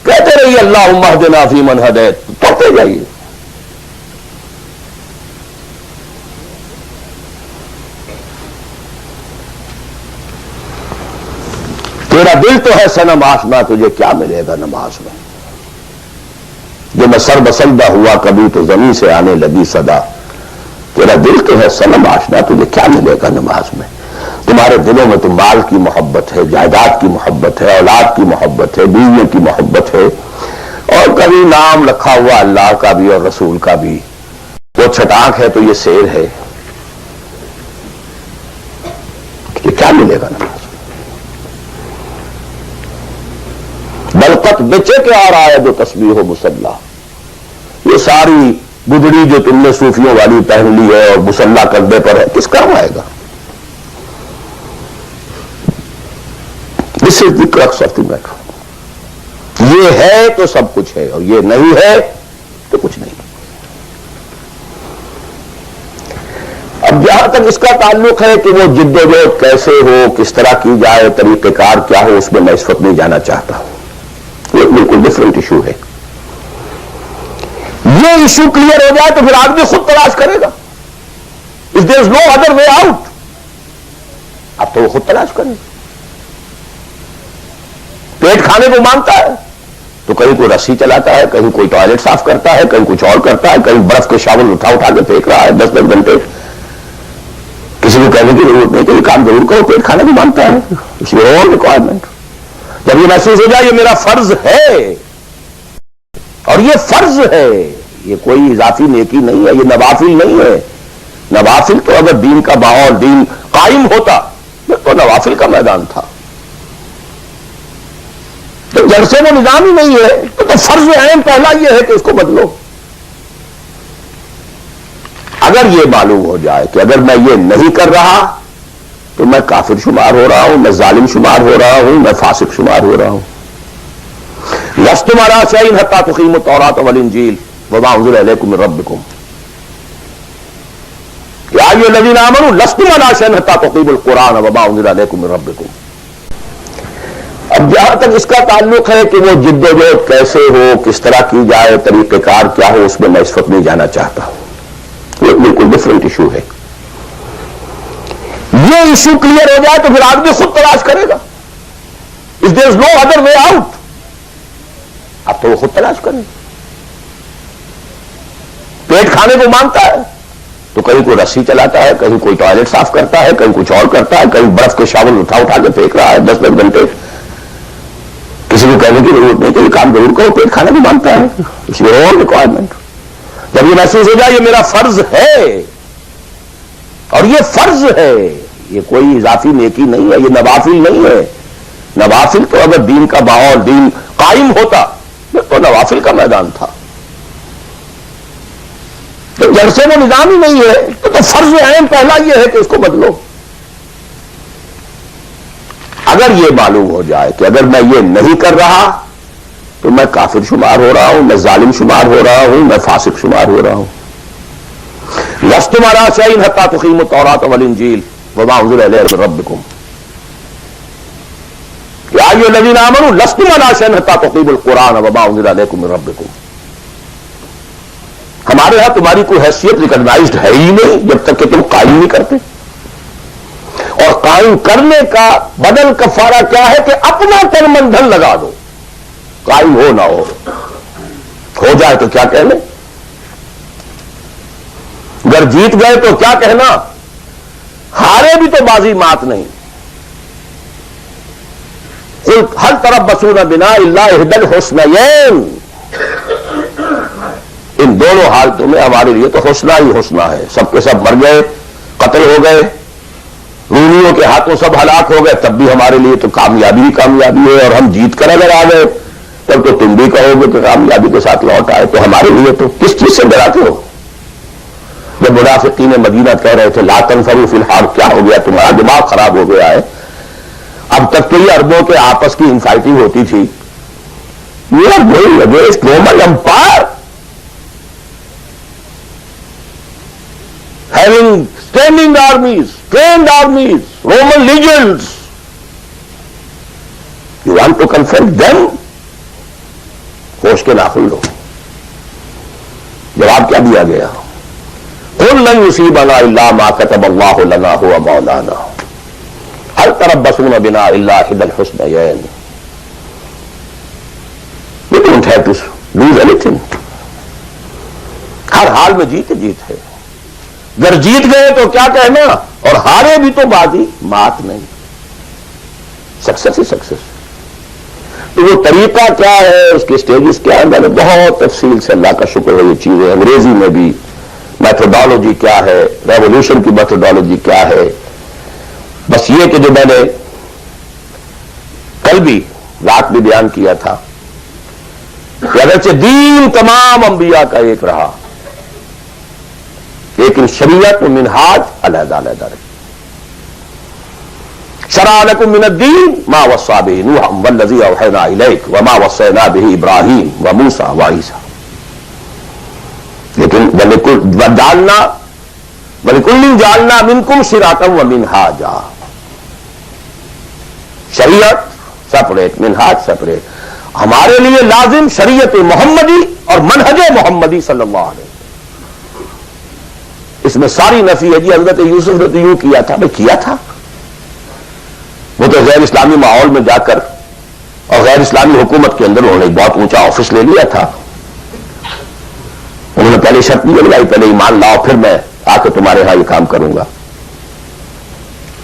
کہتے رہیے اللہم اہدنا فیمن ہدیت، پڑھتے جائیے. تیرا دل تو ہے صنم آشنا، تجھے کیا ملے گا نماز میں؟ جو میں سر بسندہ ہوا کبھی تو زمین سے آنے لگی صدا. تیرا دل تو ہے صنم آشنا، تجھے کیا ملے گا نماز میں؟ تمہارے دلوں میں تو مال کی محبت ہے، جائیداد کی محبت ہے، اولاد کی محبت ہے، بیویوں کی محبت ہے، اور کبھی نام رکھا ہوا اللہ کا بھی اور رسول کا بھی. وہ چھٹانک ہے تو یہ سیر ہے. یہ کیا ملے گا نماز؟ بلقت بچے کے آ رہا ہے جو تسبیح و مصلی. یہ ساری گدڑی جو تم نے صوفیوں والی پہن لی ہے اور مصلی کندھے پر ہے، کس کام آئے گا؟ This is the crux of the matter. یہ ہے تو سب کچھ ہے، اور یہ نہیں ہے تو کچھ نہیں. اب جہاں تک اس کا تعلق ہے کہ وہ جد و جہد کیسے ہو، کس طرح کی جائے، طریقہ کار کیا ہو، اس میں میں اس وقت نہیں جانا چاہتا. یہ بالکل ڈفرینٹ ایشو ہے. یہ ایشو کلیئر ہو جائے تو پھر آدمی خود تلاش کرے گا. If there is no other way out، اب تو وہ خود تلاش کرے گا. پیٹ کھانے کو مانگتا ہے تو کہیں کوئی رسی چلاتا ہے، کہیں کوئی ٹوائلٹ صاف کرتا ہے، کہیں کچھ اور کرتا ہے، کہیں برف کے شاول اٹھا کے پھینک رہا ہے 10 گھنٹے. کسی کو کہنے کی ضرورت نہیں کہ یہ کام ضرور کرو، پیٹ کھانے کو مانگتا ہے. اس لیے اور ریکوائرمنٹ. جب یہ محسوس ہو جائے یہ میرا فرض ہے، اور یہ فرض ہے، یہ کوئی اضافی نیکی نہیں ہے، یہ نوافل نہیں ہے. نوافل تو اگر دین کا ماحول، دین قائم ہوتا تو نوافل کا میدان تھا. تو جب سے وہ نظام ہی نہیں ہے تو فرض اہم پہلا یہ ہے کہ اس کو بدلو. اگر یہ معلوم ہو جائے کہ اگر میں یہ نہیں کر رہا تو میں کافر شمار ہو رہا ہوں، میں ظالم شمار ہو رہا ہوں، میں فاسق شمار ہو رہا ہوں. لستم علی شیء حتی تقیموا التوراۃ والانجیل وما انزل الیکم من ربکم یا ایھا الذین آمنوا لستم علی شیء حتی تقیموا القرآن وما انزل الیکم من ربکم. اب جہاں تک اس کا تعلق ہے کہ وہ جد و جہد کیسے ہو، کس طرح کی جائے، طریقہ کار کیا ہو، اس میں اس وقت نہیں جانا چاہتا. یہ بالکل ڈفرینٹ ایشو ہے. یہ ایشو کلیئر ہو جائے تو پھر آدمی خود تلاش کرے گا. If there is no other way out، اب تو وہ خود تلاش کرے گا. پیٹ کھانے کو مانگتا ہے تو کہیں کوئی رسی چلاتا ہے, کہیں کوئی ٹوائلٹ صاف کرتا ہے, کہیں کچھ اور کرتا ہے, کہیں برف کے شاول اٹھا کے پھینک رہا ہے 10 گھنٹے. کسی کو کہنے کی ضرورت نہیں کہ یہ کام ضرور کرو, پیٹ کھانا بھی مانگتا ہے. اس لیے اور ریکوائرمنٹ جب یہ محسوس ہو جائے یہ میرا فرض ہے, اور یہ فرض ہے, یہ کوئی اضافی نیکی نہیں ہے, یہ نوافل نہیں ہے. نوافل تو اگر دین کا ماحول دین قائم ہوتا تو نوافل کا میدان تھا. تو جب سے وہ نظام ہی نہیں ہے تو فرض اہم پہلا یہ ہے کہ اس کو بدلو. اگر یہ معلوم ہو جائے کہ اگر میں یہ نہیں کر رہا تو میں کافر شمار ہو رہا ہوں, میں ظالم شمار ہو رہا ہوں, میں فاسق شمار ہو رہا ہوں. لستم علی شیء حتی تقیموا التوراۃ والانجیل وما انزل الیکم من ربکم یا ایھا الذین آمنوا لستم علی شیء حتی تقیموا القرآن وما انزل الیکم من ربکم. ہمارے ہاں تمہاری کوئی حیثیت ریکگنائزڈ ہے ہی نہیں جب تک کہ تم قائم نہیں کرتے. اور قائم کرنے کا بدل کفارہ کیا ہے کہ اپنا تن من دھن لگا دو. قائم ہو نہ ہو جائے تو کیا کہنے, اگر جیت گئے تو کیا کہنا, ہارے بھی تو بازی مات نہیں. ہل تربصون بنا الا احدی الحسنیین, ان دونوں حالتوں میں ہمارے لیے تو حسنہ ہی حسنہ ہے. سب کے سب مر گئے, قتل ہو گئے, رومیوں کے ہاتھوں سب ہلاک ہو گئے, تب بھی ہمارے لیے تو کامیابی ہی کامیابی ہے. اور ہم جیت کر اگر آ گئے تب تو تم بھی کہو گے کہ کامیابی کے ساتھ لوٹ آئے. تو ہمارے لیے تو کس چیز سے ڈراتے ہو؟ جب منافقین مدینہ کہہ رہے تھے لا تنفروا فی الحرب, کیا ہو گیا تمہارا دماغ خراب ہو گیا ہے؟ اب تک تو یہ عربوں کے آپس کی انفائٹنگ ہوتی تھی. We are going against Roman Empire, having standing armies, trained armies, Roman legions. You want to confront them? ہوش کے ناخن لو. جواب کیا دیا گیا؟ قل لن يصيبنا الا ما كتب الله لنا هو مولانا هل تربصون بنا الا احدى الحسنيين. You don't have to lose anything. ہر حال میں جیت ہے. اگر جیت گئے تو کیا کہنا, اور ہارے بھی تو بازی مات نہیں. سکسس ہی سکسس. تو وہ طریقہ کیا ہے, اس کے سٹیجز کیا ہے, میں نے بہت تفصیل سے, اللہ کا شکر ہے, یہ چیزیں انگریزی میں بھی, میتھڈالوجی کیا ہے, ریولوشن کی میتھڈالوجی کیا ہے. بس یہ کہ جو میں نے کل بھی رات بھی بیان کیا تھا کہ اگرچہ دین تمام انبیاء کا ایک رہا لیکن شریعت و منہاج علیحدہ علیحدہ رہی. شرع لکم من الدین ما وصى به نوحا والذی اوحینا الیک وما وصینا به ابراہیم وموسیٰ وعیسیٰ. لیکن وَلِكُلٍّ جَعَلْنَا مِنْكُمْ شِرْعَةً وَمِنْهَاجًا. شریعت سپریٹ, منہاج سپریٹ. ہمارے لیے لازم شریعت محمدی اور منہج محمدی صلی اللہ علیہ وسلم. اس میں ساری نفی ہے. جی حضرت یوسف نے تو یوں کیا تھا, میں کیا تھا. وہ تو غیر اسلامی ماحول میں جا کر اور غیر اسلامی حکومت کے اندر انہوں نے بہت اونچا آفس لے لیا تھا. انہوں نے پہلے شرط نہیں لگائی, پہلے ایمان لاؤ پھر میں آ کے تمہارے ہاں یہ کام کروں گا.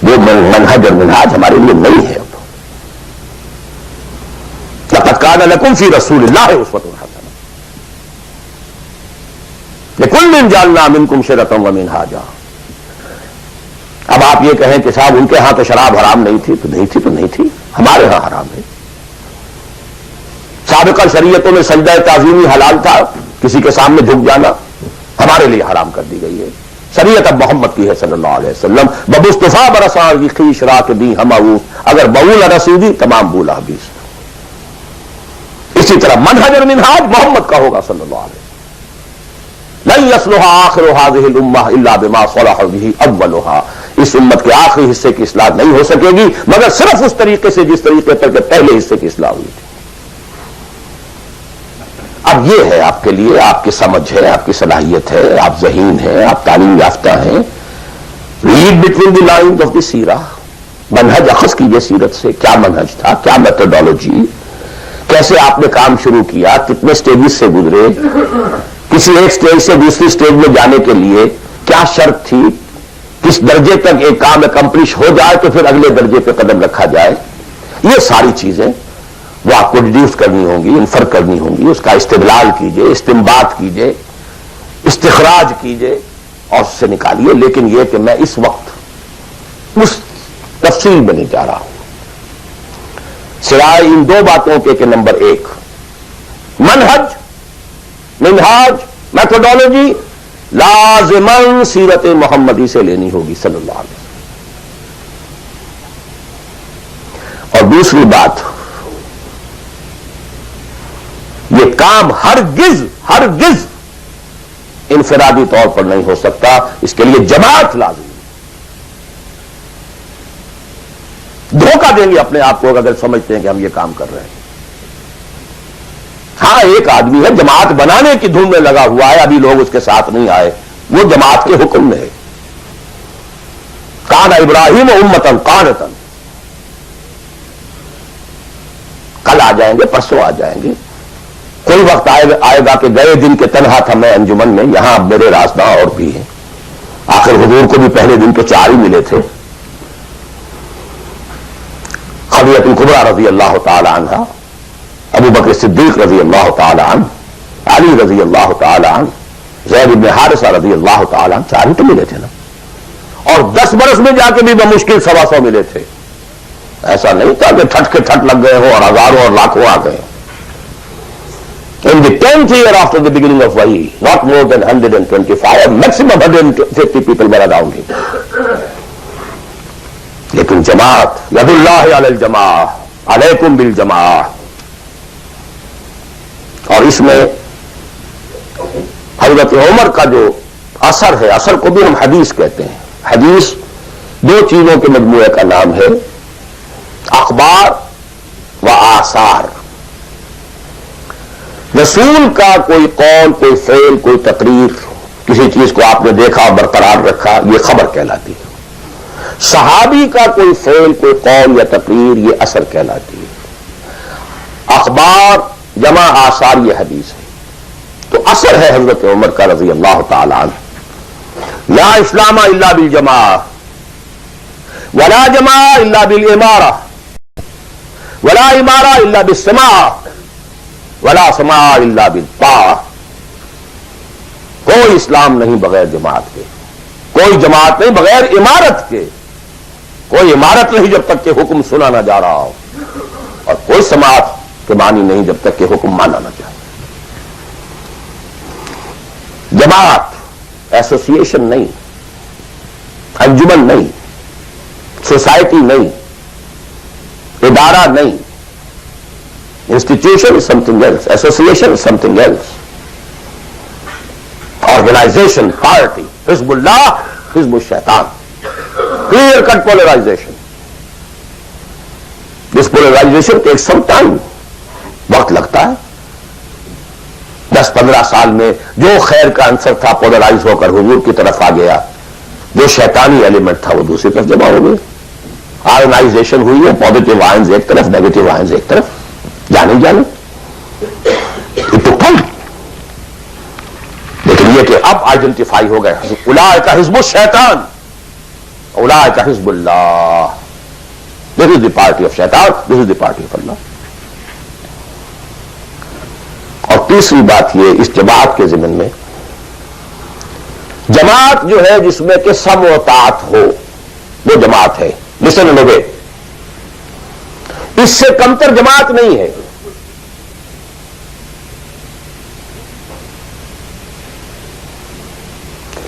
وہ منہج اور منہاج ہمارے لیے نہیں ہے. لقد کان لکم فی رسول اللہ اسوۃ حسنہ لکل جعلنا منکم شرعۃ ومنہاجا. اب آپ یہ کہیں کہ صاحب ان کے ہاں تو شراب حرام نہیں تھی, تو نہیں تھی تو نہیں تھی, ہمارے ہاں حرام ہے. سابقہ شریعتوں میں سجدہ تعظیمی حلال تھا, کسی کے سامنے جھک جانا, ہمارے لیے حرام کر دی گئی ہے. شریعت اب محمد کی ہے صلی اللہ علیہ وسلم. بمصطفیٰ برسان کی خیش راک دی ہماؤ, اگر بول رسیدی تمام بولا حدیث. اسی طرح منہج اور منہاج محمد کا ہوگا صلی اللہ علیہ وسلم. لن يصلح آخر هذه الامة الا بما صلح به اولها. اس امت کے آخری حصے کی اصلاح نہیں ہو سکے گی مگر صرف اس طریقے سے جس طریقے پر کہ پہلے حصے کی اصلاح ہوئی تھی. اب یہ ہے آپ کے لیے, آپ کی سمجھ ہے, آپ کی صلاحیت ہے, آپ ذہین ہیں, آپ تعلیم یافتہ ہیں. Read between the lines of the سیرہ. منہج اخذ کیجیے سیرت سے, کیا منہج تھا, کیا میتھڈالوجی, کیسے آپ نے کام شروع کیا, کتنے سٹیجز سے گزرے, کسی ایک سٹیج سے دوسری سٹیج میں جانے کے لیے کیا شرط تھی، کس درجے تک ایک کام اکمپلش ہو جائے تو پھر اگلے درجے پہ قدم رکھا جائے، یہ ساری چیزیں وہ آپ کو ڈیڈیوس کرنی ہوں گی، انفر کرنی ہوں گی، اس کا استدلال کیجئے، استنباط کیجئے، استخراج کیجئے اور اس سے نکالیے. لیکن یہ کہ میں اس وقت اس تفصیل میں نہیں جا رہا ہوں، سوائے ان دو باتوں کے کہ نمبر ایک، منہج، میتھڈالوجی لازماً سیرت محمدی سے لینی ہوگی صلی اللہ علیہ وسلم. اور دوسری بات، یہ کام ہرگز انفرادی طور پر نہیں ہو سکتا، اس کے لیے جماعت لازم ہے. دھوکہ دیں گے اپنے آپ کو اگر سمجھتے ہیں کہ ہم یہ کام کر رہے ہیں. ہاں ایک آدمی ہے جماعت بنانے کی دھن میں لگا ہوا ہے، ابھی لوگ اس کے ساتھ نہیں آئے، وہ جماعت کے حکم میں ہے. کان ابراہیم امتن قانتن، کل آ جائیں گے، پرسوں آ جائیں گے، کوئی وقت آئے گا کہ گئے دن کے تنہا تھا میں انجمن میں، یہاں اب میرے راستہ اور بھی ہیں. آخر حضور کو بھی پہلے دن تو 4 ہی ملے تھے، خدیجہ الکبریٰ رضی اللہ تعالی عنہ، ابو بکر صدیق رضی اللہ تعالی عنہ، علی رضی اللہ تعالی عنہ، زید بن حارثہ رضی اللہ تعالی عنہ، 4 ہی تو ملے تھے نا. اور 10 برس میں جا کے بھی بمشکل 125 ملے تھے. ایسا نہیں تھا کہ ٹھٹ کے ٹھٹ لگ گئے ہوں اور ہزاروں اور لاکھوں آ گئے. In the 10th year after the beginning of Wahi, not more than 125, maximum 150 people were around him. لیکن جماعت، ید اللہ علی الجماع، علیکم بالجماع. اور اس میں حضرت عمر کا جو اثر ہے، اثر کو بھی ہم حدیث کہتے ہیں. حدیث 2 چیزوں کے مجموعے کا نام ہے، اخبار و آثار. رسول کا کوئی قول، کوئی فعل، کوئی تقریر، کسی چیز کو آپ نے دیکھا برقرار رکھا، یہ خبر کہلاتی ہے. صحابی کا کوئی فعل، کوئی قول یا تقریر، یہ اثر کہلاتی ہے. اخبار جمع آثار یہ حدیث ہے. تو اثر ہے حضرت عمر کا رضی اللہ تعالی عنہ، لا اسلام الا بالجماع، ولا جماع الا بالامارہ، ولا امارہ الا بالسماع، ولا سماع الا بالطاعہ. کوئی اسلام نہیں بغیر جماعت کے، کوئی جماعت نہیں بغیر امارت کے، کوئی امارت نہیں جب تک کہ حکم سنا نہ جا رہا ہو، اور کوئی سماعت کے معنی نہیں جب تک کہ حکم مانا نہ جائے. جماعت ایسوسی ایشن نہیں، انجمن نہیں، سوسائٹی نہیں، ادارہ نہیں. Institution is something else, association is something else. Organisation, party, حزب اللہ، حزب الشیطان. Clear cut polarisation. This polarisation take some time, وقت لگتا ہے. 10-15 سال میں جو خیر کا عنصر تھا پولرائز ہو کر حضور کی طرف آ گیا، جو شیطانی ایلیمنٹ تھا وہ دوسری طرف جمع ہو گئے. آرگنائزیشن ہوئی ہے، پازیٹیو آئنز ایک طرف، نیگیٹو آئنز ایک طرف، جانے لیکن یہ کہ اب آئیڈینٹیفائی ہو گئے، اولئک حزب الشیطان، اولئک حزب اللہ. دس از دی پارٹی آف شیطان، دس از دی پارٹی آف اللہ. اور تیسری بات یہ اس جماعت کے ضمن میں، جماعت جو ہے جس میں کہ سمع و طاعت ہو، وہ جماعت ہے. Listen and obey. اس سے کمتر جماعت نہیں ہے.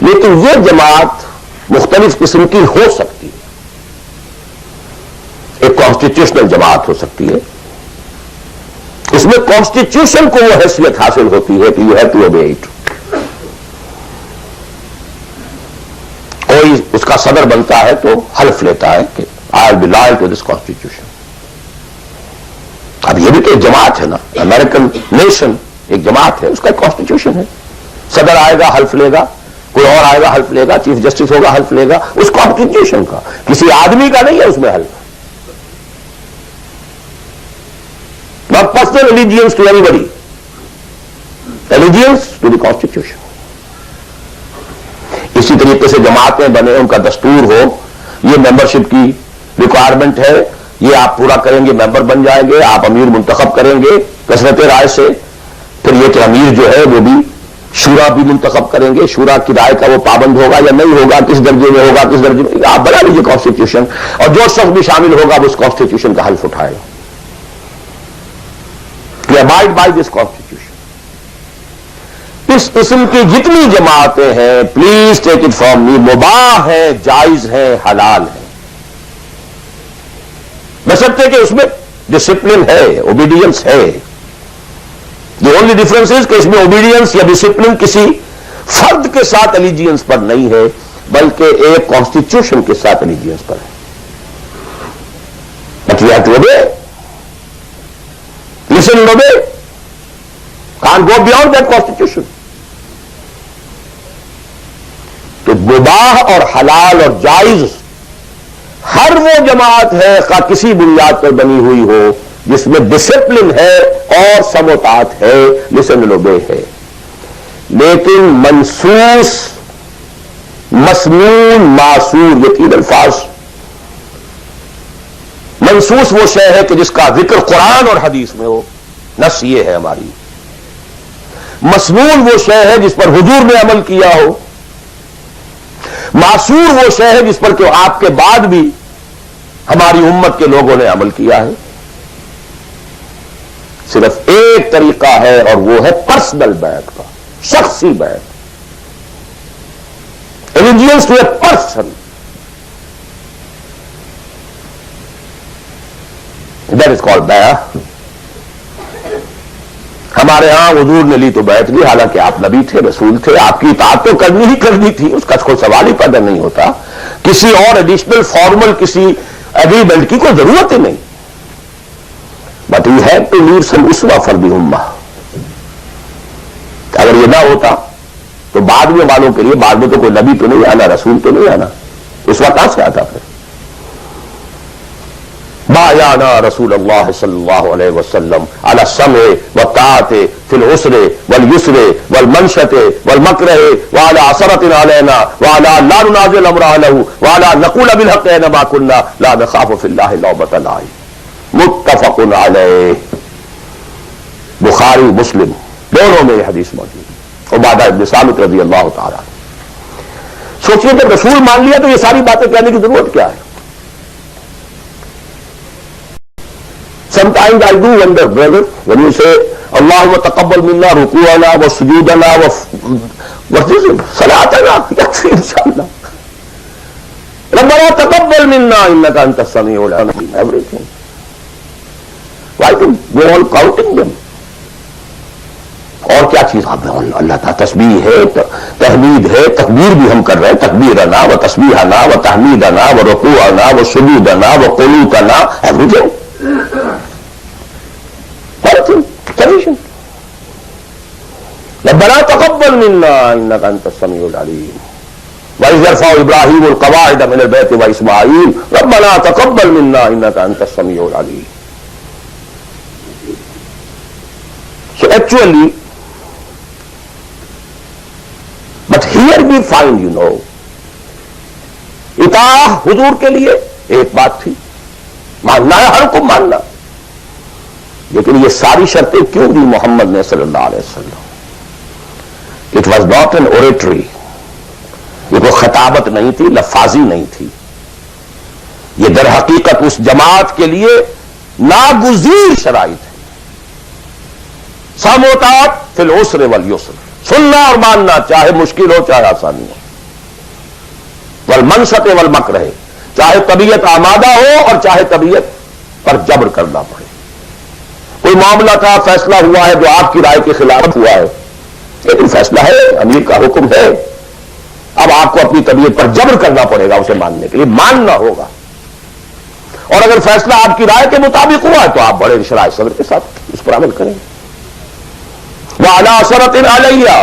لیکن یہ جماعت مختلف قسم کی ہو سکتی ہے. ایک کانسٹیٹیوشنل جماعت ہو سکتی ہے، اس میں کانسٹیٹیوشن کو وہ حیثیت حاصل ہوتی ہے کہ you have to obey it. کوئی اس کا صدر بنتا ہے تو حلف لیتا ہے کہ I will be loyal to this constitution. اب یہ بھی تو ایک جماعت ہے نا، امریکن نیشن ایک جماعت ہے، اس کا ایک کانسٹیٹیوشن ہے. صدر آئے گا حلف لے گا، کوئی اور آئے گا حلف لے گا، چیف جسٹس ہوگا حلف لے گا، اس کانسٹیٹیوشن کا، کسی آدمی کا نہیں ہے اس میں حلف. not personal allegiance to anybody. allegiance to the constitution. اسی طریقے سے جماعتیں بنے، ان کا دستور ہو، یہ ممبرشپ کی ریکوائرمنٹ ہے، یہ آپ پورا کریں گے ممبر بن جائیں گے، آپ امیر منتخب کریں گے کثرت رائے سے، پھر یہ کہ امیر جو ہے وہ بھی شورا بھی منتخب کریں گے، شورا کی رائے کا وہ پابند ہوگا یا نہیں ہوگا، کس درجے میں ہوگا کس درجے میں، آپ بنا لیجیے کانسٹیٹیوشن، اور جو شخص بھی شامل ہوگا وہ اس کانسٹیٹیوشن کا حلف اٹھائے گا. abide by this constitution. اس قسم کی جتنی جماعتیں ہیں please take it from me, مباح ہے، جائز ہے، حلال ہے، بشرطے کہ اس میں ڈسپلن ہے، اوبیڈینس ہے. دی اونلی ڈفرنس از کہ اس میں اوبیڈینس یا ڈسپلن کسی فرد کے ساتھ الیجینس پر نہیں ہے بلکہ ایک کانسٹیٹیوشن کے ساتھ الیجینس پر ہے. But you have to obey, listen and obey. Can't go beyond that constitution. تو مباح اور حلال اور جائز ہر وہ جماعت ہے خواہ کسی بنیاد پر بنی ہوئی ہو جس میں ڈسپلن ہے اور سموتات ہے، listen and obey ہے. لیکن منسوس، مسنون، معصور، یہ تین الفاظ. منسوس وہ شے ہے کہ جس کا ذکر قرآن اور حدیث میں ہو، نص یہ ہے ہماری. مسنون وہ شے ہے جس پر حضور نے عمل کیا ہو. معصور وہ شے ہے جس پر کہ آپ کے بعد بھی ہماری امت کے لوگوں نے عمل کیا ہے. صرف ایک طریقہ ہے اور وہ ہے پرسنل بیعت کا، شخصی بیعت. allegiance to a person. That is called بیعہ. ہمارے ہاں حضور نے لی تو بیعت لی، حالانکہ آپ نبی تھے، رسول تھے، آپ کی اطاعت تو کرنی ہی کرنی تھی، اس کا کوئی سوال ہی پیدا نہیں ہوتا. کسی اور ایڈیشنل فارمل کسی ایگریمنٹ کی کوئی ضرورت ہی نہیں. But you have to leave some اسوہ فار دی امہ. اگر یہ نہ ہوتا تو بعد میں والوں کے لیے، بعد میں تو کوئی نبی تو نہیں آنا، رسول تو نہیں آنا، اسوہ کہاں سے آتا پھر؟ بايعنا رسول اللہ صلی اللہ علیہ وسلم على السمع والطاعة في العسر واليسر والمنشة والمكره وعلى عثرة علينا وعلى لا ننازل الامر له وعلى نقول بالحق اينما كنا لا نخاف في الله لومة لائم. متفق علیہ. بخاری مسلم دونوں میں یہ حدیث موجود ہے. عبادہ بن صامت رضی اللہ تعالیٰ. سوچیے جب رسول مان لیا تو یہ ساری باتیں کہنے کی ضرورت کیا ہے؟ Sometimes I do wonder, brother, when you say, Allahumma taqabbal minna ruku'ana wa sujudana wa what is it? Salatana. Yes, inshallah. Rabbana taqabbal minna innaka anta as-sami'ul 'alim. Everything. Why to go on counting them? اور کیا چیز آپ میں اللہ تعالیٰ تسبیح ہے، تحمید ہے، تکبیر بھی ہم کر رہے ہیں، تکبیرنا و تسبیحنا و تحمیدنا و رکوعنا و سجودنا و قنوتنا، everything. ربنا تقبل منا انك انت السميع العليم واذ يرفع ابراهيم القواعد من البيت واسماعيل ربنا تقبل منا انك انت السميع العليم. So actually, but here we find, you know, اطاعت حضور کے لیے ایک بات تھی، ماننا ہے، ہر کو ماننا. لیکن یہ ساری شرطیں کیوں دی محمد نے صلی اللہ علیہ وسلم؟ It was not an oratory. یہ کوئی خطابت نہیں تھی، لفاظی نہیں تھی. یہ در حقیقت اس جماعت کے لیے ناگزیر شرائط ہے. سموتات فی العسر والیسر، سننا اور ماننا چاہے مشکل ہو چاہے آسانی ہو. والمنشط والمکرہ، چاہے طبیعت آمادہ ہو اور چاہے طبیعت پر جبر کرنا پڑے. کوئی معاملہ تھا، فیصلہ ہوا ہے جو آپ کی رائے کے خلاف ہوا ہے، لیکن فیصلہ ہے، امیر کا حکم ہے، اب آپ کو اپنی طبیعت پر جبر کرنا پڑے گا اسے ماننے کے لیے، ماننا ہوگا. اور اگر فیصلہ آپ کی رائے کے مطابق ہوا ہے تو آپ بڑے شرائع صدر کے ساتھ اس پر عمل کریں. وعلی عثرۃ علیہ،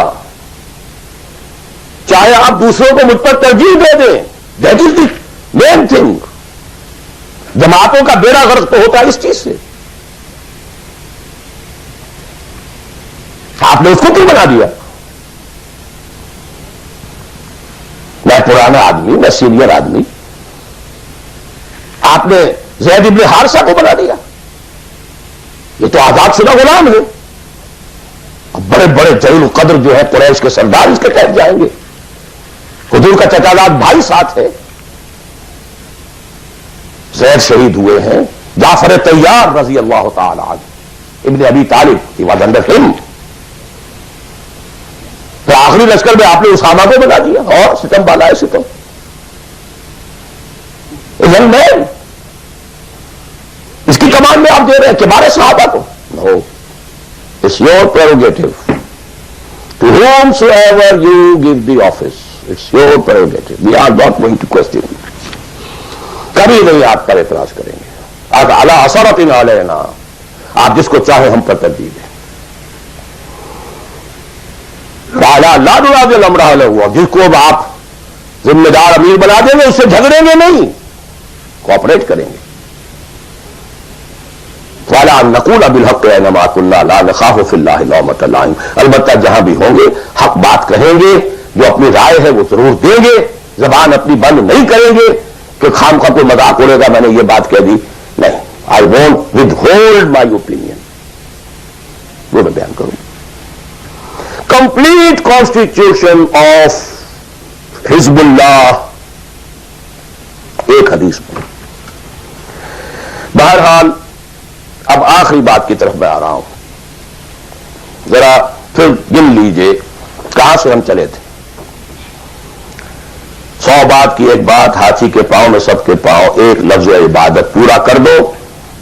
چاہے آپ دوسروں کو مجھ پر ترجیح دے دیں، that is the main thing. جماعتوں کا بیڑا غرق تو ہوتا ہے اس چیز سے. آپ نے اس کو کیوں بنا دیا؟ میں پرانا آدمی، میں سینئر آدمی، آپ نے زید ابن حارثہ کو بنا دیا؟ یہ تو آزاد شدہ غلام ہے. بڑے بڑے جلیل القدر جو ہے قریش کے سردار اس کے تحت جائیں گے. حضور کا چچازاد بھائی ساتھ ہے. زید شہید ہوئے ہیں. جعفر طیار رضی اللہ تعالی عنہ ابن ابی طالب، he was under him. تو آخری لشکر میں آپ نے اسامہ کو بنا دیا اور ستم بالا ہے ستم. young man. اس کی کمان میں آپ دے رہے ہیں کبار صحابہ کو. No. It's your prerogative. To whomsoever you give the office, it's your prerogative. We are not going to question it. کبھی نہیں آپ پر اعتراض کریں گے. آج اعلیٰ اثرت علینا، آپ جس کو چاہیں ہم پر ترجیح دیں. اعلیٰ لا نراجع الامر له، جس کو آپ ذمہ دار امیر بنا دیں گے اس سے جھگڑیں گے نہیں، کوآپریٹ کریں گے. وَلَا نَقُولَ بِالْحَقِّ أَيْنَمَا كُنَّا لَا نَخَافُ فِي اللَّهِ لَوْمَةَ لَائِمٍ. البتہ جہاں بھی ہوں گے حق بات کہیں گے، جو اپنی رائے ہے وہ ضرور دیں گے. زبان اپنی بند نہیں کریں گے کہ خام خواہ کوئی مذاق اڑے گا میں نے یہ بات کہہ دی. نہیں، I won't withhold my opinion. وہ میں بیان کروں. Complete constitution of حزب اللہ ایک حدیث میں. بہرحال اب آخری بات کی طرف میں آ رہا ہوں. ذرا پھر گن لیجئے کہاں سے ہم چلے تھے. 100 بات کی ایک بات، ہاتھی کے پاؤں میں سب کے پاؤں، ایک لفظ عبادت پورا کر دو،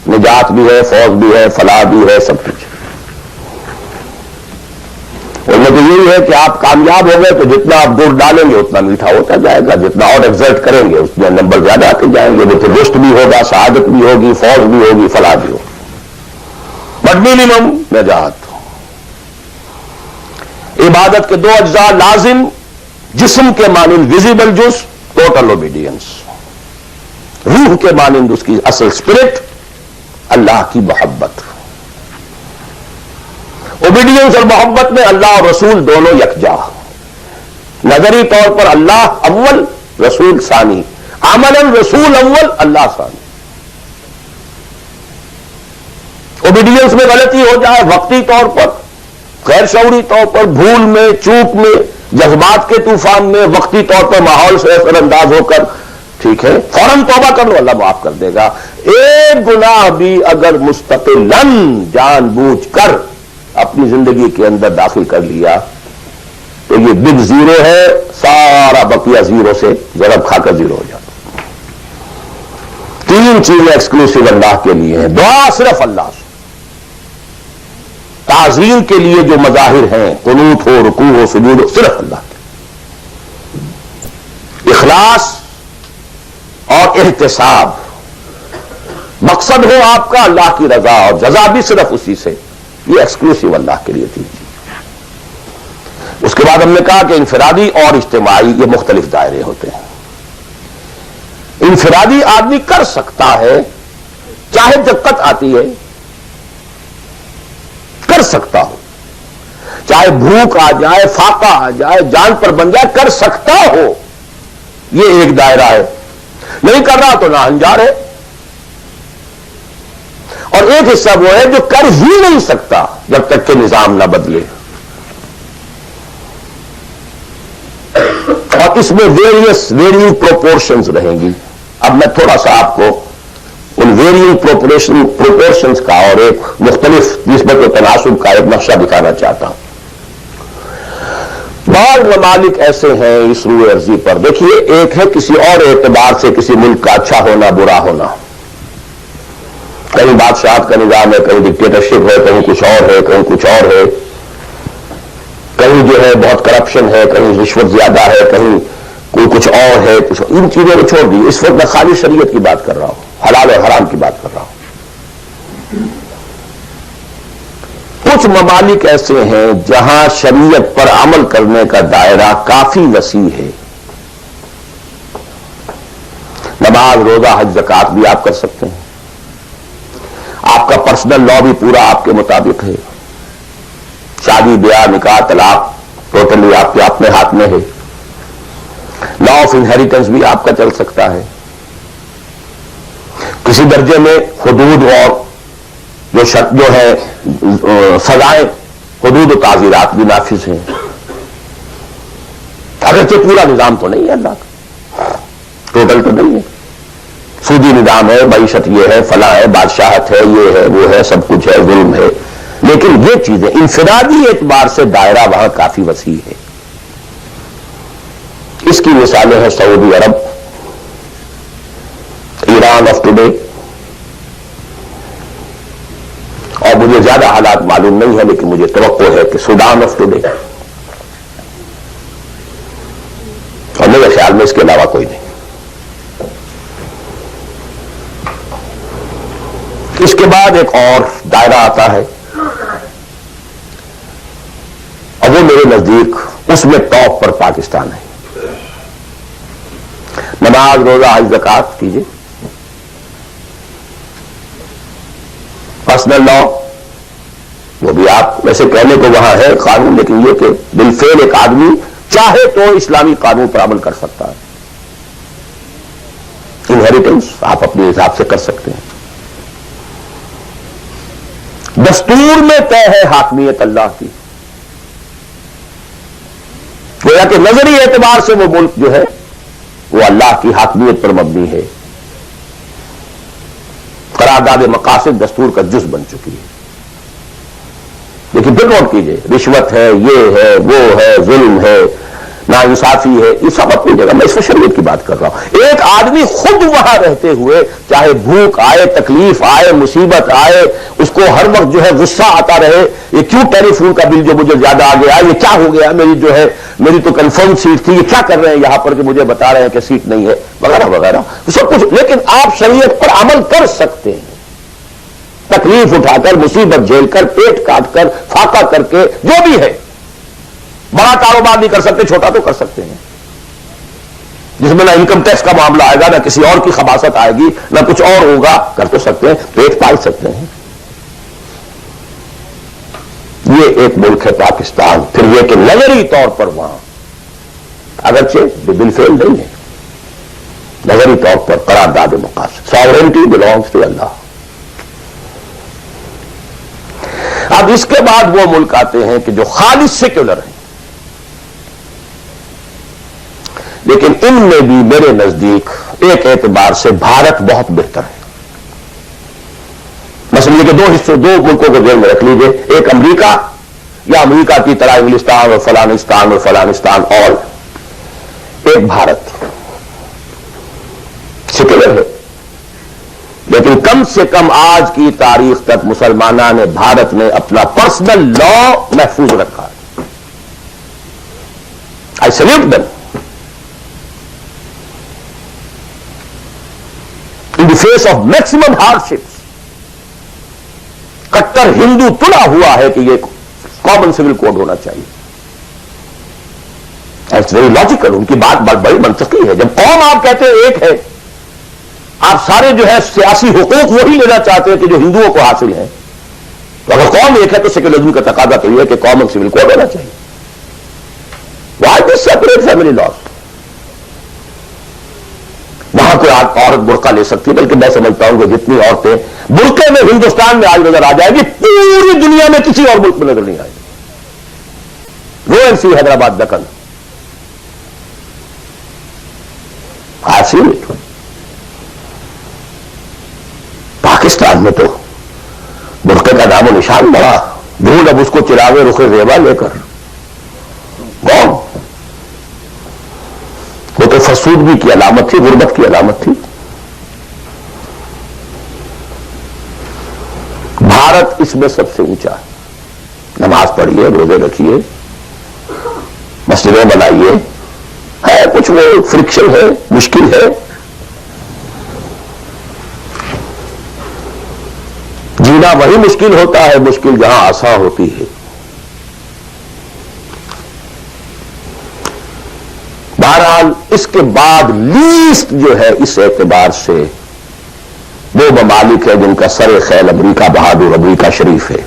نجات بھی ہے، فوز بھی ہے، فلاح بھی ہے، سب کچھ. اور میں تو یہی ہے کہ آپ کامیاب ہو گئے تو جتنا آپ گڑ ڈالیں گے اتنا میٹھا ہوتا جائے گا، جتنا اور ایگزرٹ کریں گے اس میں نمبر زیادہ آتے جائیں گے. وہ پھر رشت بھی ہوگا، سعادت بھی ہوگی، فوز بھی ہوگی، فلاح بھی ہوگی. بٹ منیمم نجات. عبادت کے 2 اجزاء لازم، جسم کے مانند ویزیبل جز، ٹوٹل اوبیڈینس. روح کے مانند اس کی اصل اسپرٹ، اللہ کی محبت. اوبیڈینس اور محبت میں اللہ اور رسول دونوں یکجا. نظری طور پر اللہ اول، رسول ثانی. عملاً رسول اول، اللہ ثانی. اوبیڈینس میں غلطی ہو جائے وقتی طور پر، غیر شعوری طور پر، بھول میں، چوک میں، جذبات کے طوفان میں، وقتی طور پر ماحول سے اثر انداز ہو کر، ٹھیک ہے فوراً توبہ کر لو، اللہ معاف کر دے گا. ایک گناہ بھی اگر مستقلاً جان بوجھ کر اپنی زندگی کے اندر داخل کر لیا تو یہ بگ زیرو ہے، سارا بقیہ زیرو سے ضرب کھا کر زیرو ہو جاتا. 3 چیزیں ایکسکلوسیو اللہ کے لیے ہیں. دعا صرف اللہ سے، تعظیم کے لیے جو مظاہر ہیں، قنوت ہو، رکوع ہو، سجود ہو، صرف اللہ کے. اخلاص اور احتساب، مقصد ہو آپ کا اللہ کی رضا اور جزا بھی صرف اسی سے، یہ ایکسکلوسیو اللہ کے لیے تھی. اس کے بعد ہم نے کہا کہ انفرادی اور اجتماعی یہ مختلف دائرے ہوتے ہیں. انفرادی آدمی کر سکتا ہے، چاہے دقت آتی ہے کر سکتا ہو، چاہے بھوک آ جائے، فاقہ آ جائے، جان پر بن جائے، کر سکتا ہو. یہ ایک دائرہ ہے. نہیں کر رہا تو ناہنجار ہے. اور ایک حصہ وہ ہے جو کر ہی نہیں سکتا جب تک کہ نظام نہ بدلے. اور اس میں ویریئنگ پروپورشنز رہیں گی. اب میں تھوڑا سا آپ کو ان ویریئنگ پروپورشنز کا اور ایک مختلف نسبت و تناسب کا ایک نقشہ دکھانا چاہتا ہوں. بعض ممالک ایسے ہیں اس روئے ارضی پر، دیکھیے ایک ہے کسی اور اعتبار سے کسی ملک کا اچھا ہونا برا ہونا. کہیں بادشاہت کا نظام ہے، کہیں ڈکٹیٹرشپ ہے، کہیں کچھ اور ہے، کہیں کچھ اور ہے، کہیں جو ہے بہت کرپشن ہے، کہیں رشوت زیادہ ہے، کہیں کوئی کچھ اور ہے، کچھ ان چیزوں کو چھوڑ دی. اس وقت میں خالی شریعت کی بات کر رہا ہوں، حلال اور حرام کی بات کر رہا ہوں. کچھ ممالک ایسے ہیں جہاں شریعت پر عمل کرنے کا دائرہ کافی وسیع ہے. نماز، روزہ، حج، زکوٰۃ بھی آپ کر سکتے ہیں. آپ کا پرسنل لا بھی پورا آپ کے مطابق ہے. شادی بیاہ نکاح طلاق ٹوٹلی آپ کے اپنے ہاتھ میں ہے. لا آف انہیریٹنس بھی آپ کا چل سکتا ہے. کسی درجے میں حدود اور جو ہے سزائیں، حدود و تعزیرات بھی نافذ ہیں. اگرچہ پورا نظام تو نہیں ہے اللہ کا، ٹوٹل تو نہیں ہے. سودی نظام ہے، معیشت یہ ہے، فلاں ہے، بادشاہت ہے، یہ ہے، وہ ہے، سب کچھ ہے، ظلم ہے. لیکن یہ چیزیں انفرادی اعتبار سے دائرہ وہاں کافی وسیع ہے. اس کی مثالیں ہیں سعودی عرب، ایران آف ٹوڈے، اور مجھے زیادہ حالات معلوم نہیں ہے لیکن مجھے توقع ہے کہ سوڈان آف ٹوڈے، اور میرے خیال میں اس کے علاوہ کوئی نہیں. اس کے بعد ایک اور دائرہ آتا ہے، اور وہ میرے نزدیک اس میں ٹاپ پر پاکستان ہے. نماز، روزہ، حج، زکات کیجیے. پرسنل لا، وہ بھی آپ ویسے کہنے کو وہاں ہے قانون، لیکن یہ کہ بالفعل ایک آدمی چاہے تو اسلامی قانون پر عمل کر سکتا ہے. انہیریٹنس آپ اپنے حساب سے کر سکتے ہیں. دستور میں طے ہے حاکمیت اللہ کی. گویا کہ نظری اعتبار سے وہ ملک جو ہے وہ اللہ کی حاکمیت پر مبنی ہے. قرارداد مقاصد دستور کا جز بن چکی ہے. لیکن پھر نوٹ کیجئے، رشوت ہے، یہ ہے، وہ ہے، ظلم ہے، ناانصافی ہے، یہ سب اپنی جگہ. میں اس میں شریعت کی بات کر رہا ہوں. ایک آدمی خود وہاں رہتے ہوئے چاہے بھوک آئے، تکلیف آئے، مصیبت آئے، اس کو ہر وقت جو ہے غصہ آتا رہے، یہ کیوں ٹیلی فون کا بل جو مجھے زیادہ آ گیا، یہ کیا ہو گیا، میری تو کنفرم سیٹ تھی، یہ کیا کر رہے ہیں یہاں پر کہ مجھے بتا رہے ہیں کہ سیٹ نہیں ہے، وغیرہ وغیرہ سب کچھ. لیکن آپ شریعت پر عمل کر سکتے ہیں، تکلیف اٹھا کر، مصیبت جھیل کر، پیٹ کاٹ کر، فاقہ کر کے، جو بھی ہے. بڑا کاروبار نہیں کر سکتے، چھوٹا تو کر سکتے ہیں، جس میں نہ انکم ٹیکس کا معاملہ آئے گا، نہ کسی اور کی خباثت آئے گی، نہ کچھ اور ہوگا. کر تو سکتے ہیں، پیٹ پال سکتے ہیں. یہ ایک ملک ہے پاکستان. پھر یہ کہ نظری طور پر وہاں اگرچہ بالفعل نہیں ہے، نظری طور پر قرارداد مقاصد، ساورنٹی بلانگس ٹو اللہ. اب اس کے بعد وہ ملک آتے ہیں کہ جو خالص سیکولر ہیں، لیکن ان میں بھی میرے نزدیک ایک اعتبار سے بھارت بہت بہتر ہے. مثلا یہ کہ دو ملکوں کو ذہن میں رکھ لیجئے، ایک امریکہ یا امریکہ کی طرح انگلستان اور فلانستان اور ایک بھارت. سیکولر ہے لیکن کم سے کم آج کی تاریخ تک مسلمانان بھارت نے اپنا پرسنل لا محفوظ رکھا ہے. I salute them. In the face of maximum hardships. کٹر ہندو تلا ہوا ہے کہ یہ کامن سول کوڈ ہونا چاہیے. It's very logical. ان کی بات بڑی منطقی ہے. جب قوم آپ کہتے ہیں ایک ہے، آپ سارے جو ہے سیاسی حقوق وہی لینا چاہتے ہیں کہ جو ہندوؤں کو حاصل ہیں، تو اگر قوم ایک ہے تو سیکولرزم کا تقاضا تو یہ ہے کہ کامن سول کوڈ ہونا چاہیے. Why this separate family laws? وہاں کوئی عورت برقع لے سکتی ہے، بلکہ میں سمجھتا ہوں کہ جتنی عورتیں برقعے میں ہندوستان میں آج نظر آ جائے گی، پوری دنیا میں کسی اور ملک میں نظر نہیں آئے گی. گو اینڈ سی حیدرآباد دکن. پاکستان میں تو برقعے کا نام و نشان بڑا بھول. اب اس کو چراغے رخ ریبا لے کر کون؟ وہ تو فرسودگی کی علامت تھی، غربت کی علامت تھی. بھارت اس میں سب سے اونچا ہے. نماز پڑھیے، روزے رکھیے، مسجدیں بنائیے. ہے کچھ وہ فرکشن ہے، مشکل ہے. جینا وہی مشکل ہوتا ہے، مشکل جہاں آسان ہوتی ہے. بہرحال اس کے بعد لیسٹ جو ہے اس اعتبار سے وہ ممالک ہے جن کا سر خیل امریکہ بہادر، امریکہ شریف ہے.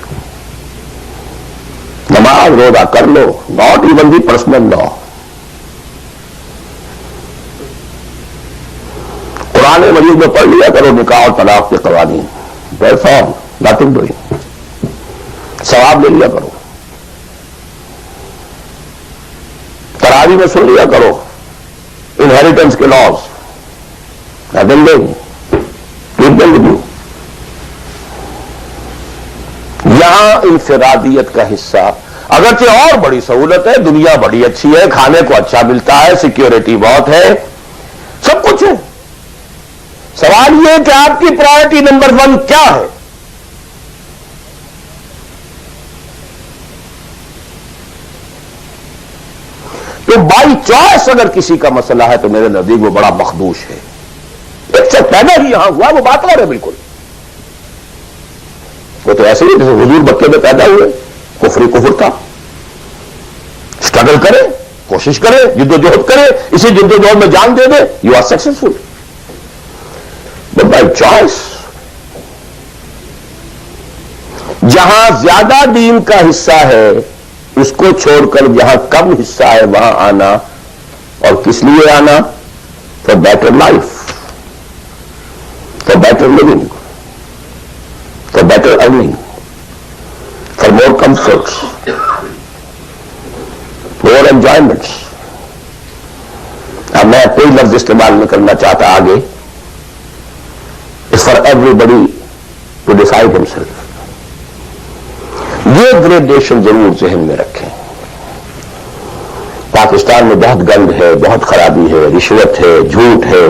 نماز نماز روزہ کر لو، ناٹ ایون دی پرسنل لا. قرآن مجید میں پڑھ لیا کرو نکاح اور طلاق کے قوانین، دیٹس آل، نتھنگ ڈوئنگ. ثواب لے لیا کرو. تراویح میں سن لیا کرو انہیریٹنس کے لاز. یہاں انفرادیت کا حصہ اگرچہ اور بڑی سہولت ہے، دنیا بڑی اچھی ہے، کھانے کو اچھا ملتا ہے، سیکیورٹی بہت ہے، سب کچھ ہے. سوال یہ کہ آپ کی پرائرٹی نمبر 1 کیا ہے؟ تو بائی چوائس اگر کسی کا مسئلہ ہے تو میرے نزدیک وہ بڑا مخدوش ہے. ایک سے پیدا ہی یہاں ہوا، وہ بات اور ہے بالکل. وہ تو ایسے ہی جیسے حضور مکے میں پیدا ہوئے، کفر کفر تھا. اسٹرگل کرے، کوشش کرے، جد و جہد کرے، اسی جد و جہد میں جان دے دے، you are successful. But by choice جہاں زیادہ دین کا حصہ ہے اس کو چھوڑ کر جہاں کم حصہ ہے وہاں آنا، اور کس لیے آنا؟ For better life, for better living, for better earning, for more comforts, more enjoyments. اب میں کوئی لفظ استعمال نہیں کرنا چاہتا آگے. It's for everybody to decide himself. یہ گریڈیشن ضرور ذہن میں رکھیں. پاکستان میں بہت گند ہے، بہت خرابی ہے، رشوت ہے، جھوٹ ہے،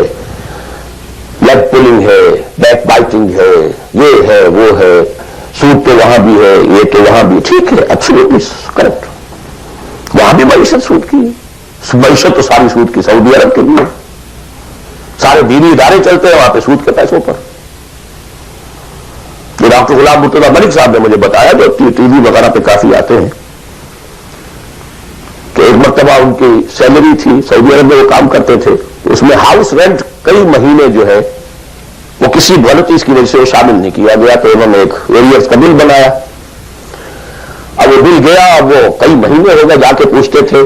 لیگ پولنگ ہے، بیک بائٹنگ ہے، یہ ہے وہ ہے، سود تو وہاں بھی ہے، یہ تو وہاں بھی. ٹھیک ہے، ایبسولوٹلی کریکٹ. وہاں بھی معیشت سود کی، معیشت تو ساری سود کی سعودی عرب کے لیے. سارے دینی ادارے چلتے ہیں وہاں پہ سود کے پیسوں پر. یہ ڈاکٹر غلام مرتضیٰ ملک صاحب نے مجھے بتایا، جو ٹی وی وغیرہ پہ کافی آتے ہیں، کہ ایک مرتبہ ان کی سیلری تھی، سعودی عرب میں وہ کام کرتے تھے، اس میں ہاؤس رینٹ کئی مہینے جو ہے وہ کسی غلطی کی وجہ سے وہ شامل نہیں کیا گیا، تو انہوں نے ایک ایریئرز کا بل بنایا. اب وہ بل گیا، اب وہ کئی مہینے ہو گئے، جا کے پوچھتے تھے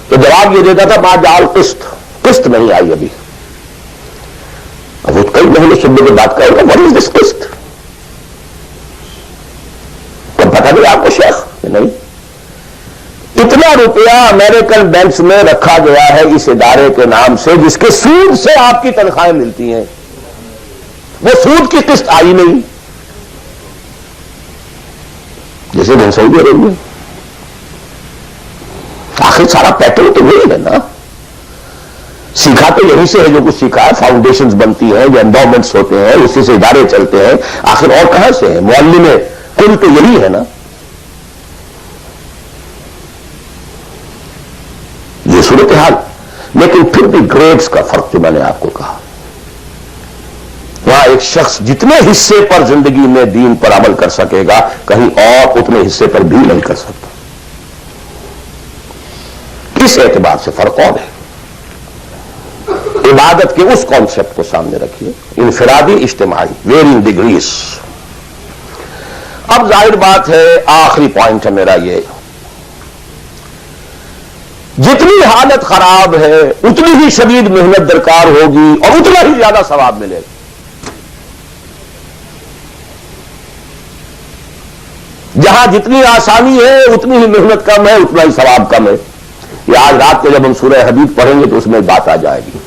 تو جواب یہ دیتا تھا بعد جال قسط نہیں آئی ابھی. اب وہ کئی مہینے سننے کے بات کرے گا، واٹ از دس قسط؟ تب پتا نہیں آپ کو شیخ نہیں. اتنا روپیہ امریکن بینکس میں رکھا گیا ہے اس ادارے کے نام سے جس کے سود سے آپ کی تنخواہیں ملتی ہیں، وہ سود کی قسط آئی نہیں. جیسے میں سعودی عرب میں آخر سارا پیٹرن تو وہی ہے نا. سیکھا تو یہیں سے ہے جو کچھ سیکھا ہے. فاؤنڈیشنز بنتی ہیں، جو انڈومنٹس ہوتے ہیں، اسی سے ادارے چلتے ہیں. آخر اور کہاں سے ہے؟ معلم کل تو یہی ہے نا. یہ صورتحال. لیکن پھر بھی گریڈز کا فرق جو میں نے آپ کو کہا، وہاں ایک شخص جتنے حصے پر زندگی میں دین پر عمل کر سکے گا، کہیں اور اتنے حصے پر بھی نہیں کر سکتا. اس اعتبار سے فرق اور ہے. عبادت کے اس کانسیپٹ کو سامنے رکھیے، انفرادی اجتماعی، ویئرنگ ڈگریز. اب ظاہر بات ہے، آخری پوائنٹ ہے میرا یہ، جتنی حالت خراب ہے اتنی ہی شدید محنت درکار ہوگی اور اتنا ہی زیادہ ثواب ملے گا. جہاں جتنی آسانی ہے اتنی ہی محنت کم ہے، اتنا ہی ثواب کم ہے. یہ آج رات کو جب ہم سورہ حدید پڑھیں گے تو اس میں بات آ جائے گی.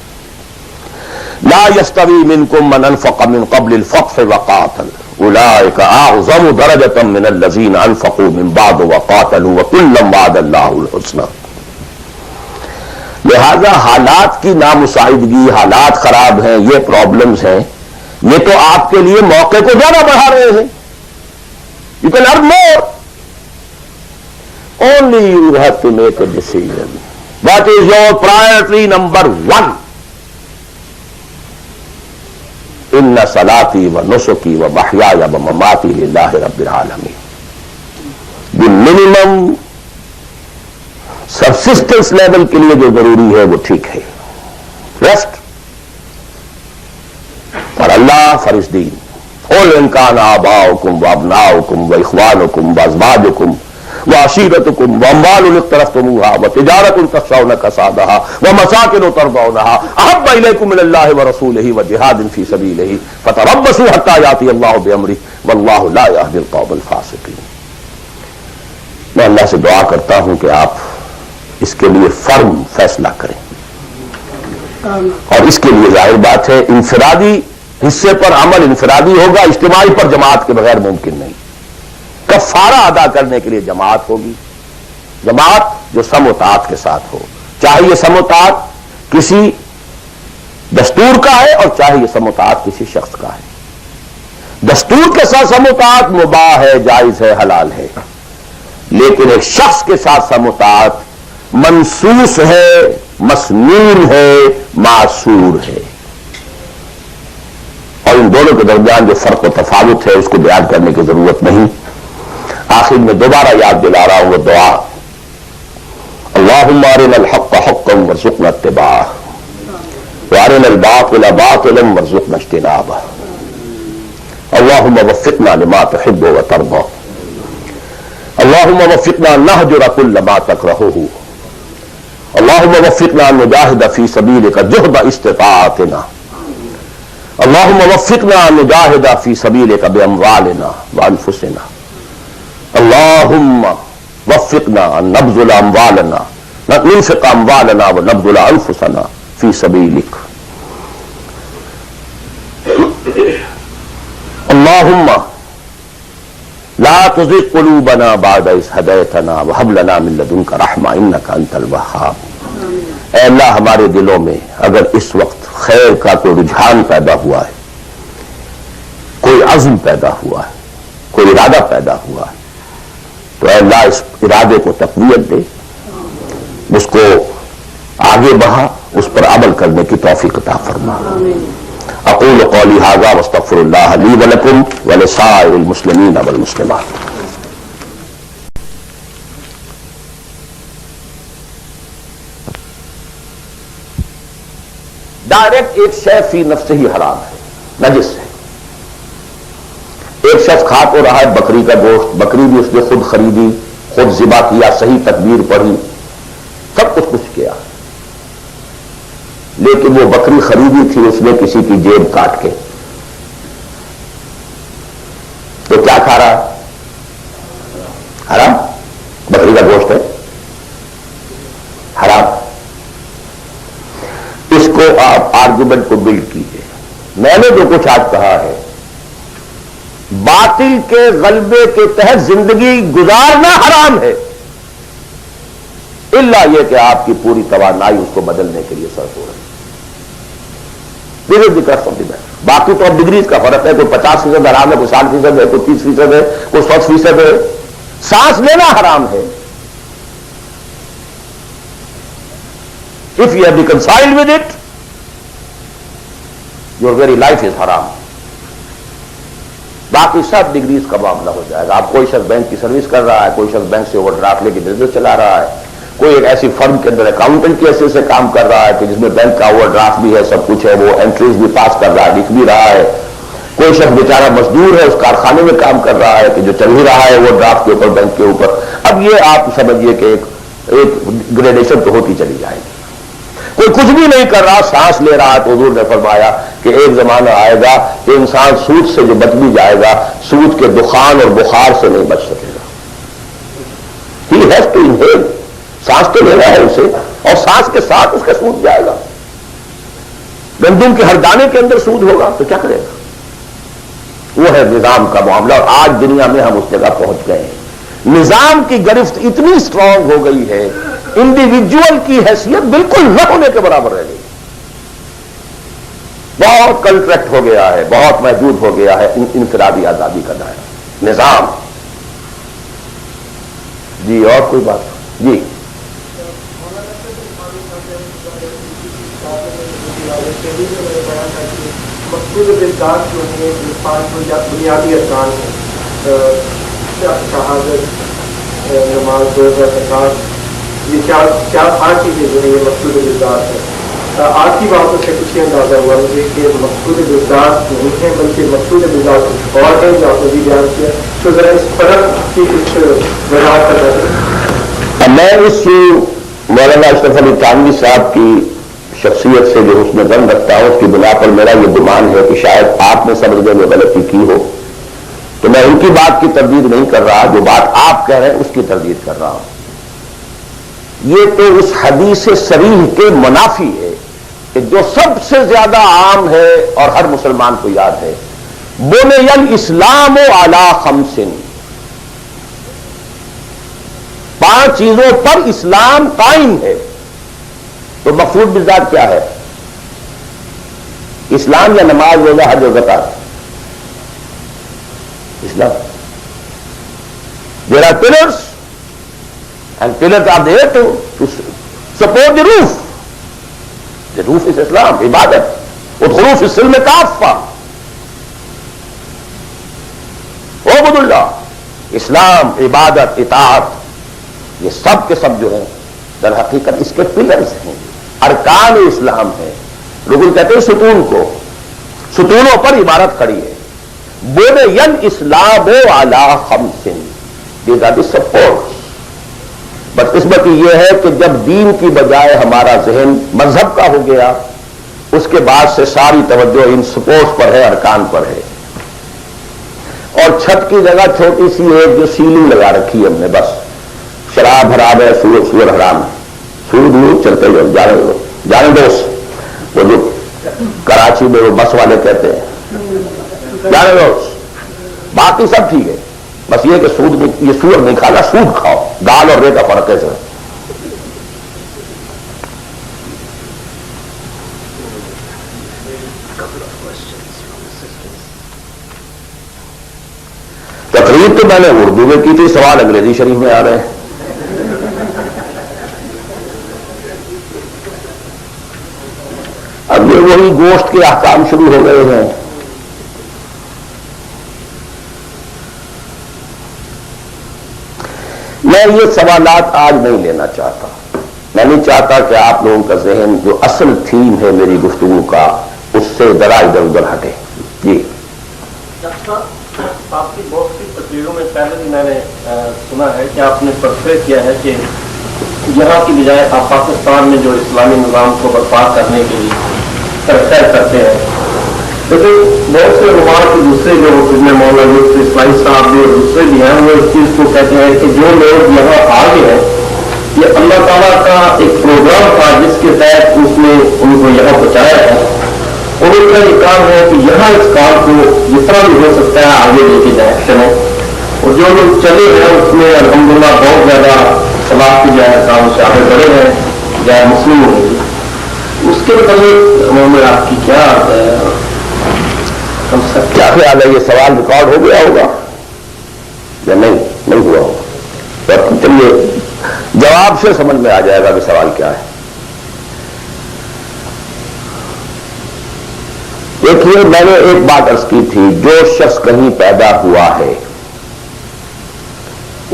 لا يستوي منكم من انفق من قبل الفتح وقاتل اولئك اعظم درجة من الذين انفقوا من بعد وقاتلوا وكلا وعد الله الحسنى. لہذا حالات کی نامساعدگی، حالات خراب ہیں، یہ پرابلمز ہیں، یہ تو آپ کے لیے موقع کو زیادہ بڑھا رہے ہیں. You can earn more. Only you have to make a decision. What is your priority number 1? ان صلاتی و نسکی و محیای و مماتی للہ رب العالمین. دی منیمم سبسسٹنس لیول کے لیے جو ضروری ہے وہ ٹھیک ہے. ریسٹ فار اللہ، فار اس دین. قل ان کان آباؤکم و ابناؤکم و اخوانکم و ازواجکم وعشیرتکم واموال اقترفتموها وتجارۃ تخشون کسادها ومساکن ترضونها احب الیکم من اللہ ورسولہ وجہاد فی سبیلہ فتربصوا حتی یاتی اللہ بامرہ واللہ لا یہدی القوم الفاسقین۔ میں اللہ سے دعا کرتا ہوں کہ آپ اس کے لیے فرم فیصلہ کریں، اور اس کے لیے ظاہر بات ہے انفرادی حصے پر عمل انفرادی ہوگا، اجتماعی پر جماعت کے بغیر ممکن نہیں۔ کفارہ ادا کرنے کے لیے جماعت ہوگی، جماعت جو سم و طاعت کے ساتھ ہو، چاہے یہ سم و طاعت کسی دستور کا ہے اور چاہے یہ سم و طاعت کسی شخص کا ہے۔ دستور کے ساتھ سم و طاعت مباح ہے، جائز ہے، حلال ہے، لیکن ایک شخص کے ساتھ سم و طاعت منصوص ہے، مسنون ہے، معصور ہے، اور ان دونوں کے درمیان جو فرق و تفاوت ہے اس کو بیان کرنے کی ضرورت نہیں۔ آخر میں دوبارہ یاد دلا رہا ہوں وہ دعا، اللہم ارنا الحق حقا وارزقنا اتباعہ وارنا الباطل باطلا وارزقنا اجتنابہ اللہم وفقنا لما تحب وترضى اللہم وفقنا نہجر کل ما تکرہہ اللہم وفقنا نجاہد فی سبیلک جہد استطاعتنا اللہم وفقنا نجاہد فی سبیلک باموالنا وانفسنا اللہم وفقنا ان نبذل اموالنا ننفق اموالنا ونبذل انفسنا فی سبیلک اللہم لا تزغ قلوبنا بعد اذ ہدیتنا وہب لنا من لدنک رحمہ انک انت الوہاب۔ اے اللہ ہمارے دلوں میں اگر اس وقت خیر کا کوئی رجحان پیدا ہوا ہے، کوئی عزم پیدا ہوا ہے، کوئی ارادہ پیدا ہوا ہے، تو اے اللہ اس ارادے کو تقویت دے، اس کو آگے بڑھا، اس پر عمل کرنے کی توفیق عطا فرما۔ اقول قولی ھذا واستغفر اللہ لی ولکم ولسائر المسلمین والمسلمات۔ ڈائریکٹ ایک شے فی نفسہ ہی حرام ہے، نجس ہے۔ ایک شخص کھا تو رہا ہے بکری کا گوشت، بکری بھی اس نے خود خریدی، خود ذبح کیا، صحیح تکبیر پڑھی، سب کچھ کیا، لیکن وہ بکری خریدی تھی اس نے کسی کی جیب کاٹ کے، تو کیا کھا رہا ہے؟ حرام، بکری کا گوشت ہے، حرام۔ اس کو آپ آرگومنٹ کو بلڈ کیجئے۔ میں نے جو کچھ آج کہا ہے، باطل کے غلبے کے تحت زندگی گزارنا حرام ہے، الا یہ کہ آپ کی پوری توانائی اس کو بدلنے کے لیے صرف ہو رہی ہے۔ باقی تو اب ڈگریز کا فرق ہے، کوئی 50% حرام ہے، کوئی 60% ہے، کوئی 30% ہے، کوئی 100% ہے۔ سانس لینا حرام ہے۔ If you have reconciled with it, your very life is haram. باقی سب ڈگریز کا معاملہ ہو جائے گا۔ آپ کوئی شخص بینک کی سروس کر رہا ہے، کوئی شخص بینک سے اوور ڈرافٹ لے کے بزنس چلا رہا ہے، کوئی ایک ایسی فرم کے اندر اکاؤنٹنٹ کی حیثیت سے کام کر رہا ہے کہ جس میں بینک کا اوور ڈرافٹ بھی ہے، سب کچھ ہے، وہ انٹریز بھی پاس کر رہا ہے، لکھ بھی رہا ہے، کوئی شخص بیچارہ مزدور ہے، اس کارخانے میں کام کر رہا ہے کہ جو چل ہی رہا ہے وہ ڈرافٹ کے اوپر، بینک کے اوپر۔ اب یہ آپ سمجھیے کہ ایک گریڈیشن تو ہوتی چلی جائے گی۔ کوئی کچھ بھی نہیں کر رہا، سانس لے رہا ہے، تو حضور نے فرمایا کہ ایک زمانہ آئے گا کہ انسان سود سے جو بچ بھی جائے گا، سود کے دخان اور بخار سے نہیں بچ سکے گا۔ ہی ہیز ٹو انہیل، سانس تو لینا ہے اسے، اور سانس کے ساتھ اس کا سود جائے گا۔ گندم کے ہر دانے کے اندر سود ہوگا تو کیا کرے گا؟ وہ ہے نظام کا معاملہ، اور آج دنیا میں ہم اس جگہ پہنچ گئے ہیں۔ نظام کی گرفت اتنی اسٹرانگ ہو گئی ہے، انڈیویجول کی حیثیت بالکل نہ ہونے کے برابر رہ گئی، بہت کنٹریکٹ ہو گیا ہے، بہت محدود ہو گیا ہے انفرادی آزادی کا دائرہ، نظام۔ جی اور کوئی بات؟ جی مقصود بالذات جو ہے پانچ بنیادی ارکان ہیں، شہادت، نماز، روزہ، زکات، یہ چار 5 چیزیں جو ہیں یہ مقصود بالذات ہے۔ آج کی باتوں سے کچھ یہ اندازہ ہوا مجھے کہ مقصود بالذات نہیں ہے، بلکہ مقصود بالذات کچھ اور ہے جو آپ نے بھی بیان کیا۔ تو ذرا اس فرق کی کچھ وضاحت کرنا چاہیے. میں اس مولانا اشرف علی تھانوی صاحب کی شخصیت سے جو حسن ظن رکھتا ہوں اس کی بنا پر میرا یہ گمان ہے کہ شاید آپ نے سمجھنے میں غلطی کی ہو، تو میں ان کی بات کی تردید نہیں کر رہا، جو بات آپ کہہ رہے ہیں اس کی تردید کر رہا ہوں. یہ تو اس حدیث صریح کے منافی ہے کہ جو سب سے زیادہ عام ہے اور ہر مسلمان کو یاد ہے، بنی الاسلام علی خمس، 5 چیزوں پر اسلام قائم ہے. تو مقصود بالذات کیا ہے؟ اسلام یا نماز، روزہ، حج و زکات؟ اسلام. There are pillars and pillars are there to support the roof. The roof is Islam, عبادت. ادخلوا فی السلم کافہ، اعبدوا اللہ. اسلام، عبادت، اطاعت، یہ سب کے سب جو ہیں در حقیقت اس کے پلرز ہیں، ارکان اسلام ہے. رکن کہتے ہیں ستون کو، ستونوں پر عبارت کھڑی ہے. بنی الاسلام علی خمس، these are the supports. بدقسمتی یہ ہے کہ جب دین کی بجائے ہمارا ذہن مذہب کا ہو گیا، اس کے بعد سے ساری توجہ ان سپورٹس پر ہے، ارکان پر ہے. اور چھت کی جگہ چھوٹی سی ایک جو سیلنگ لگا رکھی ہے ہم نے، بس شراب حرام ہے، سور حرام ہے، سود نہیں چلتے جو جانے دوست، وہ جو کراچی میں وہ بس والے کہتے ہیں جانے دوست، باقی سب ٹھیک ہے، بس یہ کہ سود نہیں، یہ سور نہیں کھانا، سود کھاؤ. دال اور رے کا فرق ہے سر. تقریر تو میں نے اردو میں کی تھی، سوال انگریزی شریف میں آ رہے ہیں. اب یہ وہی گوشت کے احکام شروع ہو گئے ہیں. میں یہ سوالات آج نہیں لینا چاہتا. میں نہیں چاہتا کہ آپ لوگوں کا ذہن جو اصل تھیم ہے میری گفتگو کا اس سے ذرا ادھر ادھر ہٹے. جی آپ کی بہت سی تقریروں میں پہلے بھی میں نے سنا ہے کہ آپ نے پرفے کیا ہے کہ یہاں کی بجائے آپ پاکستان میں جو اسلامی نظام کو برپا کرنے کے لیے طے کرتے ہیں. لیکن بہت سے علماء کے دوسرے جو مولانا لطفی اسلامی صاحب بھی اور دوسرے بھی ہیں، وہ اس چیز کو کہتے ہیں کہ جو لوگ یہاں آ گئے ہیں یہ اللہ تعالیٰ کا ایک پروگرام تھا جس کے تحت اس نے ان کو یہاں پہنچایا ہے، اور ان کا یہ کام ہے کہ یہاں اس کام کو جتنا بھی ہو سکتا ہے آگے لے کے جائیں چلیں. اور جو لوگ چلے ہیں اس میں الحمدللہ بہت زیادہ صلاح کی جائے کام سے آگے بڑھے ہیں، جائے مسلم ہوں گے. اس کے متعلق میں آپ کی کیا خیال ہے؟ یہ سوال ریکارڈ ہو گیا ہوگا یا نہیں ہوا ہوگا؟ چلیے جواب سے سمجھ میں آ جائے گا کہ سوال کیا ہے. دیکھیے میں نے ایک بات عرض کی تھی، جو شخص کہیں پیدا ہوا ہے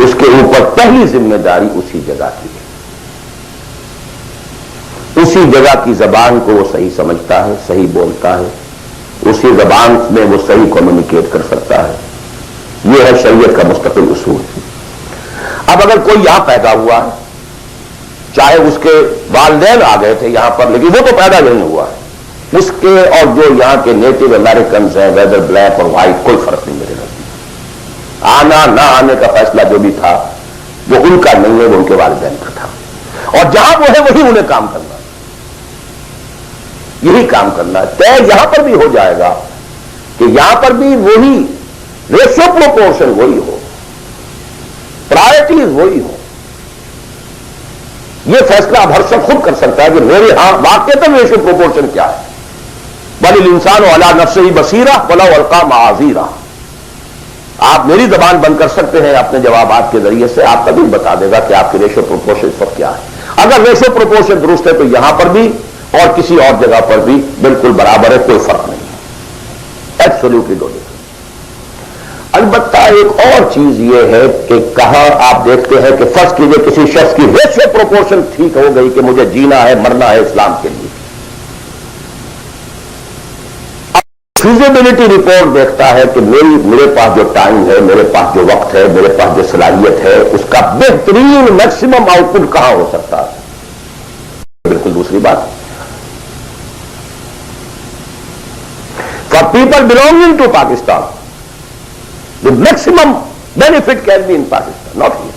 اس کے اوپر پہلی ذمہ داری اسی جگہ کی ہے. اسی جگہ کی زبان کو وہ صحیح سمجھتا ہے، صحیح بولتا ہے، اسی زبان میں وہ صحیح کمیونیکیٹ کر سکتا ہے. یہ ہے شریعت کا مستقل اصول. اب اگر کوئی یہاں پیدا ہوا ہے، چاہے اس کے والدین آ گئے تھے یہاں پر لیکن وہ تو پیدا نہیں ہوا ہے، اس کے اور جو یہاں کے نیٹو امریکنز ہیں ویدر بلیک اور وائٹ کوئی فرق نہیں میرے نزدیک. آنا نہ آنے کا فیصلہ جو بھی تھا وہ ان کا نہیں ہے، وہ ان کے والدین کا تھا. اور جہاں وہ ہے وہی انہیں کام کرنا، یہی کام کرنا ہے. طے یہاں پر بھی ہو جائے گا کہ یہاں پر بھی وہی ریشو پروپورشن وہی ہو، پرائرٹیز وہی ہو. یہ فیصلہ اب ہر شخص خود کر سکتا ہے کہ میرے ہاں واقعتاً ریشو پروپورشن کیا ہے. بل الانسان علی نفسہ بصیرہ ولو القی معاذیرہ. آپ میری زبان بند کر سکتے ہیں اپنے جوابات کے ذریعے سے، آپ کبھی بتا دے گا کہ آپ کی ریشو پروپورشن اس وقت کیا ہے. اگر ریشو پروپورشن درست ہے تو یہاں پر بھی اور کسی اور جگہ پر بھی بالکل برابر ہے، کوئی فرق نہیں ہے. Absolutely do different. البتہ ایک اور چیز یہ ہے کہ کہاں آپ دیکھتے ہیں کہ فرض کیجئے کسی شخص کی ریشو پروپورشن ٹھیک ہو گئی کہ مجھے جینا ہے مرنا ہے اسلام کے لیے، فیزیبلٹی رپورٹ دیکھتا ہے کہ میرے پاس جو ٹائم ہے، میرے پاس جو وقت ہے، میرے پاس جو صلاحیت ہے، اس کا بہترین میکسیمم آؤٹ پٹ کہاں ہو سکتا ہے، بالکل دوسری بات. For people belonging to Pakistan the maximum benefit can be in Pakistan, not here.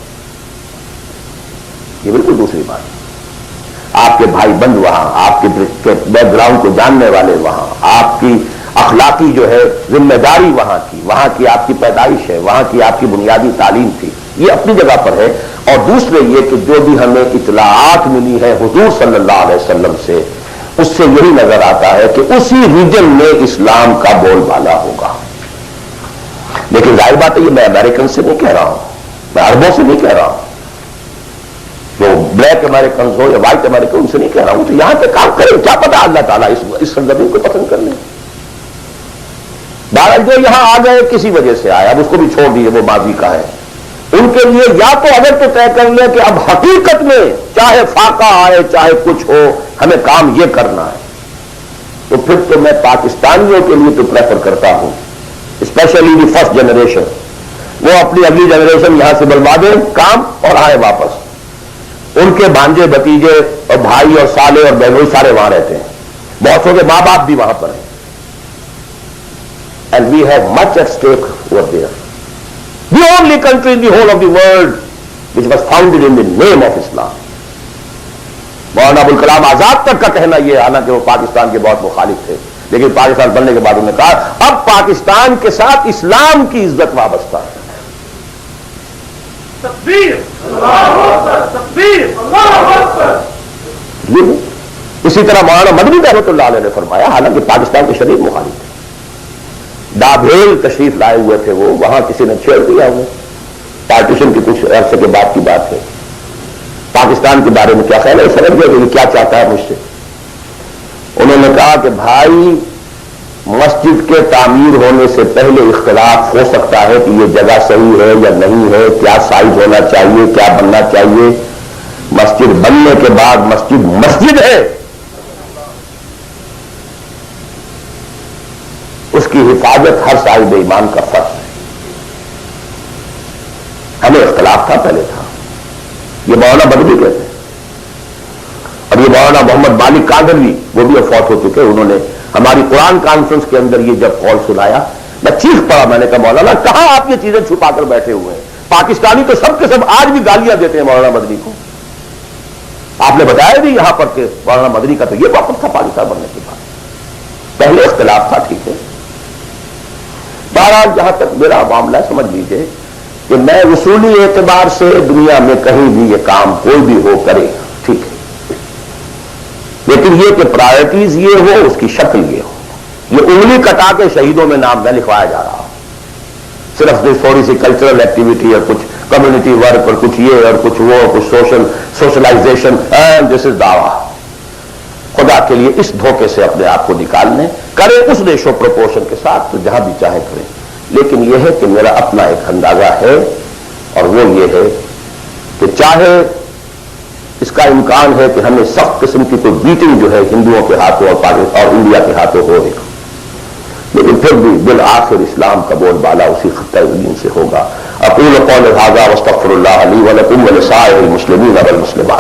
یہ بالکل دوسری بات. آپ کے بھائی بند وہاں، آپ کے بیک گراؤنڈ کو جاننے والے وہاں، آپ کی اخلاقی جو ہے ذمہ داری وہاں کی آپ کی پیدائش ہے، وہاں کی آپ کی بنیادی تعلیم تھی، یہ اپنی جگہ پر ہے. اور دوسرے یہ کہ جو بھی ہمیں اطلاعات ملی ہے حضور صلی اللہ علیہ وسلم سے، اس سے یہی نظر آتا ہے کہ اسی ریجن میں اسلام کا بول بالا ہوگا. لیکن ظاہر بات ہے یہ میں امریکن سے نہیں کہہ رہا ہوں، میں عربوں سے نہیں کہہ رہا ہوں، جو بلیک امریکنز ہو یا وائٹ امریکن ان سے نہیں کہہ رہا ہوں. تو یہاں پہ کام کریں، کیا پتا اللہ تعالیٰ اس سرزمین کو پسند کر لیں. بہرحال جو یہاں آ گئے کسی وجہ سے آئے، اب اس کو بھی چھوڑ دیجیے، وہ ماضی کا ہے. ان کے لیے یا تو اگر تو طے کر لیں کہ اب حقیقت میں چاہے فاقہ آئے چاہے کچھ ہو ہمیں کام یہ کرنا ہے، تو پھر تو میں پاکستانیوں کے لیے تو پریفر کرتا ہوں، اسپیشلی دی فرسٹ جنریشن، وہ اپنی اگلی جنریشن یہاں سے بلوا دیں کام اور آئے واپس. ان کے بھانجے بھتیجے اور بھائی اور سالے اور بہنوئی سارے وہاں رہتے ہیں، بہت سو کے ماں باپ بھی وہاں پر ہیں. And we have much at stake over there. The only country in the whole of the world which was founded in the name of Islam. Maulana Abul Kalam آزاد تک کا کہنا یہ ہے، حالانکہ وہ پاکستان کے بہت مخالف تھے، لیکن پاکستان بننے کے بعد انہوں نے کہا اب پاکستان کے ساتھ اسلام کی عزت وابستہ ہے. تکبیر، اللہ اکبر، تکبیر، اللہ اکبر. اسی طرح مولانا مدنی رحمۃ اللہ علیہ نے فرمایا، حالانکہ پاکستان کے شدید مخالف تھے، ڈابھیل تشریف لائے ہوئے تھے وہ، وہاں کسی نے چھیڑ دیا ہوا، پارٹیشن کی کچھ عرصے کے بعد کی بات ہے. پاکستان کے بارے میں کیا خیال ہے، سمجھ گئے کہ کیا چاہتا ہے مجھ سے. انہوں نے کہا کہ بھائی مسجد کے تعمیر ہونے سے پہلے اختلاف ہو سکتا ہے کہ یہ جگہ صحیح ہے یا نہیں ہے، کیا سائز ہونا چاہیے، کیا بننا چاہیے. مسجد بننے کے بعد مسجد مسجد ہے، اس کی حفاظت ہر صاحب ایمان کا فرض ہے. ہمیں اختلاف تھا، پہلے تھا. یہ مولانا مدنی کہتے ہیں. اور یہ مولانا محمد مالک کاندھلوی وہ بھی فوت ہو چکے، انہوں نے ہماری قرآن کانفرنس کے اندر یہ جب قول سنایا میں چیخ پڑا، میں نے کہا مولانا کہاں آپ یہ چیزیں چھپا کر بیٹھے ہوئے ہیں؟ پاکستانی تو سب کے سب آج بھی گالیاں دیتے ہیں مولانا مدنی کو. آپ نے بتایا بھی یہاں پر کہ مولانا مدنی کا تو یہ وقت تھا پاکستان بننے کے بعد، پہلے اختلاف تھا، ٹھیک ہے. بہرحال جہاں تک میرا معاملہ سمجھ لیجیے کہ میں اصولی اعتبار سے دنیا میں کہیں بھی یہ کام کوئی بھی ہو کرے، ٹھیک ہے، لیکن یہ کہ پرائرٹیز یہ ہو، اس کی شکل یہ ہو. یہ انگلی کٹا کے شہیدوں میں نام نہ لکھوایا جا رہا، صرف تھوڑی سی کلچرل ایکٹیویٹی اور کچھ کمیونٹی ورک اور کچھ یہ اور کچھ وہ، کچھ سوشلائزیشن، دس از دعویٰ. خدا کے لیے اس دھوکے سے اپنے آپ کو نکالنے کرے اس ریشو پروپورشن کے ساتھ، تو جہاں بھی چاہے کریں. لیکن یہ ہے کہ میرا اپنا ایک اندازہ ہے، اور وہ یہ ہے کہ چاہے اس کا امکان ہے کہ ہمیں سخت قسم کی کوئی بیٹنگ جو ہے ہندوؤں کے ہاتھوں اور انڈیا کے ہاتھوں ہو، لیکن پھر بھی بالآخر اسلام کا بول بالا اسی خطہ زمین سے ہوگا. اقول قول ھذا واستغفر اللہ لی ولکم ولسائر المسلمین والمسلمات.